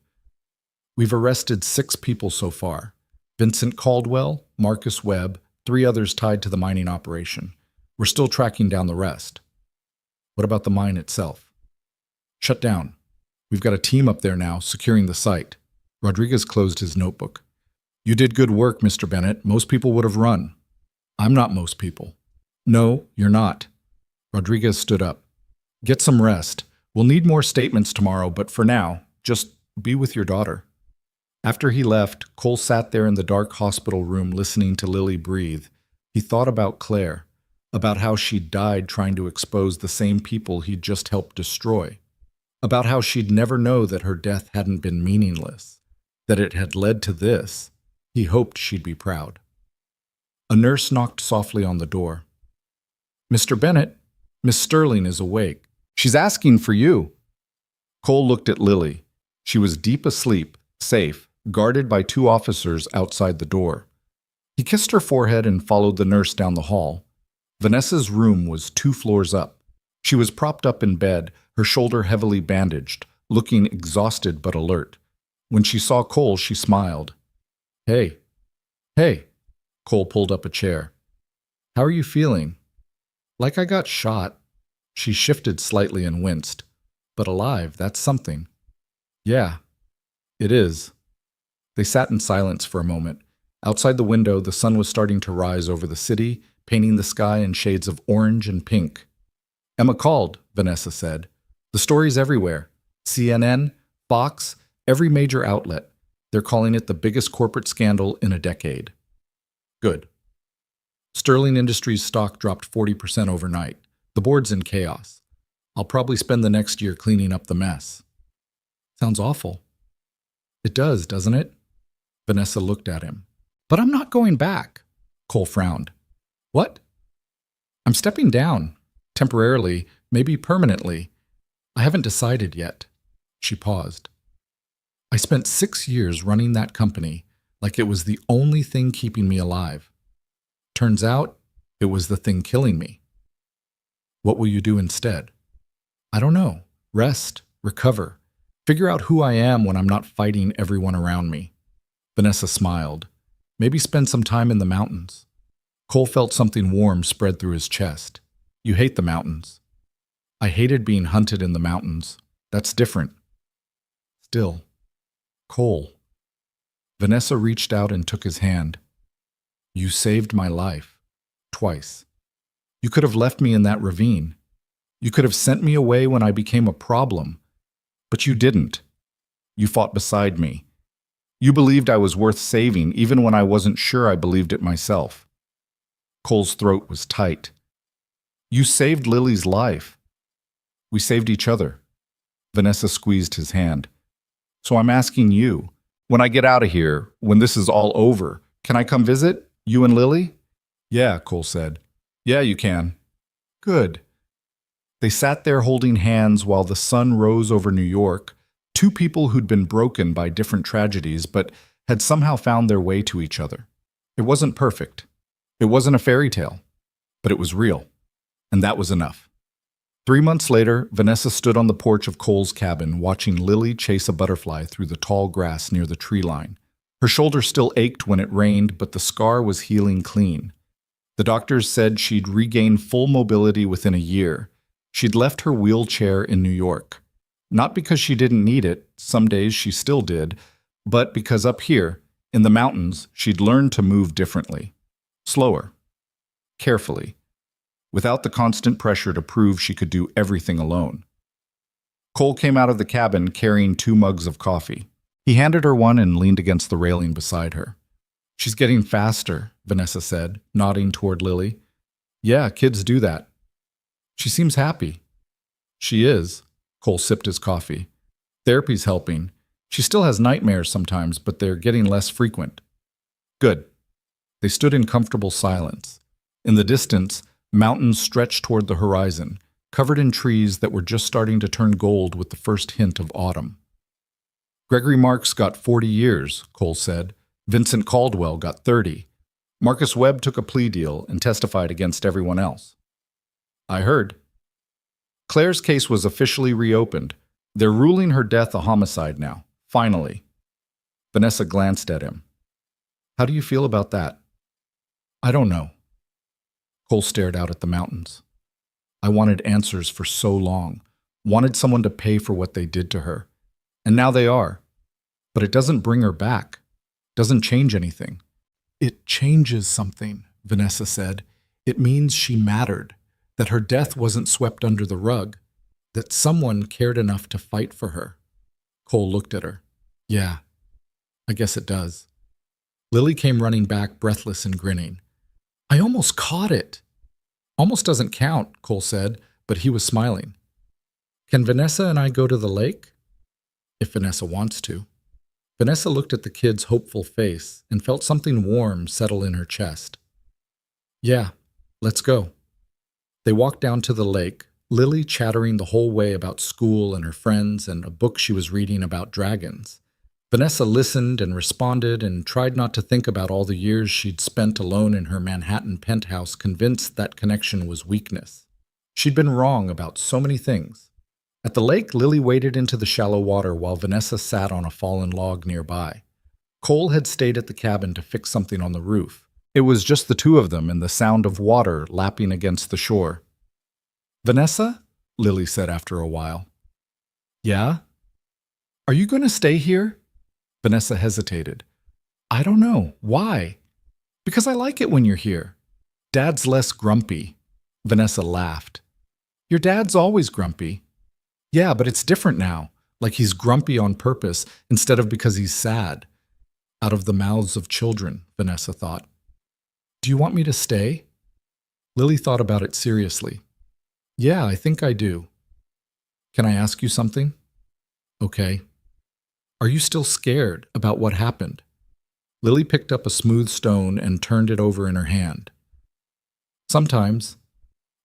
We've arrested 6 people so far. Vincent Caldwell, Marcus Webb, 3 others tied to the mining operation. We're still tracking down the rest." "What about the mine itself?" "Shut down. We've got a team up there now, securing the site." Rodriguez closed his notebook. "You did good work, Mr. Bennett. Most people would have run." "I'm not most people." "No, you're not." Rodriguez stood up. "Get some rest. We'll need more statements tomorrow, but for now, just be with your daughter." After he left, Cole sat there in the dark hospital room listening to Lily breathe. He thought about Claire, about how she'd died trying to expose the same people he'd just helped destroy, about how she'd never know that her death hadn't been meaningless, that it had led to this. He hoped she'd be proud. A nurse knocked softly on the door. "Mr. Bennett, Miss Sterling is awake. She's asking for you." Cole looked at Lily. She was deep asleep, safe, guarded by 2 officers outside the door. He kissed her forehead and followed the nurse down the hall. Vanessa's room was 2 floors up. She was propped up in bed, her shoulder heavily bandaged, looking exhausted but alert. When she saw Cole, she smiled. "Hey." "Hey." Cole pulled up a chair. "How are you feeling?" "Like I got shot." She shifted slightly and winced. "But alive, that's something." "Yeah, it is." They sat in silence for a moment. Outside the window, the sun was starting to rise over the city, painting the sky in shades of orange and pink. "Emma called," Vanessa said. "The story's everywhere. CNN, Fox, every major outlet. They're calling it the biggest corporate scandal in a decade." "Good." Sterling Industries stock dropped 40% overnight. The board's in chaos. "I'll probably spend the next year cleaning up the mess." "Sounds awful." "It does, doesn't it?" Vanessa looked at him. "But I'm not going back." Cole frowned. "What?" "I'm stepping down. Temporarily, maybe permanently. I haven't decided yet." She paused. "I spent 6 years running that company like it was the only thing keeping me alive. Turns out, it was the thing killing me." "What will you do instead?" "I don't know. Rest, recover, figure out who I am when I'm not fighting everyone around me." Vanessa smiled. "Maybe spend some time in the mountains." Cole felt something warm spread through his chest. "You hate the mountains." "I hated being hunted in the mountains. That's different." "Still." "Cole." Vanessa reached out and took his hand. "You saved my life. Twice. You could have left me in that ravine. You could have sent me away when I became a problem. But you didn't. You fought beside me. You believed I was worth saving, even when I wasn't sure I believed it myself." Cole's throat was tight. "You saved Lily's life. We saved each other." Vanessa squeezed his hand. "So I'm asking you, when I get out of here, when this is all over, can I come visit, you and Lily?" "Yeah," Cole said. "Yeah, you can." "Good." They sat there holding hands while the sun rose over New York, 2 people who'd been broken by different tragedies but had somehow found their way to each other. It wasn't perfect. It wasn't a fairy tale. But it was real. And that was enough. 3 months later, Vanessa stood on the porch of Cole's cabin watching Lily chase a butterfly through the tall grass near the tree line. Her shoulder still ached when it rained, but the scar was healing clean. The doctors said she'd regain full mobility within a year. She'd left her wheelchair in New York. Not because she didn't need it, some days she still did, but because up here, in the mountains, she'd learned to move differently. Slower. Carefully. Without the constant pressure to prove she could do everything alone. Cole came out of the cabin carrying 2 mugs of coffee. He handed her one and leaned against the railing beside her. "She's getting faster," Vanessa said, nodding toward Lily. "Yeah, kids do that." "She seems happy." "She is." Cole sipped his coffee. "Therapy's helping. She still has nightmares sometimes, but they're getting less frequent." "Good." They stood in comfortable silence. In the distance, mountains stretched toward the horizon, covered in trees that were just starting to turn gold with the first hint of autumn. Gregory Marks got 40 years, Cole said. Vincent Caldwell got 30. Marcus Webb took a plea deal and testified against everyone else. I heard. Claire's case was officially reopened. They're ruling her death a homicide now, finally. Vanessa glanced at him. How do you feel about that? I don't know. Cole stared out at the mountains. I wanted answers for so long, wanted someone to pay for what they did to her. And now they are. But it doesn't bring her back. Doesn't change anything. It changes something, Vanessa said. It means she mattered, that her death wasn't swept under the rug, that someone cared enough to fight for her. Cole looked at her. Yeah, I guess it does. Lily came running back, breathless and grinning. I almost caught it. Almost doesn't count, Cole said, but he was smiling. Can Vanessa and I go to the lake? If Vanessa wants to. Vanessa looked at the kid's hopeful face and felt something warm settle in her chest. Yeah, let's go. They walked down to the lake, Lily chattering the whole way about school and her friends and a book she was reading about dragons. Vanessa listened and responded and tried not to think about all the years she'd spent alone in her Manhattan penthouse, convinced that connection was weakness. She'd been wrong about so many things. At the lake, Lily waded into the shallow water while Vanessa sat on a fallen log nearby. Cole had stayed at the cabin to fix something on the roof. It was just the two of them and the sound of water lapping against the shore. Vanessa? Lily said after a while. Yeah? Are you going to stay here? Vanessa hesitated. I don't know. Why? Because I like it when you're here. Dad's less grumpy. Vanessa laughed. Your dad's always grumpy. Yeah, but it's different now. Like he's grumpy on purpose instead of because he's sad. Out of the mouths of children, Vanessa thought. Do you want me to stay? Lily thought about it seriously. Yeah, I think I do. Can I ask you something? Okay. Are you still scared about what happened? Lily picked up a smooth stone and turned it over in her hand. Sometimes.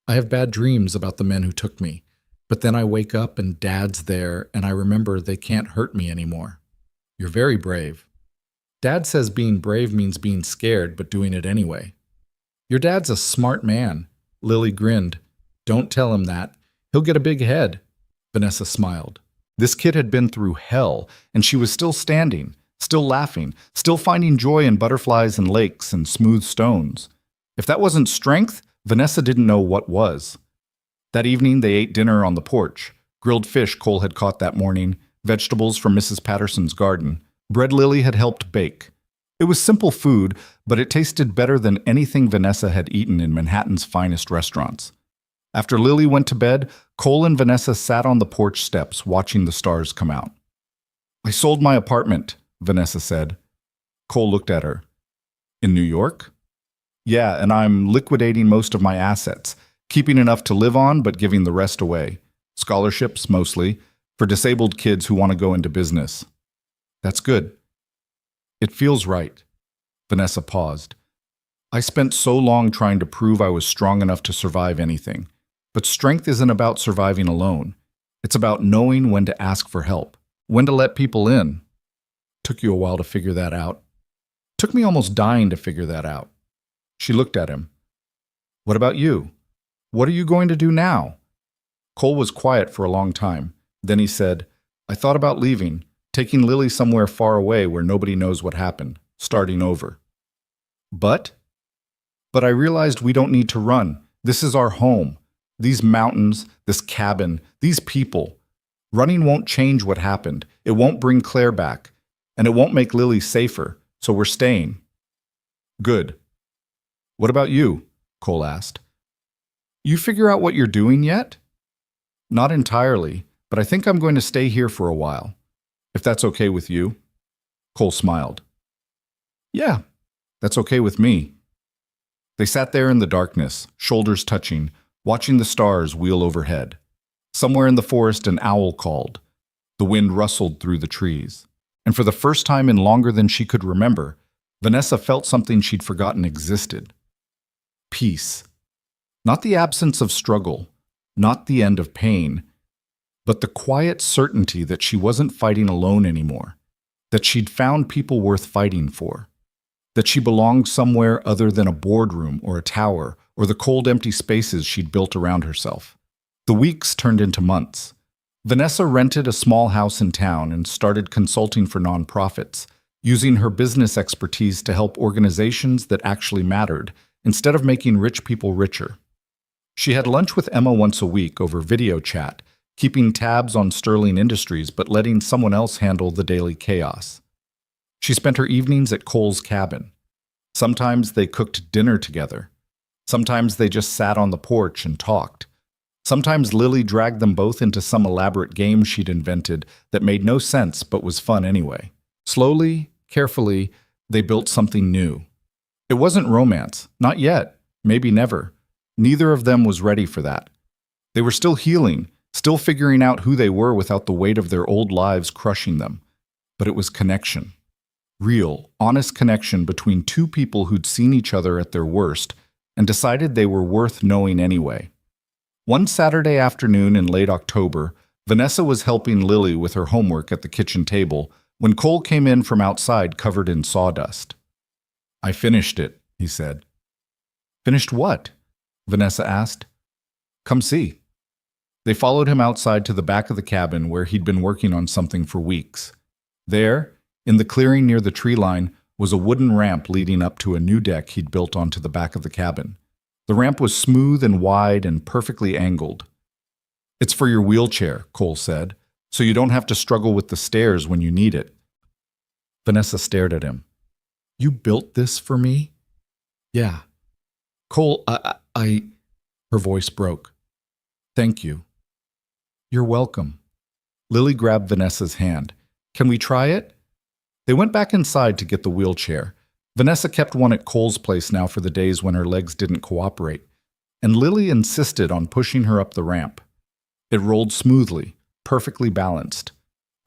I have bad dreams about the men who took me, but then I wake up and Dad's there and I remember they can't hurt me anymore. You're very brave. Dad says being brave means being scared but doing it anyway. Your dad's a smart man. Lily grinned. Don't tell him that. He'll get a big head. Vanessa smiled. This kid had been through hell, and she was still standing, still laughing, still finding joy in butterflies and lakes and smooth stones. If that wasn't strength, Vanessa didn't know what was. That evening they ate dinner on the porch. Grilled fish Cole had caught that morning, vegetables from Mrs. Patterson's garden, bread Lily had helped bake. It was simple food, but it tasted better than anything Vanessa had eaten in Manhattan's finest restaurants. After Lily went to bed, Cole and Vanessa sat on the porch steps watching the stars come out. I sold my apartment, Vanessa said. Cole looked at her. In New York? Yeah, and I'm liquidating most of my assets, keeping enough to live on but giving the rest away. Scholarships, mostly, for disabled kids who want to go into business. That's good. It feels right. Vanessa paused. I spent so long trying to prove I was strong enough to survive anything. But strength isn't about surviving alone. It's about knowing when to ask for help, when to let people in. Took you a while to figure that out. Took me almost dying to figure that out. She looked at him. What about you? What are you going to do now? Cole was quiet for a long time. Then he said, I thought about leaving, taking Lily somewhere far away where nobody knows what happened, starting over. But I realized we don't need to run. This is our home. These mountains, this cabin, these people. Running won't change what happened. It won't bring Claire back. And it won't make Lily safer. So we're staying. Good. What about you? Cole asked. You figure out what you're doing yet? Not entirely, but I think I'm going to stay here for a while. If that's okay with you. Cole smiled. Yeah, that's okay with me. They sat there in the darkness, shoulders touching, watching the stars wheel overhead. Somewhere in the forest an owl called. The wind rustled through the trees. And for the first time in longer than she could remember, Vanessa felt something she'd forgotten existed. Peace. Not the absence of struggle, not the end of pain, but the quiet certainty that she wasn't fighting alone anymore, that she'd found people worth fighting for, that she belonged somewhere other than a boardroom or a tower or the cold, empty spaces she'd built around herself. The weeks turned into months. Vanessa rented a small house in town and started consulting for nonprofits, using her business expertise to help organizations that actually mattered, instead of making rich people richer. She had lunch with Emma once a week over video chat, keeping tabs on Sterling Industries but letting someone else handle the daily chaos. She spent her evenings at Cole's cabin. Sometimes they cooked dinner together. Sometimes they just sat on the porch and talked. Sometimes Lily dragged them both into some elaborate game she'd invented that made no sense but was fun anyway. Slowly, carefully, they built something new. It wasn't romance, not yet, maybe never. Neither of them was ready for that. They were still healing, still figuring out who they were without the weight of their old lives crushing them. But it was connection. Real, honest connection between two people who'd seen each other at their worst and decided they were worth knowing anyway. One Saturday afternoon in late October, Vanessa was helping Lily with her homework at the kitchen table when Cole came in from outside covered in sawdust. "I finished it," he said. "Finished what?" Vanessa asked. "Come see." They followed him outside to the back of the cabin where he'd been working on something for weeks. There, in the clearing near the tree line, was a wooden ramp leading up to a new deck he'd built onto the back of the cabin. The ramp was smooth and wide and perfectly angled. "It's for your wheelchair," Cole said, "so you don't have to struggle with the stairs when you need it." Vanessa stared at him. "You built this for me?" "Yeah." "Cole, I... Her voice broke. "Thank you." "You're welcome." Lily grabbed Vanessa's hand. "Can we try it?" They went back inside to get the wheelchair. Vanessa kept one at Cole's place now for the days when her legs didn't cooperate, and Lily insisted on pushing her up the ramp. It rolled smoothly, perfectly balanced.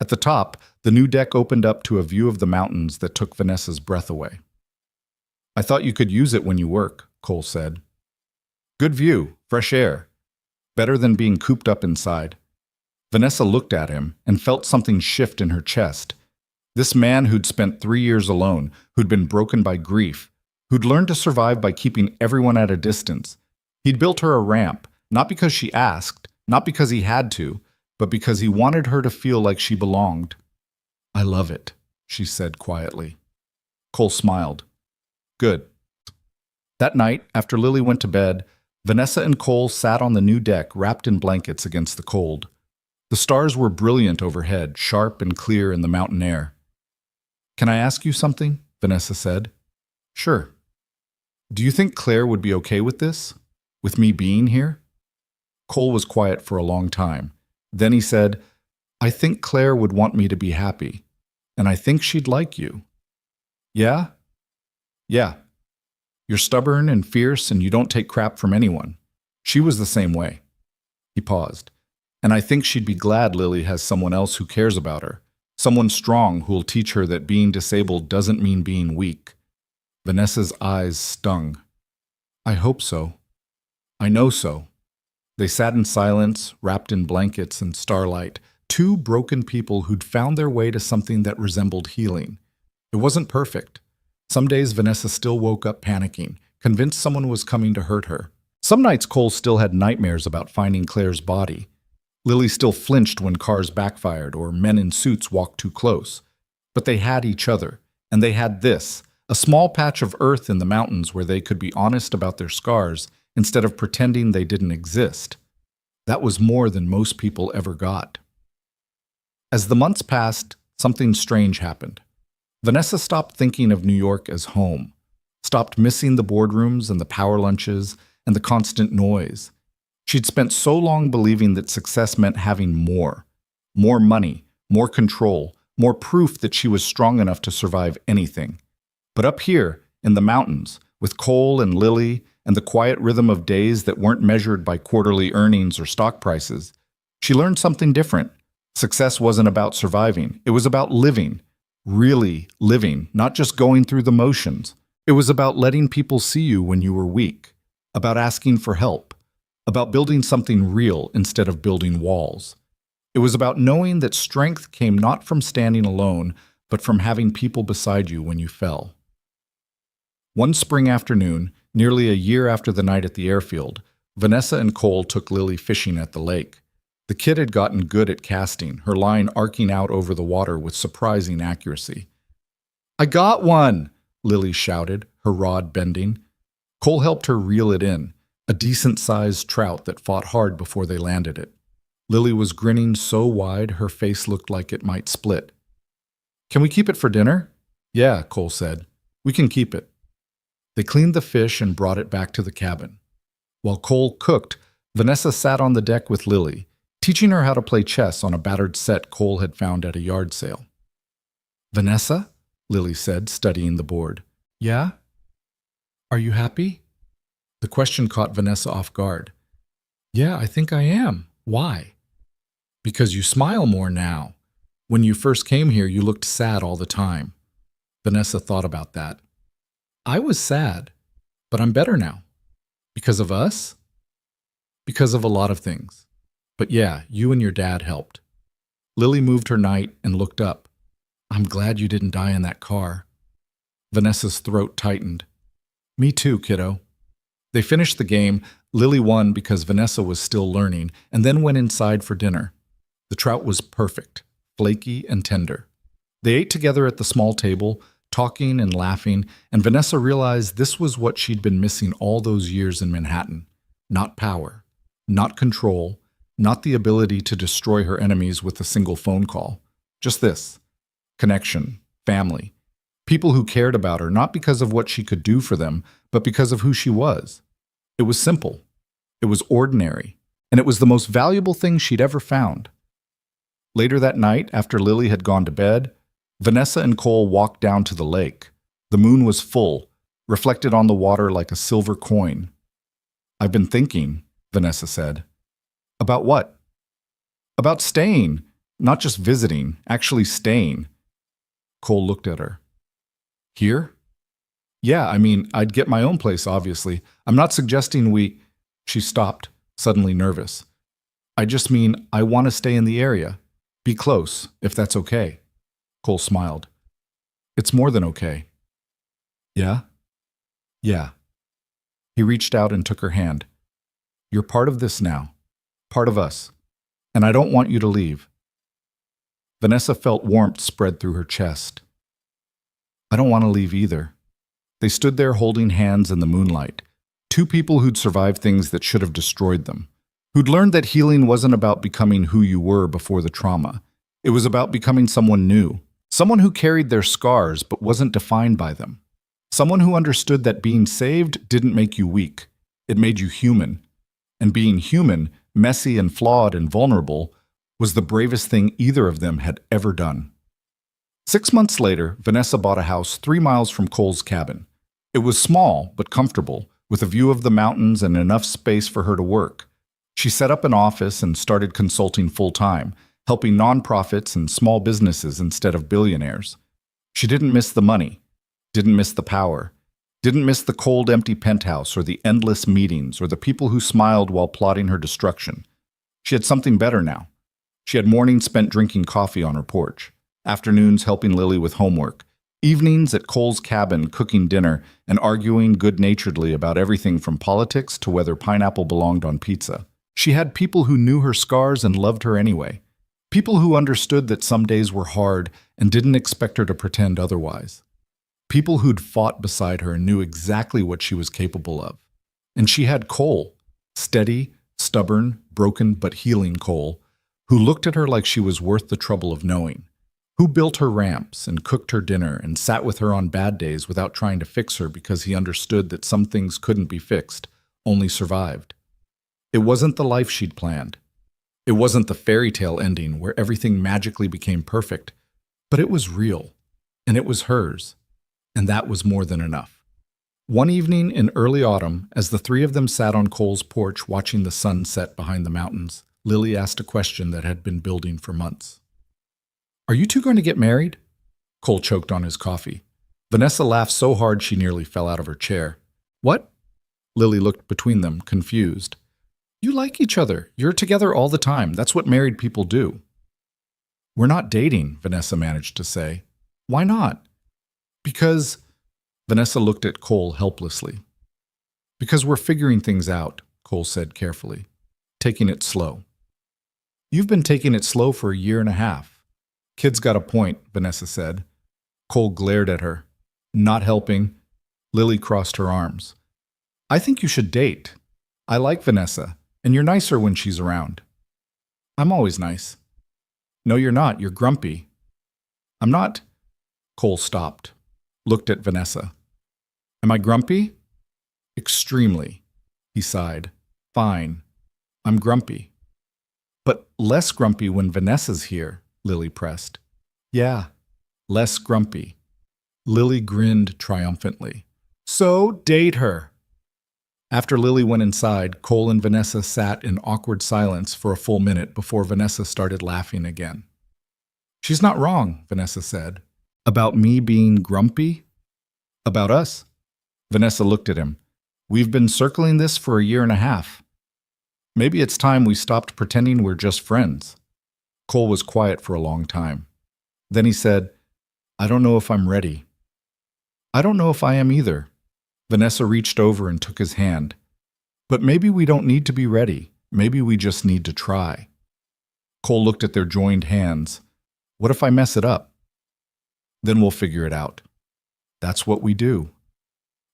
At the top, the new deck opened up to a view of the mountains that took Vanessa's breath away. "I thought you could use it when you work," Cole said. "Good view, fresh air. Better than being cooped up inside." Vanessa looked at him and felt something shift in her chest. This man who'd spent 3 years alone, who'd been broken by grief, who'd learned to survive by keeping everyone at a distance. He'd built her a ramp, not because she asked, not because he had to, but because he wanted her to feel like she belonged. "I love it," she said quietly. Cole smiled. "Good." That night, after Lily went to bed, Vanessa and Cole sat on the new deck wrapped in blankets against the cold. The stars were brilliant overhead, sharp and clear in the mountain air. "Can I ask you something?" Vanessa said. "Sure." "Do you think Claire would be okay with this? With me being here?" Cole was quiet for a long time. Then he said, "I think Claire would want me to be happy, and I think she'd like you." "Yeah?" "Yeah. You're stubborn and fierce and you don't take crap from anyone. She was the same way." He paused. "And I think she'd be glad Lily has someone else who cares about her. Someone strong who'll teach her that being disabled doesn't mean being weak." Vanessa's eyes stung. "I hope so. I know so." They sat in silence, wrapped in blankets and starlight, two broken people who'd found their way to something that resembled healing. It wasn't perfect. Some days Vanessa still woke up panicking, convinced someone was coming to hurt her. Some nights Cole still had nightmares about finding Claire's body. Lily still flinched when cars backfired or men in suits walked too close. But they had each other, and they had this, a small patch of earth in the mountains where they could be honest about their scars instead of pretending they didn't exist. That was more than most people ever got. As the months passed, something strange happened. Vanessa stopped thinking of New York as home, stopped missing the boardrooms and the power lunches and the constant noise. She'd spent so long believing that success meant having more money, more control, more proof that she was strong enough to survive anything. But up here, in the mountains, with Cole and Lily and the quiet rhythm of days that weren't measured by quarterly earnings or stock prices, she learned something different. Success wasn't about surviving. It was about living, really living, not just going through the motions. It was about letting people see you when you were weak, about asking for help, about building something real instead of building walls. It was about knowing that strength came not from standing alone, but from having people beside you when you fell. One spring afternoon, nearly a year after the night at the airfield, Vanessa and Cole took Lily fishing at the lake. The kid had gotten good at casting, her line arcing out over the water with surprising accuracy. "I got one!" Lily shouted, her rod bending. Cole helped her reel it in, a decent-sized trout that fought hard before they landed it. Lily was grinning so wide her face looked like it might split. "Can we keep it for dinner?" "Yeah," Cole said. "We can keep it." They cleaned the fish and brought it back to the cabin. While Cole cooked, Vanessa sat on the deck with Lily, teaching her how to play chess on a battered set Cole had found at a yard sale. "Vanessa?" Lily said, studying the board. "Yeah? Are you happy?" The question caught Vanessa off guard. "Yeah, I think I am. Why?" "Because you smile more now. When you first came here, you looked sad all the time." Vanessa thought about that. "I was sad, but I'm better now." "Because of us?" "Because of a lot of things. But yeah, you and your dad helped." Lily moved her knight and looked up. "I'm glad you didn't die in that car." Vanessa's throat tightened. "Me too, kiddo." They finished the game. Lily won because Vanessa was still learning, and then went inside for dinner. The trout was perfect, flaky and tender. They ate together at the small table, talking and laughing, and Vanessa realized this was what she'd been missing all those years in Manhattan. Not power, not control, not the ability to destroy her enemies with a single phone call. Just this: connection, family, people who cared about her not because of what she could do for them, but because of who she was. It was simple. It was ordinary. And it was the most valuable thing she'd ever found. Later that night, after Lily had gone to bed, Vanessa and Cole walked down to the lake. The moon was full, reflected on the water like a silver coin. "I've been thinking," Vanessa said. "About what?" "About staying. Not just visiting, actually staying." Cole looked at her. "Here?" "Yeah, I mean, I'd get my own place, obviously. I'm not suggesting we—" She stopped, suddenly nervous. "I just mean I want to stay in the area. Be close, if that's okay." Cole smiled. "It's more than okay." "Yeah?" "Yeah." He reached out and took her hand. "You're part of this now. Part of us. And I don't want you to leave." Vanessa felt warmth spread through her chest. "I don't want to leave either." They stood there holding hands in the moonlight. Two people who'd survived things that should have destroyed them. Who'd learned that healing wasn't about becoming who you were before the trauma. It was about becoming someone new. Someone who carried their scars but wasn't defined by them. Someone who understood that being saved didn't make you weak. It made you human. And being human, messy and flawed and vulnerable, was the bravest thing either of them had ever done. 6 months later, Vanessa bought a house 3 miles from Cole's cabin. It was small but comfortable, with a view of the mountains and enough space for her to work. She set up an office and started consulting full-time, helping nonprofits and small businesses instead of billionaires. She didn't miss the money, didn't miss the power, didn't miss the cold, empty penthouse or the endless meetings or the people who smiled while plotting her destruction. She had something better now. She had mornings spent drinking coffee on her porch, afternoons helping Lily with homework, evenings at Cole's cabin cooking dinner and arguing good-naturedly about everything from politics to whether pineapple belonged on pizza. She had people who knew her scars and loved her anyway. People who understood that some days were hard and didn't expect her to pretend otherwise. People who'd fought beside her and knew exactly what she was capable of. And she had Cole, steady, stubborn, broken but healing Cole, who looked at her like she was worth the trouble of knowing. Who built her ramps and cooked her dinner and sat with her on bad days without trying to fix her because he understood that some things couldn't be fixed, only survived. It wasn't the life she'd planned. It wasn't the fairy tale ending where everything magically became perfect, but it was real, and it was hers, and that was more than enough. One evening in early autumn, as the three of them sat on Cole's porch watching the sun set behind the mountains, Lily asked a question that had been building for months. "Are you two going to get married?" Cole choked on his coffee. Vanessa laughed so hard she nearly fell out of her chair. "What?" Lily looked between them, confused. You like each other. You're together all the time. That's what married people do. We're not dating, Vanessa managed to say. Why not? Because, Vanessa looked at Cole helplessly. Because we're figuring things out, Cole said carefully, taking it slow. You've been taking it slow for a year and a half. Kid's got a point, Vanessa said. Cole glared at her. Not helping. Lily crossed her arms. I think you should date. I like Vanessa, and you're nicer when she's around. I'm always nice. No, you're not. You're grumpy. I'm not. Cole stopped, looked at Vanessa. Am I grumpy? Extremely. He sighed. Fine. I'm grumpy. But less grumpy when Vanessa's here, Lily pressed. Yeah, less grumpy. Lily grinned triumphantly. So date her. After Lily went inside, Cole and Vanessa sat in awkward silence for a full minute before Vanessa started laughing again. She's not wrong, Vanessa said. About me being grumpy? About us? Vanessa looked at him. We've been circling this for a year and a half. Maybe it's time we stopped pretending we're just friends. Cole was quiet for a long time. Then he said, I don't know if I'm ready. I don't know if I am either. Vanessa reached over and took his hand. But maybe we don't need to be ready. Maybe we just need to try. Cole looked at their joined hands. What if I mess it up? Then we'll figure it out. That's what we do.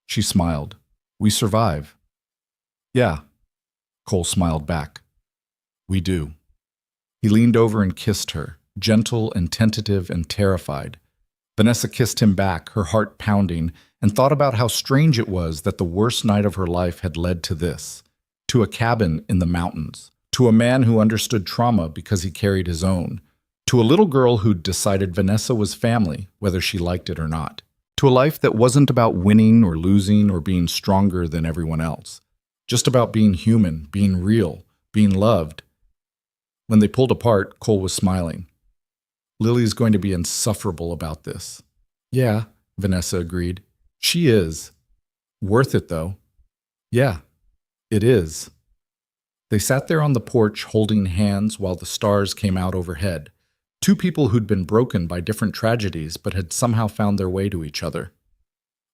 She smiled. We survive. Yeah. Cole smiled back. We do. He leaned over and kissed her, gentle and tentative and terrified. Vanessa kissed him back, her heart pounding, and thought about how strange it was that the worst night of her life had led to this, to a cabin in the mountains, to a man who understood trauma because he carried his own, to a little girl who'd decided Vanessa was family, whether she liked it or not, to a life that wasn't about winning or losing or being stronger than everyone else, just about being human, being real, being loved. When they pulled apart, Cole was smiling. Lily's going to be insufferable about this. Yeah, Vanessa agreed. She is. Worth it, though. Yeah, it is. They sat there on the porch holding hands while the stars came out overhead. Two people who'd been broken by different tragedies but had somehow found their way to each other.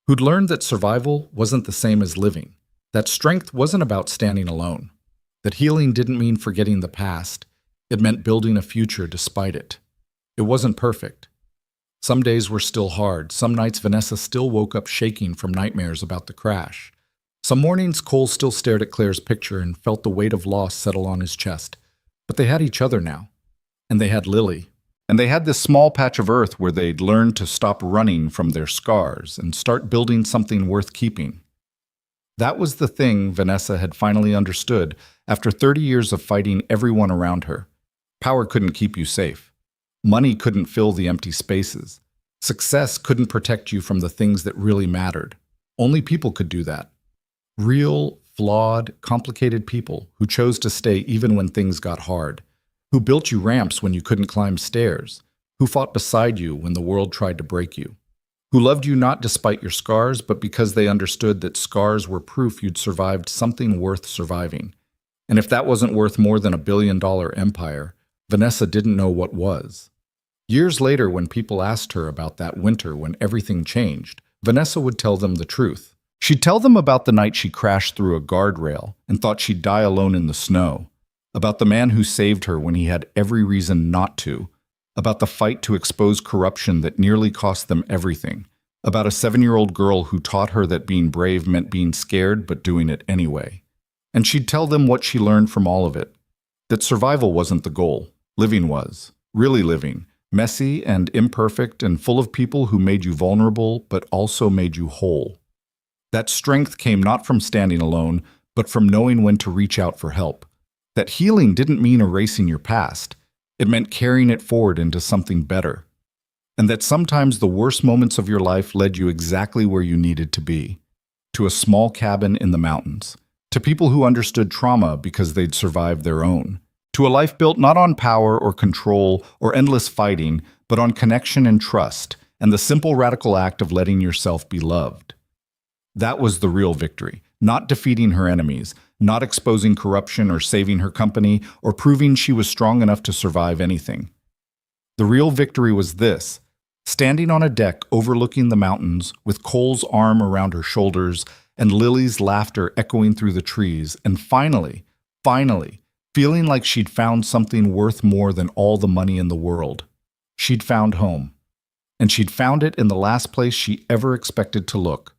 Who'd learned that survival wasn't the same as living, that strength wasn't about standing alone, that healing didn't mean forgetting the past, it meant building a future despite it. It wasn't perfect. Some days were still hard. Some nights Vanessa still woke up shaking from nightmares about the crash. Some mornings Cole still stared at Claire's picture and felt the weight of loss settle on his chest. But they had each other now. And they had Lily. And they had this small patch of earth where they'd learned to stop running from their scars and start building something worth keeping. That was the thing Vanessa had finally understood after 30 years of fighting everyone around her. Power couldn't keep you safe. Money couldn't fill the empty spaces. Success couldn't protect you from the things that really mattered. Only people could do that. Real, flawed, complicated people who chose to stay even when things got hard, who built you ramps when you couldn't climb stairs, who fought beside you when the world tried to break you, who loved you not despite your scars, but because they understood that scars were proof you'd survived something worth surviving. And if that wasn't worth more than $1 billion empire, Vanessa didn't know what was. Years later, when people asked her about that winter when everything changed, Vanessa would tell them the truth. She'd tell them about the night she crashed through a guardrail and thought she'd die alone in the snow, about the man who saved her when he had every reason not to, about the fight to expose corruption that nearly cost them everything, about a 7-year-old girl who taught her that being brave meant being scared but doing it anyway. And she'd tell them what she learned from all of it, that survival wasn't the goal, living was, really living, messy and imperfect and full of people who made you vulnerable but also made you whole. That strength came not from standing alone, but from knowing when to reach out for help. That healing didn't mean erasing your past. It meant carrying it forward into something better. And that sometimes the worst moments of your life led you exactly where you needed to be, to a small cabin in the mountains, to people who understood trauma because they'd survived their own, to a life built not on power or control or endless fighting, but on connection and trust, and the simple radical act of letting yourself be loved. That was the real victory, not defeating her enemies, not exposing corruption or saving her company or proving she was strong enough to survive anything. The real victory was this: standing on a deck overlooking the mountains, with Cole's arm around her shoulders and Lily's laughter echoing through the trees, and finally, feeling like she'd found something worth more than all the money in the world. She'd found home. And she'd found it in the last place she ever expected to look.